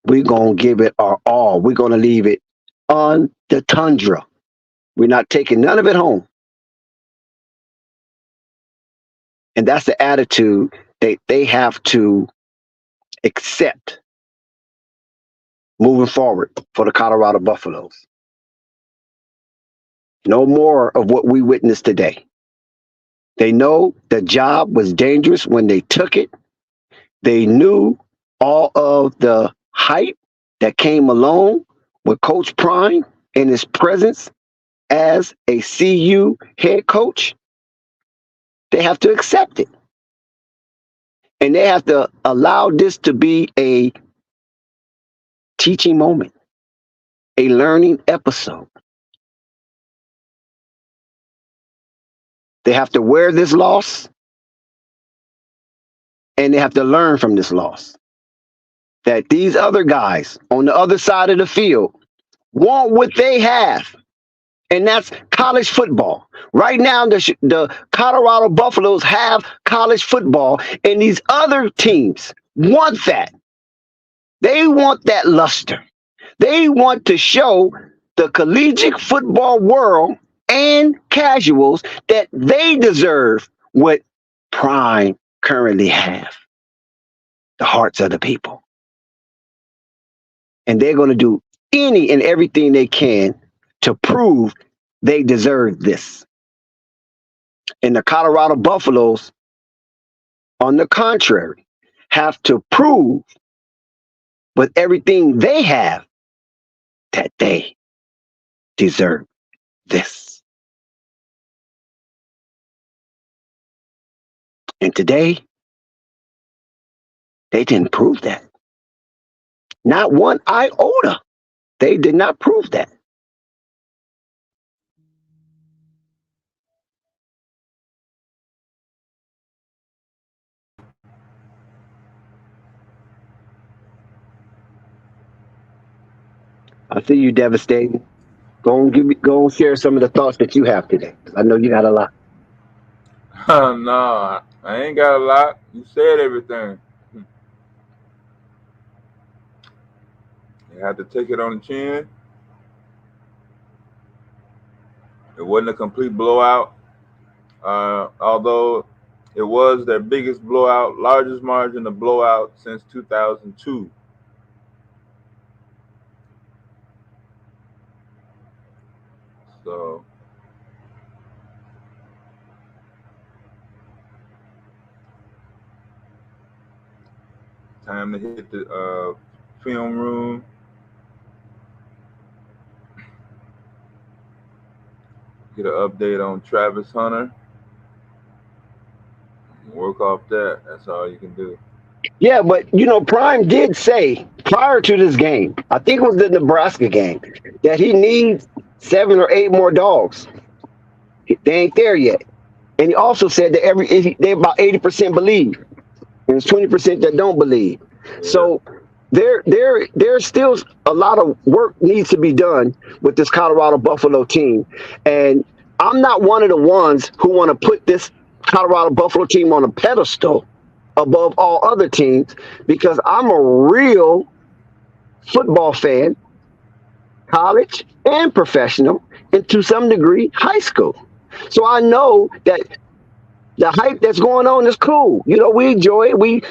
we're going to give it our all. We're going to leave it on the tundra. We're not taking none of it home. And that's the attitude they have to accept moving forward for the Colorado Buffaloes. No more of what we witnessed today. They know the job was dangerous when they took it. They knew all of the hype that came along with Coach Prime and his presence as a CU head coach. They have to accept it. And they have to allow this to be a teaching moment, a learning episode. They have to wear this loss, and they have to learn from this loss. That these other guys on the other side of the field want what they have, and that's college football. Right now, the Colorado Buffaloes have college football, and these other teams want that. They want that luster. They want to show the collegiate football world and casuals that they deserve what Prime currently have, the hearts of the people. And they're going to do any and everything they can to prove they deserve this. And the Colorado Buffaloes, on the contrary, have to prove with everything they have that they deserve this. And today, they didn't prove that. Not one iota. They did not prove that. I see you devastating. Go and share some of the thoughts that you have today. I know you got a lot. No, I ain't got a lot. You said everything. You had to take it on the chin. It wasn't a complete blowout, although it was their biggest blowout, largest margin of blowout since 2002. So time to hit the film room. Get an update on Travis Hunter. Work off that. That's all you can do. Yeah, but Prime did say prior to this game, I think it was the Nebraska game, that he needs 7 or 8 more dogs. They ain't there yet. And he also said that they about 80% believe, and it's 20% that don't believe. Yeah. So there's still a lot of work needs to be done with this Colorado Buffalo team. And I'm not one of the ones who want to put this Colorado Buffalo team on a pedestal above all other teams, because I'm a real football fan, college and professional, and to some degree high school. So I know that the hype that's going on is cool. We enjoy it. We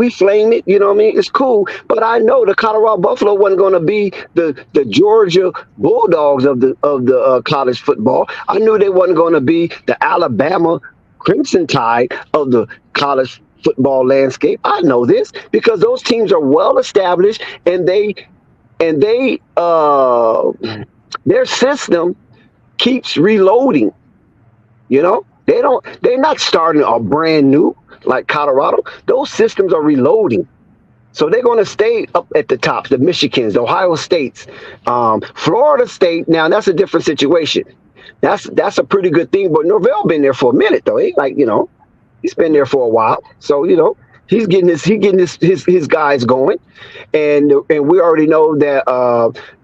flame it. You know what I mean? It's cool. But I know the Colorado Buffalo wasn't going to be the Georgia Bulldogs of the college football. I knew they wasn't going to be the Alabama Crimson Tide of the college football landscape. I know this because those teams are well established, and their system keeps reloading. They're not starting a brand new like Colorado. Those systems are reloading. So they're going to stay up at the top, the Michigans, the Ohio States, Florida State. Now that's a different situation. That's a pretty good thing. But Norvell been there for a minute though. He's been there for a while. So he's getting his guys going, and we already know that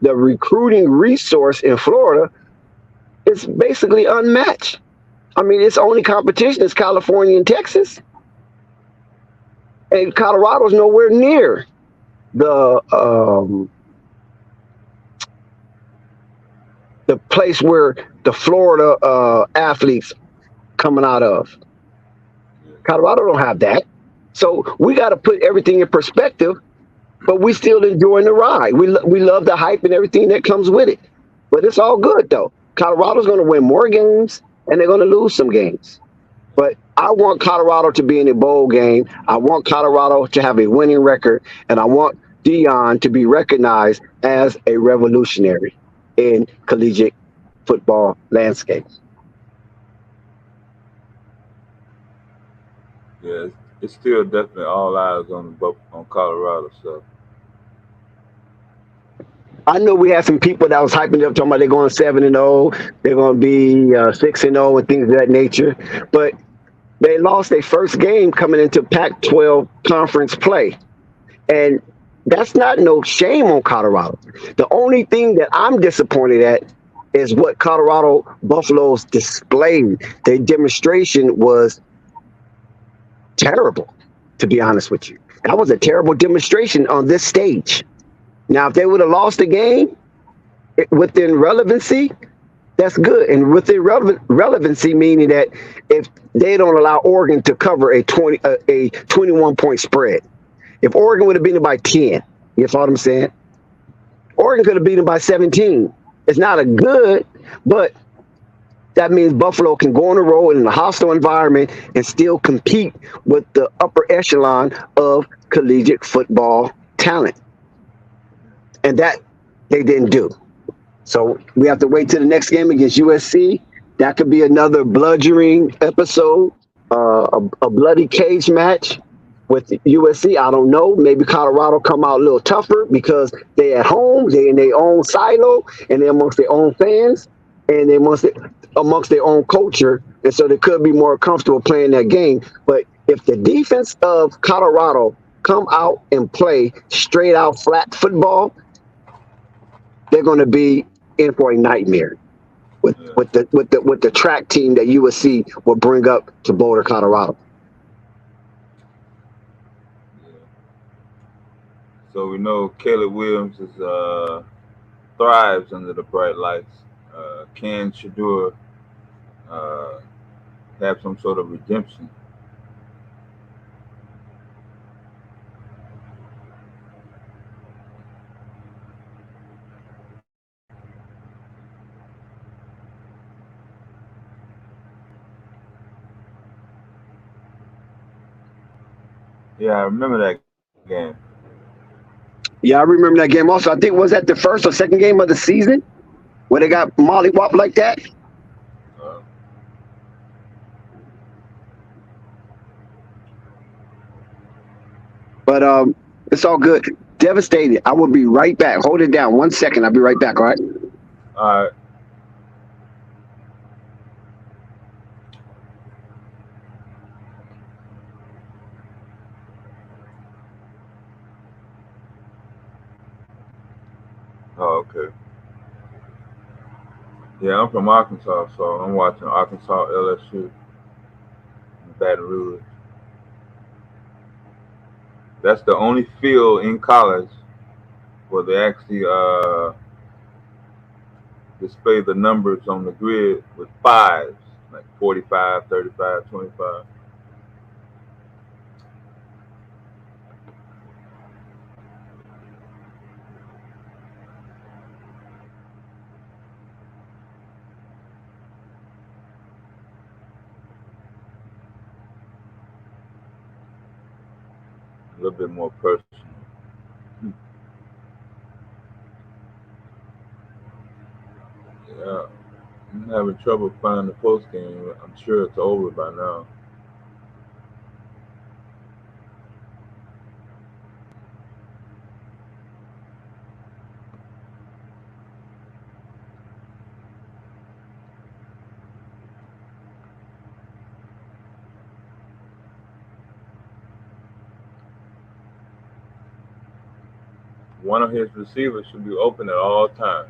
the recruiting resource in Florida is basically unmatched. I mean, its only competition is California and Texas, and Colorado's nowhere near the place where the Florida athletes coming out of. Colorado don't have that. So we got to put everything in perspective, but we still enjoying the ride. We love the hype and everything that comes with it. But it's all good, though. Colorado's going to win more games, and they're going to lose some games. But I want Colorado to be in a bowl game. I want Colorado to have a winning record, and I want Deion to be recognized as a revolutionary in collegiate football landscape. Yeah, it's still definitely all eyes on Colorado. So I know we had some people that was hyping up, talking about they're going 7-0, they're going to be 6-0, and things of that nature. But they lost their first game coming into Pac-12 conference play, and that's not no shame on Colorado. The only thing that I'm disappointed at is what Colorado Buffaloes displayed. Their demonstration was terrible, to be honest with you. That was a terrible demonstration on this stage. Now, if they would have lost the game within relevancy, that's good. And within relevancy, meaning that if they don't allow Oregon to cover a 21-point spread, if Oregon would have beaten by 10, you know what I'm saying? Oregon could have beaten by 17. It's not a good, but that means Buffalo can go on the road in a hostile environment and still compete with the upper echelon of collegiate football talent. And that they didn't do. So we have to wait till the next game against USC. That could be another bludgeoning episode, a bloody cage match with USC. I don't know. Maybe Colorado come out a little tougher because they at home, they in their own silo, and they're amongst their own fans, and they amongst their own culture, and so they could be more comfortable playing that game. But if the defense of Colorado come out and play straight out flat football, they're going to be in for a nightmare with the track team that USC will bring up to Boulder, Colorado. So we know Caleb Williams thrives under the bright lights. Can Shador have some sort of redemption? Yeah, I remember that game. Yeah, I remember that game also. I think was that the first or second game of the season where they got mollywop like that. Uh, But it's all good. Devastated. I will be right back. Hold it down 1 second. I'll be right back. All right. all right. Oh, okay. Yeah, I'm from Arkansas, so I'm watching Arkansas LSU in Baton Rouge. That's the only field in college where they actually display the numbers on the grid with fives, like 45, 35, 25. A little bit more personal. Yeah, I'm having trouble finding the post game. I'm sure it's over by now. One of his receivers should be open at all times.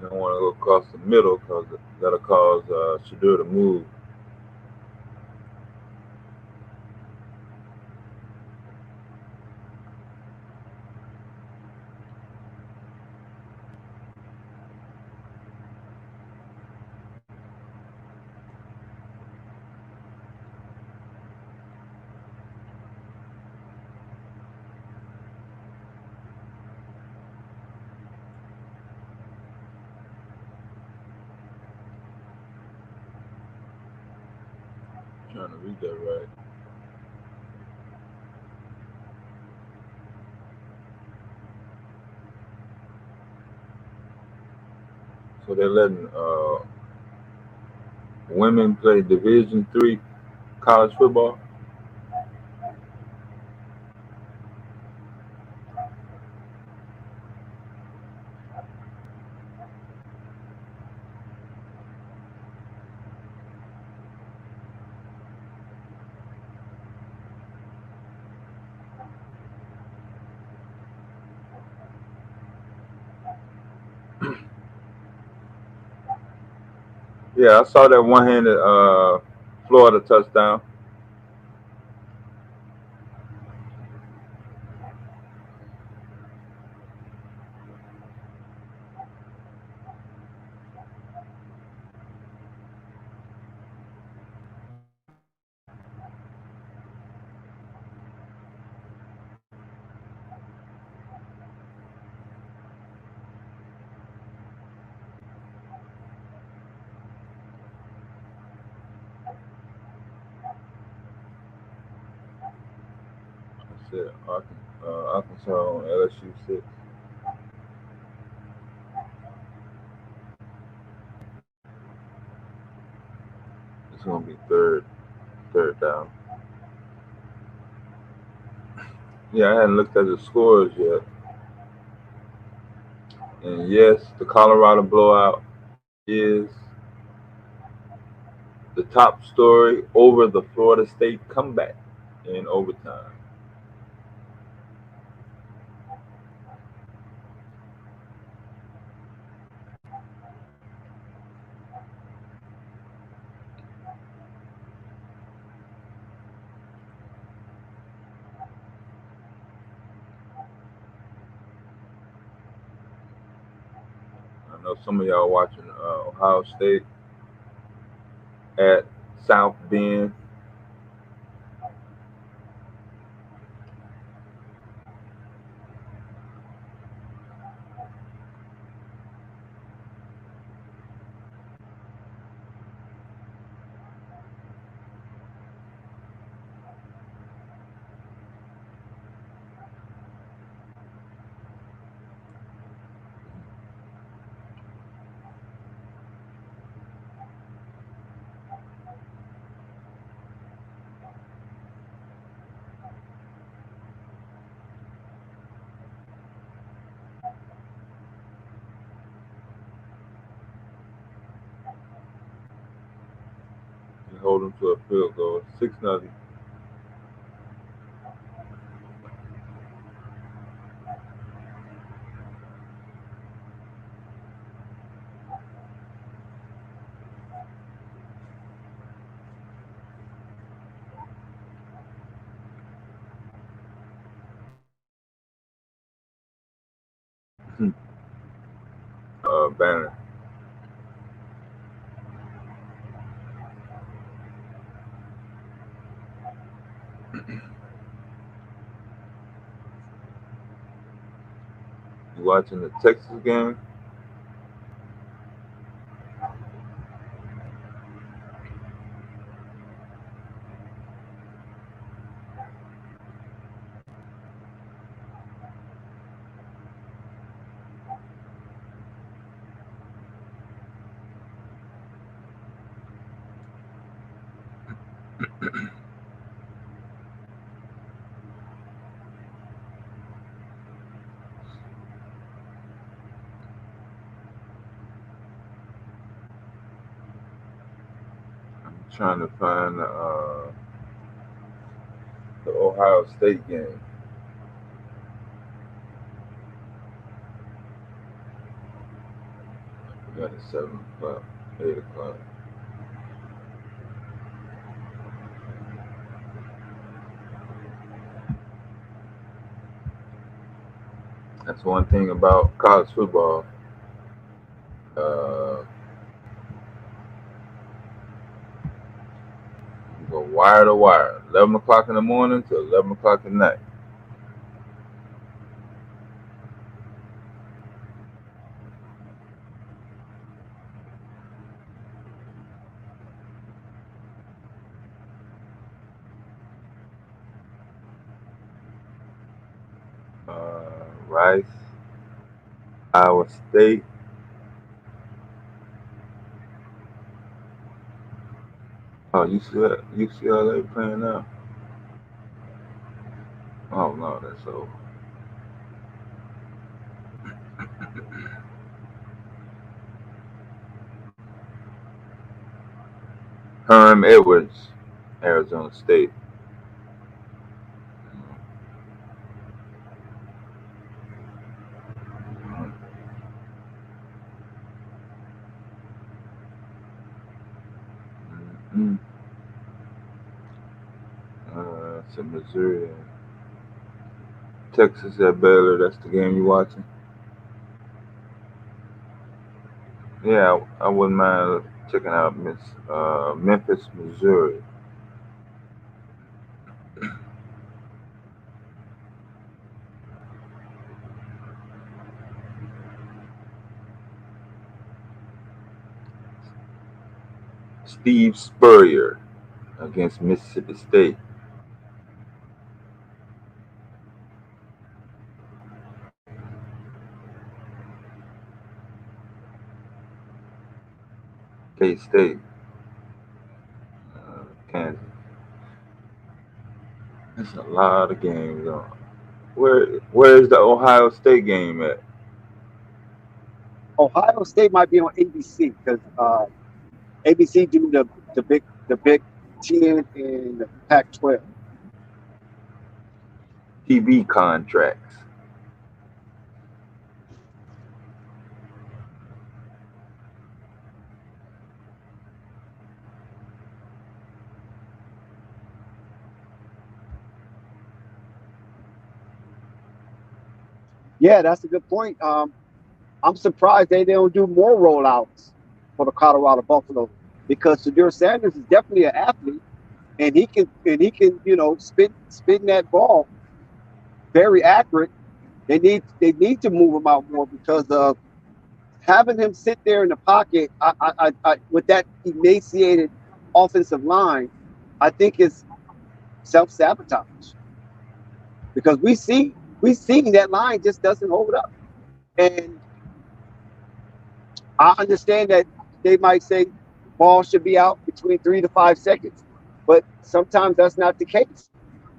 You don't want to go across the middle because that'll cause Shadur to move. I'm trying to read that right. So they're letting women play Division III college football. Yeah, I saw that one-handed Florida touchdown. it. Arkansas on LSU 6. It's gonna be third down. Yeah, I hadn't looked at the scores yet. And yes, the Colorado blowout is the top story over the Florida State comeback in overtime. I know some of y'all watching Ohio State at South Bend. And hold them to a field goal. 6-0. Banner. You watching the Texas game? I'm trying to find the Ohio State game. We got it 7 o'clock, 8 o'clock. That's one thing about college football. Uh, you go wire to wire, 11 o'clock in the morning to 11 o'clock at night. Rice, Iowa State. Oh, UCLA playing now. Oh no, that's over. Herm Edwards, Arizona State. Mm-hmm. It's in Missouri. Texas at Baylor. That's the game you watching. Yeah, I wouldn't mind checking out Memphis, Missouri. Steve Spurrier against Mississippi State. K-State, Kansas. That's a lot of games on. Where's the Ohio State game at? Ohio State might be on ABC because ABC do the Big 10 and the Pac-12. TV contracts. Yeah, that's a good point. I'm surprised they don't do more rollouts for the Colorado Buffalo because Deion Sanders is definitely an athlete and he can spin that ball very accurate. They need to move him out more because of having him sit there in the pocket. With that emaciated offensive line, I think is self-sabotage because we see that line just doesn't hold up. And I understand that they might say ball should be out between 3 to 5 seconds, but sometimes that's not the case.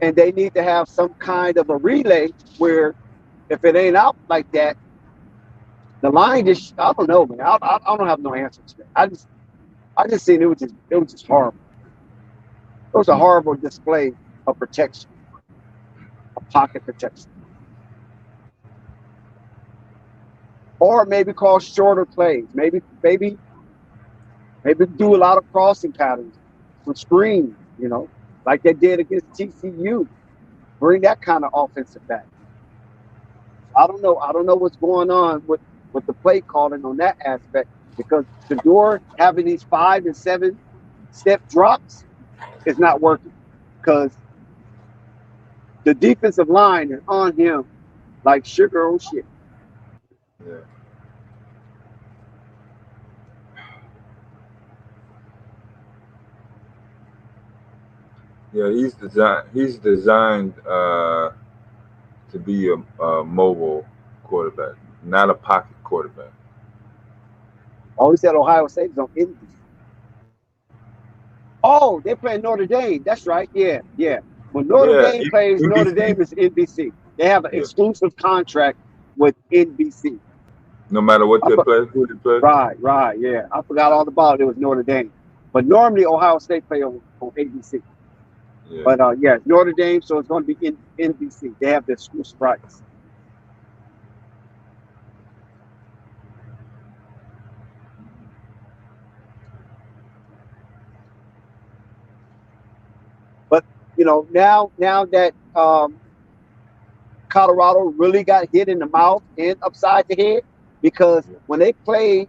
And they need to have some kind of a relay where if it ain't out like that, the line just, I don't know, man. I don't have no answers to that. I just seen it was just horrible. It was a horrible display of protection, of pocket protection. Or maybe call shorter plays. Maybe do a lot of crossing patterns with screens, like they did against TCU. Bring that kind of offensive back. I don't know what's going on with the play calling on that aspect because Shador having these 5 and 7 step drops is not working because the defensive line is on him like sugar on shit. Yeah. Yeah, he's designed to be a mobile quarterback, not a pocket quarterback. Always said Ohio State is on NBC. Oh, they're playing Notre Dame. That's right. Yeah. When Notre Yeah, Dame plays, Notre NBC. Dame is NBC. They have an exclusive contract with NBC. No matter what they play, who they play. Right. Yeah, I forgot all about it. It was Notre Dame, but normally Ohio State play on ABC. Yeah. But Notre Dame, so it's going to be in NBC. They have the exclusive rights. But now that Colorado really got hit in the mouth and upside the head, because when they played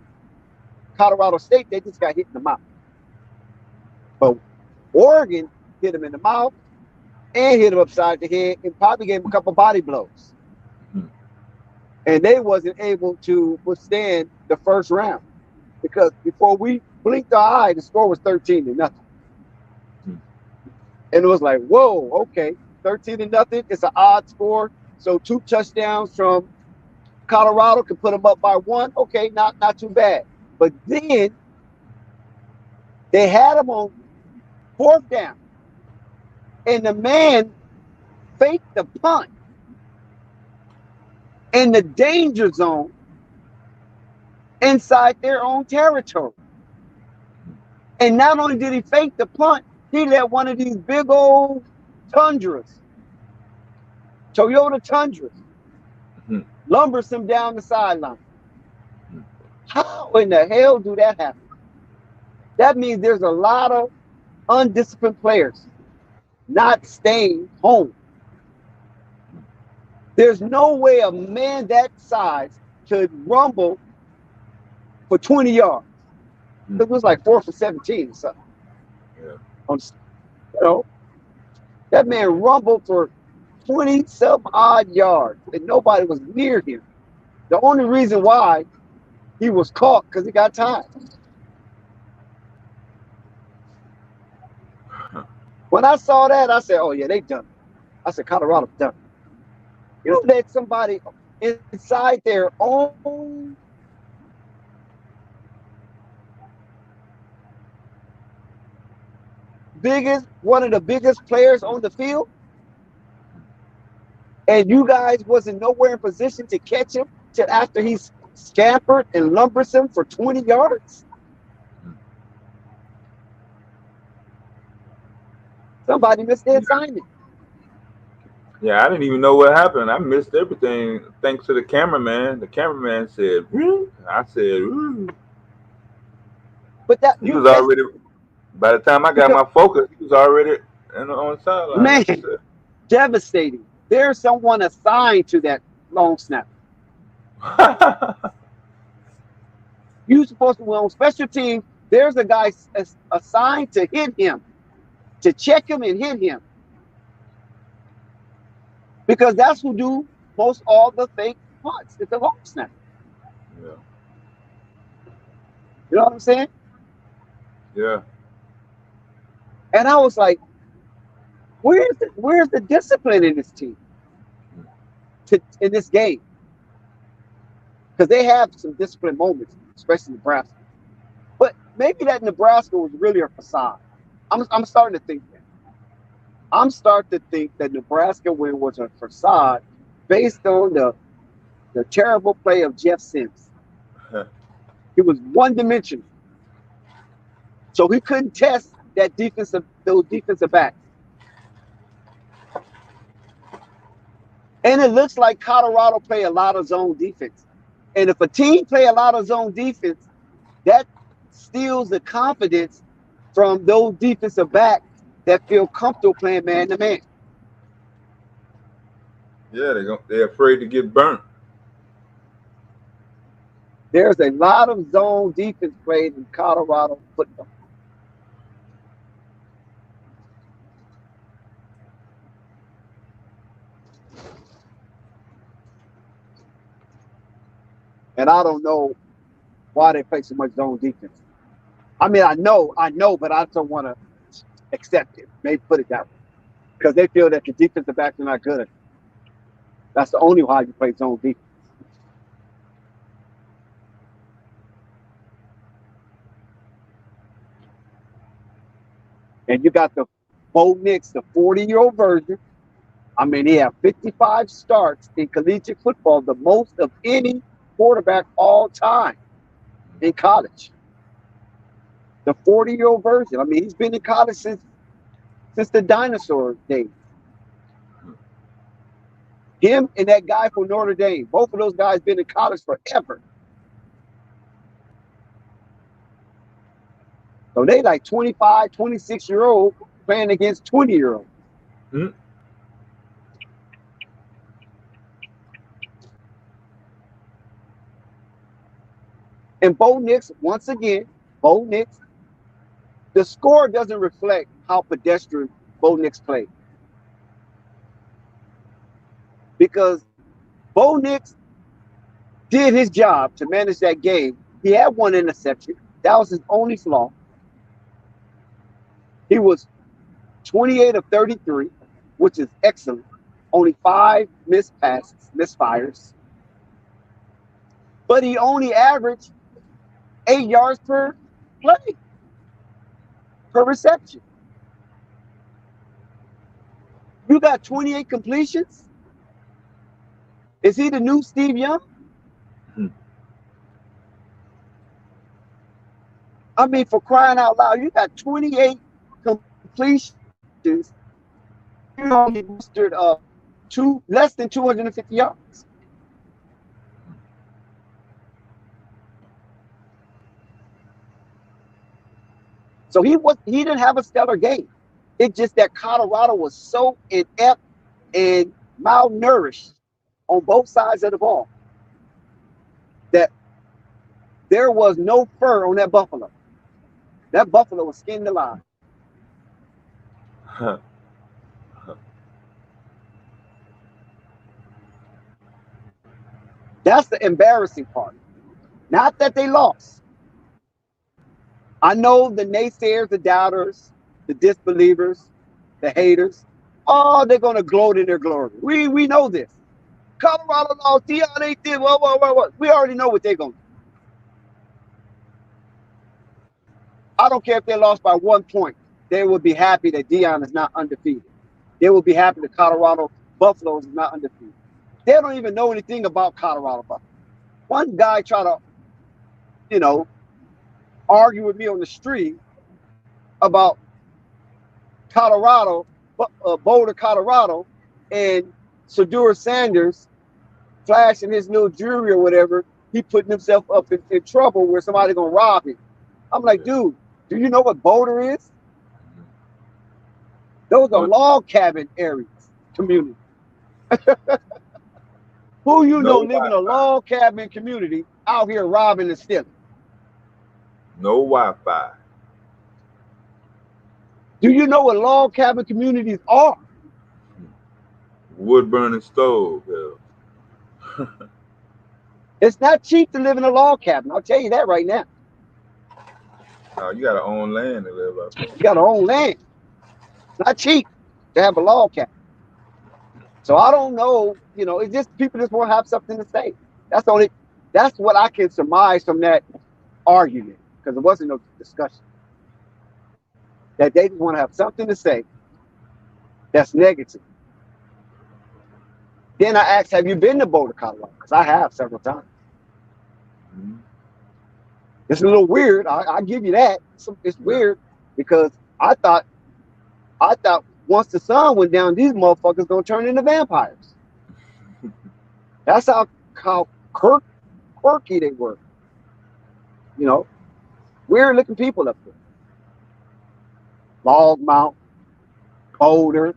Colorado State, they just got hit in the mouth. But Oregon hit him in the mouth and hit him upside the head and probably gave him a couple body blows. And they wasn't able to withstand the first round because before we blinked our eye, the score was 13-0. And it was like, whoa, okay, 13-0. It's an odd score. So 2 touchdowns from Colorado can put them up by 1. Okay, not too bad. But then they had him on 4th down. And the man faked the punt in the danger zone inside their own territory. And not only did he fake the punt, he let one of these big old Toyota Tundras, lumbers him down the sideline. How in the hell do that happen? That means there's a lot of undisciplined players not staying home. There's no way a man that size could rumble for 20 yards. It was like 4 for 17 or something. Yeah. That man rumbled for 20-some-odd yards, and nobody was near him. The only reason why he was caught because he got tired. When I saw that, I said, oh, yeah, they done it. I said, Colorado done it. You let somebody inside their own one of the biggest players on the field, and you guys wasn't nowhere in position to catch him till after he's scampered and lumbersome for 20 yards? Somebody missed their assignment. Yeah, I didn't even know what happened. I missed everything thanks to the cameraman. The cameraman said, "Woo." I said, "Woo." But that He was already. By the time I got my focus, he was already on the sideline. Man, devastating. There's someone assigned to that long snap. You're supposed to, well, on special teams, there's a guy assigned to hit him, to check him and hit him. Because that's who do most all the fake punts. It's a long snap. Yeah. You know what I'm saying? Yeah. And I was like, where's the discipline in this team? In this game? Because they have some discipline moments, especially Nebraska. But maybe that Nebraska was really a facade. I'm starting to think that. I'm starting to think that Nebraska win was a facade based on the terrible play of Jeff Sims. He was one-dimensional. So he couldn't test those defensive backs. And it looks like Colorado play a lot of zone defense. And if a team play a lot of zone defense, that steals the confidence from those defensive backs that feel comfortable playing man-to-man. Yeah, they're afraid to get burnt. There's a lot of zone defense played in Colorado football. And I don't know why they play so much zone defense. I mean, I know, but I don't want to accept it. Maybe put it that way. Because they feel that the defensive backs are not good at it. That's the only why you play zone defense. And you got the Bo Nix, the 40-year-old version. I mean, he had 55 starts in collegiate football, the most of any quarterback all time in college. The 40-year-old version. I mean, he's been in college since the dinosaur days. Him and that guy from Notre Dame, both of those guys been in college forever. So they like 25, 26-year-old playing against 20-year-olds. Mm-hmm. And Bo Nix, once again, the score doesn't reflect how pedestrian Bo Nix played. Because Bo Nix did his job to manage that game. He had one interception. That was his only flaw. He was 28 of 33, which is excellent. Only 5 missed passes, misfires. But he only averaged 8 yards per play, per reception. You got 28 completions? Is he the new Steve Young? I mean, for crying out loud, you got 28 completions. You only mustered less than 250 yards. So he didn't have a stellar game. It's just that Colorado was so inept and malnourished on both sides of the ball that there was no fur on that buffalo. That buffalo was skinned alive. That's the embarrassing part. Not that they lost. I know the naysayers, the doubters, the disbelievers, the haters. Oh, they're going to gloat in their glory. We know this. Colorado lost. Deion ain't did. What? We already know what they're going to do. I don't care if they lost by 1 point. they would be happy that Deion is not undefeated. They would be happy that Colorado Buffaloes is not undefeated. They don't even know anything about Colorado Buffaloes. One guy tried to, argue with me on the street about Colorado, Boulder, Colorado, and Deion Sanders flashing his little jewelry or whatever. He putting himself up in trouble where somebody's gonna rob him. I'm like, dude, do you know what Boulder is? Those are log cabin areas, community. Who live in a log cabin community out here robbing and stealing? No Wi-Fi. Do you know what log cabin communities are? Wood burning stove. Yeah. It's not cheap to live in a log cabin. I'll tell you that right now. You got to own land to live up there. You got to own land. It's not cheap to have a log cabin. So I don't know. It's just people just want to have something to say. That's what I can surmise from that argument, because there wasn't no discussion. That they just want to have something to say that's negative. Then I asked, have you been to Boulder, Colorado? Because I have several times. Mm-hmm. It's a little weird. I give you that. It's weird because I thought once the sun went down, these motherfuckers gonna turn into vampires. That's how quirky they were. Weird looking people up there. Longmount, Boulder,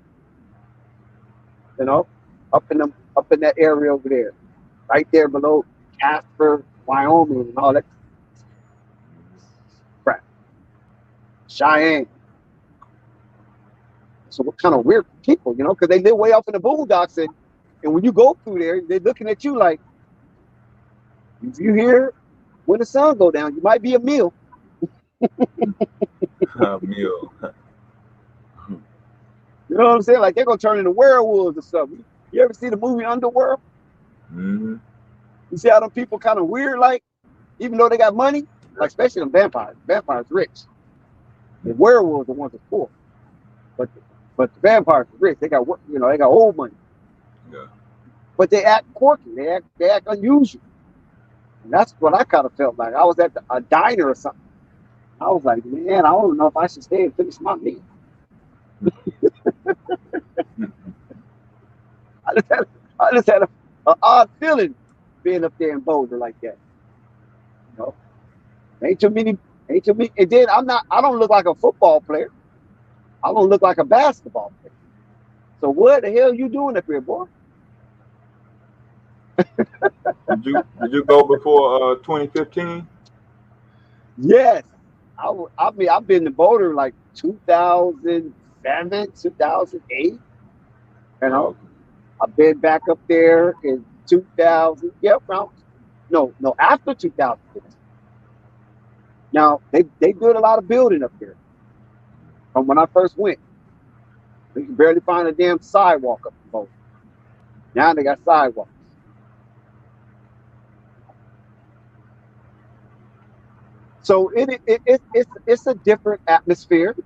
up in that area over there, right there below Casper, Wyoming, and all that crap. Cheyenne. So what kind of weird people, because they live way off in the boondocks, and when you go through there, they're looking at you like, if you here when the sun go down, you might be a meal. A meal. You know what I'm saying? Like they're gonna turn into werewolves or something. You ever see the movie Underworld? Mm-hmm. You see how them people kind of weird, like, even though they got money, like especially them vampires. Vampires rich. The werewolves are the ones that poor. But the vampires are rich. They got they got old money. Yeah. But they act quirky. They act unusual. And that's what I kind of felt like. I was at a diner or something. I was like, man, I don't know if I should stay and finish my meal. I just had an odd feeling being up there in Boulder like that. Ain't too many. And then I don't look like a football player. I don't look like a basketball player. So what the hell you doing up here, boy? Did you go before 2015? Yes. I've been to Boulder like 2007, 2008. I've been back up there in 2000. Yeah, after 2015. Now they did a lot of building up there. From when I first went, you can barely find a damn sidewalk up in Boulder. Now they got sidewalks. So it's a different atmosphere,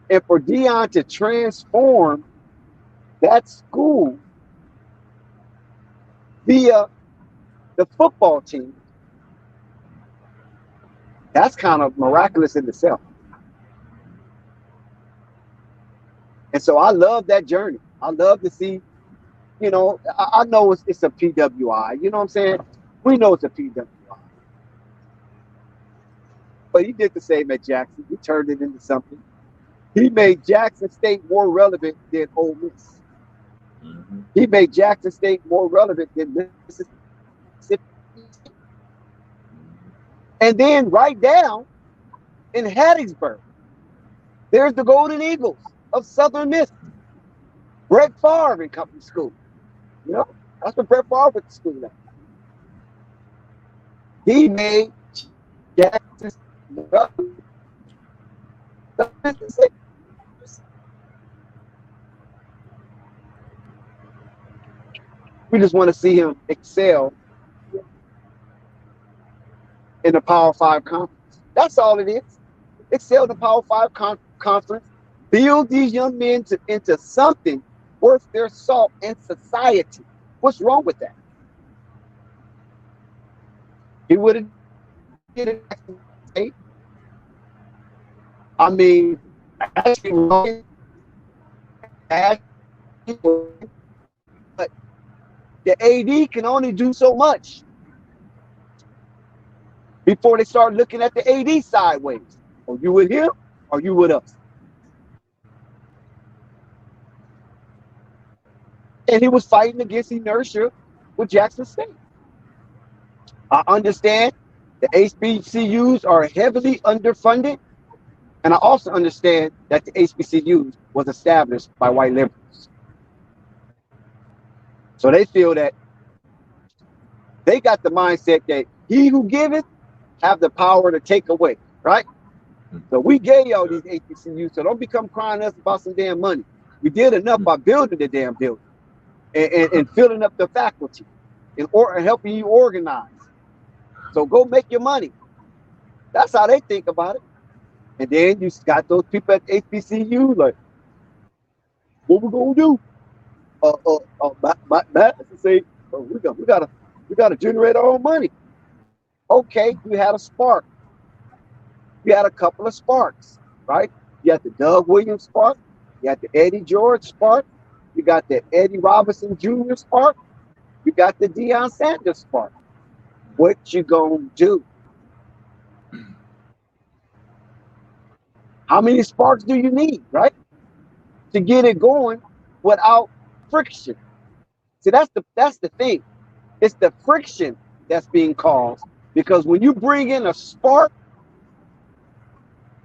and for Deion to transform that school via the football team, that's kind of miraculous in itself. And so I love that journey. I love to see, I know it's a PWI. You know what I'm saying? We know it's a PWI. But he did the same at Jackson. He turned it into something. He made Jackson State more relevant than Ole Miss. Mm-hmm. He made Jackson State more relevant than Mississippi. And then right down in Hattiesburg, there's the Golden Eagles of Southern Miss. Brett Favre and Company School. That's what Brett Favre went to school at. He made Jackson relevant. We just want to see him excel in the Power 5 conference. That's all it is. Excel in the Power 5 conference build these young men into something worth their salt in society. What's wrong with that? He would have did it. I mean, actually, but the AD can only do so much before they start looking at the AD sideways. Are you with him? Or you with us? And he was fighting against inertia with Jackson State. I understand the HBCUs are heavily underfunded, and I also understand that the HBCUs was established by white liberals. So they feel that they got the mindset that he who giveth have the power to take away, right? So we gave y'all these HBCUs, so don't become crying us about some damn money. We did enough by building the damn building and filling up the faculty and helping you organize. So go make your money. That's how they think about it. And then you got those people at HBCU like, what we gonna do? Say, oh, we gotta generate our own money. Okay, you had a spark. You had a couple of sparks, right? You had the Doug Williams spark. You had the Eddie George spark. You got the Eddie Robinson Jr. spark. You got the Deion Sanders spark. What you gonna do? How many sparks do you need, right? To get it going without friction. See, that's the thing. It's the friction that's being caused, because when you bring in a spark,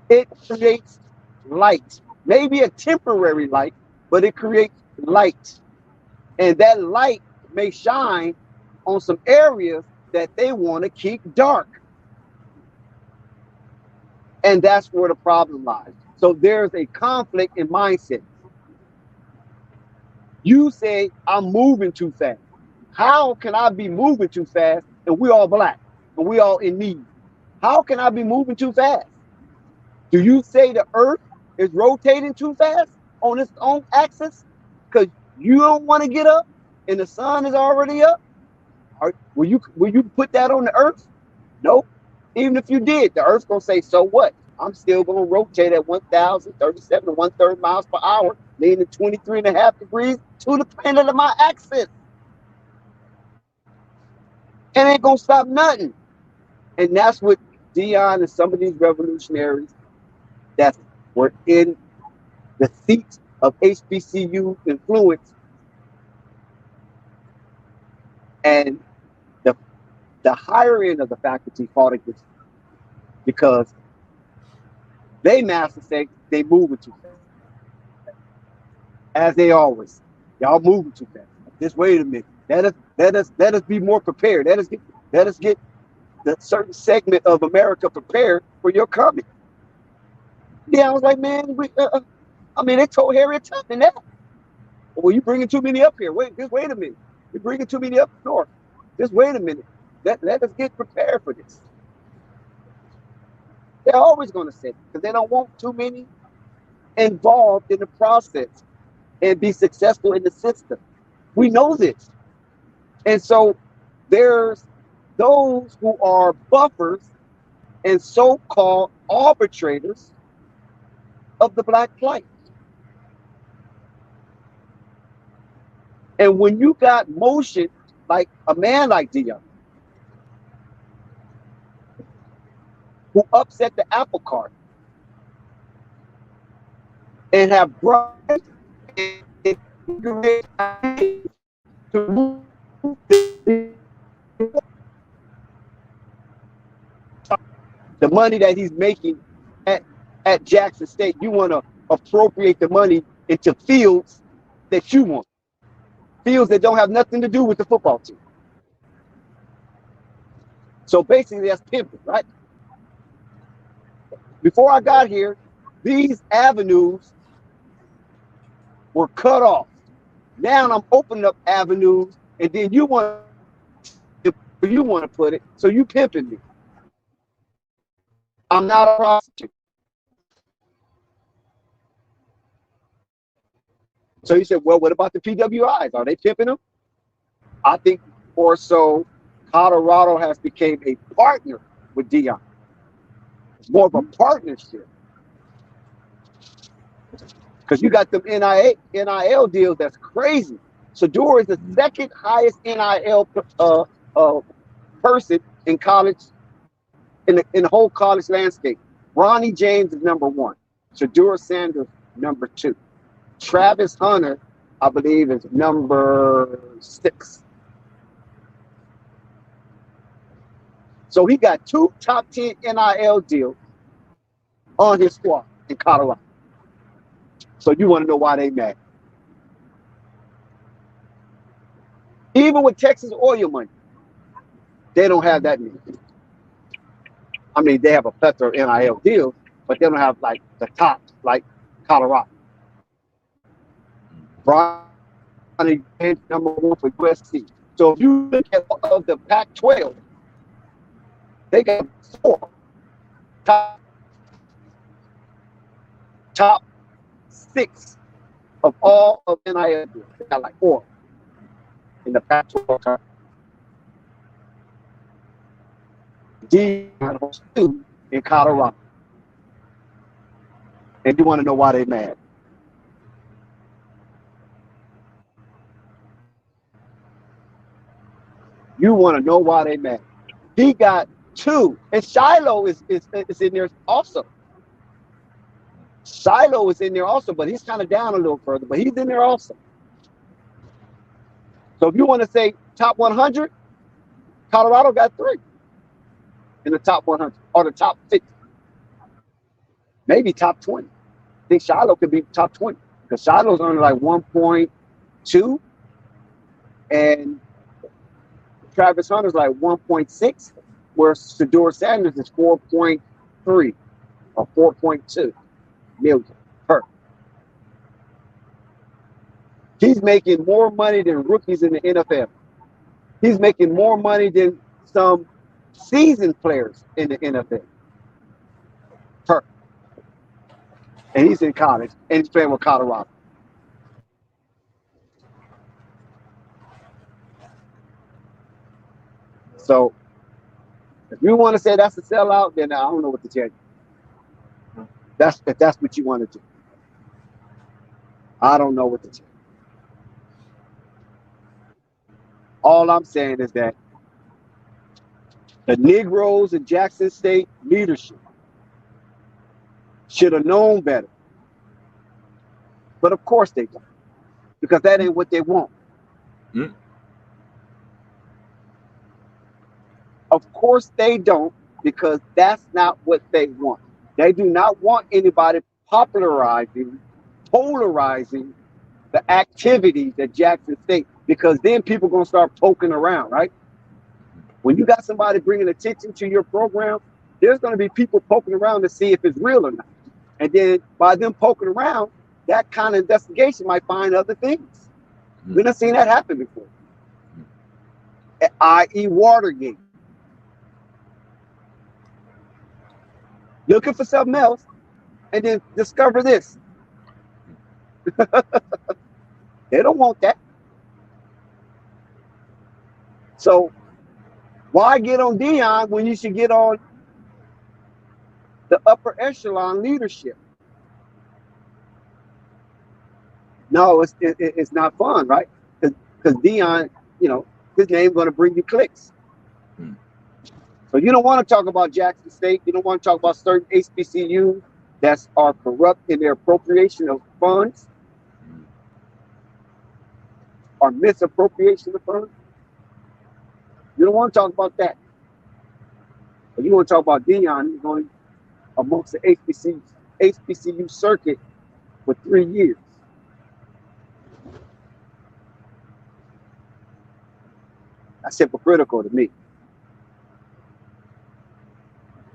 it creates light. Maybe a temporary light, but it creates light. And that light may shine on some areas that they want to keep dark. And that's where the problem lies. So there's a conflict in mindset. You say, I'm moving too fast. How can I be moving too fast and we all black and we all in need? How can I be moving too fast? Do you say the earth is rotating too fast on its own axis because you don't want to get up and the sun is already up? Or will you put that on the earth? Nope. Even if you did, the earth's gonna say, so what? I'm still gonna rotate at 1,037 and 1/3 miles per hour, leaning 23.5 degrees to the planet of my axis. And ain't gonna stop nothing. And that's what Deion and some of these revolutionaries that were in the seats of HBCU influence and the higher end of the faculty fought against it, because they master say they moving too fast. As they always, y'all moving too fast. Just wait a minute. Let us be more prepared. Let us get the certain segment of America prepared for your coming. Yeah, I was like, man, they told Harriet Tubman that. Well, you bringing too many up here. Wait a minute. You're bringing too many up north. Just wait a minute. Let us get prepared for this. They're always going to say it because they don't want too many involved in the process and be successful in the system. We know this. And so there's those who are buffers and so-called arbitrators of the black plight. And when you got motion like a man like Deion, who upset the apple cart and have brought the money that he's making at Jackson State, you want to appropriate the money into fields that you want, fields that don't have nothing to do with the football team. So basically, that's pimping, right? Before I got here, these avenues were cut off. Now I'm opening up avenues, and then you want to put it, so you pimping me. I'm not a prostitute. So you said, well, what about the PWIs? Are they pimping them? I think more so Colorado has become a partner with Deion. It's more of a partnership. Because you got them NIL deals that's crazy. Shador is the second highest NIL person in college, in the whole college landscape. Ronnie James is number one. Shador Sanders, number two. Travis Hunter, I believe, is number 6. So he got 2 top 10 NIL deals on his squad in Colorado. So you want to know why they mad? Even with Texas oil money, they don't have that many. I mean, they have a plethora of NIL deals, but they don't have like the top, like Colorado. Ronnie James, number 1 for USC. So if you look at of the Pac-12, they got 4 top 6 of all of NIL deals. They got like 4 in the Pac-12. Deion holds 2 in Colorado. And you want to know why they mad? You want to know why they mad? He got 2, and Shiloh is in there also. Shiloh is in there also, but he's kind of down a little further, but he's in there also. So if you want to say top 100, Colorado got 3 in the top 100 or the top 50, maybe top 20. I think Shiloh could be top 20 because Shiloh's only like 1.2, and Travis Hunter's like 1.6, where Shador Sanders is 4.3 or 4.2 million per. He's making more money than rookies in the NFL. He's making more money than some seasoned players in the NFL. Per. And he's in college, and he's playing with Colorado. So if you want to say that's a sellout, then I don't know what to tell you. If that's what you want to do. I don't know what to tell you. All I'm saying is that the Negroes in Jackson State leadership should have known better. But of course they don't, because that ain't what they want. Mm. Of course they don't, because that's not what they want. They do not want anybody polarizing the activities at Jackson State, because then people are going to start poking around, right? When you got somebody bringing attention to your program, there's going to be people poking around to see if it's real or not. And then by them poking around, that kind of investigation might find other things. We've not seen that happen before. I.e. Watergate. Looking for something else, and then discover this. They don't want that. So why get on Deion when you should get on the upper echelon leadership? No, it's not fun, right? Because Deion, his name going to bring you clicks. So you don't want to talk about Jackson State. You don't want to talk about certain HBCUs that are corrupt in their appropriation of funds or misappropriation of funds. You don't want to talk about that. But you want to talk about Deion, who's going amongst the HBCU circuit for 3 years. That's hypocritical to me.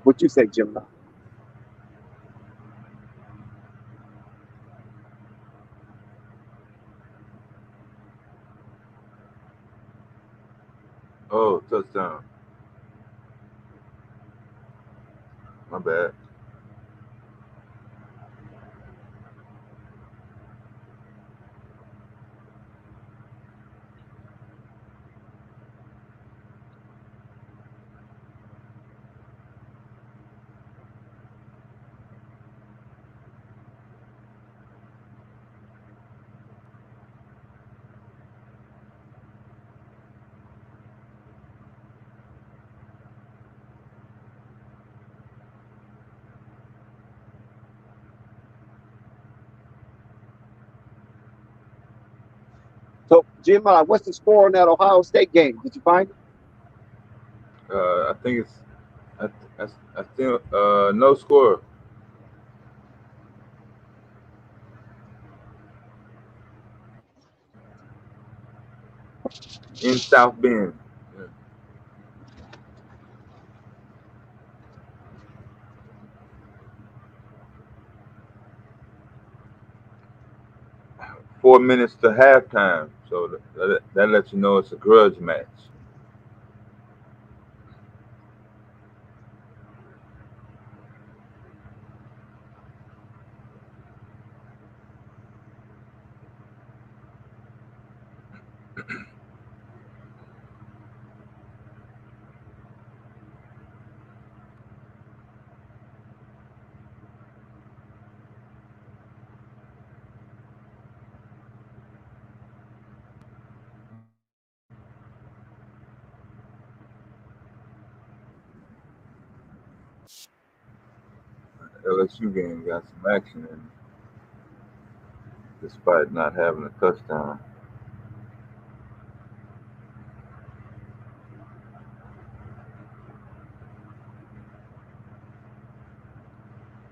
What you say, Jim? Oh, touchdown. My bad. So, Jim, what's the score on that Ohio State game? Did you find it? I think it's. I think no score. In South Bend. Yeah. 4 minutes to halftime, so that lets you know it's a grudge match. LSU game got some action in it, despite not having a touchdown.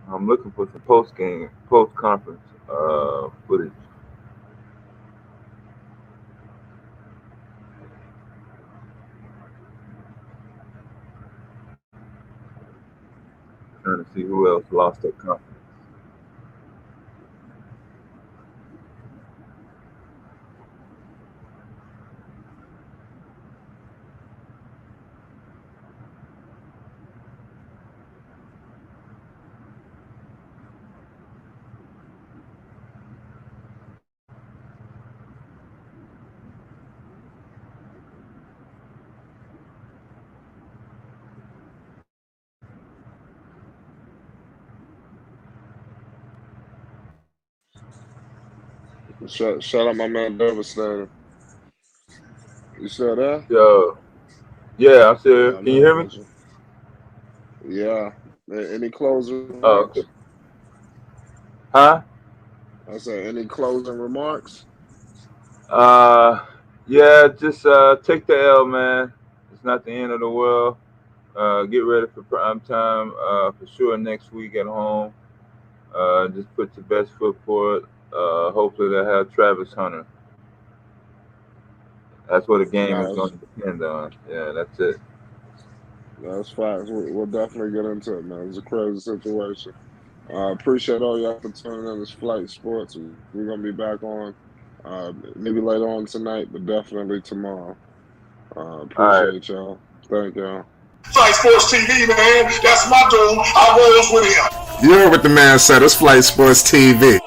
I'm looking for some post conference footage. Trying to see who else lost their conference. Shout out my man Devastator. You still there? Yeah, I'm still. Yeah, Can you hear me? Yeah. Any closing Oh, remarks? okay. Huh? I said, any closing remarks? Yeah, just take the L, man. It's not the end of the world. Get ready for prime time for sure next week at home. Just put your best foot forward. Hopefully they'll have Travis Hunter. That's what the game is going to depend on. Yeah, that's it. That's facts. We'll definitely get into it, man. It's a crazy situation. Appreciate all y'all for tuning in this Flight Sports. We're gonna be back on maybe later on tonight, but definitely tomorrow. All right. Appreciate y'all. Thank y'all. Flight Sports TV, man. That's my dude. I rolls with him. You heard what the man said. It's Flight Sports TV.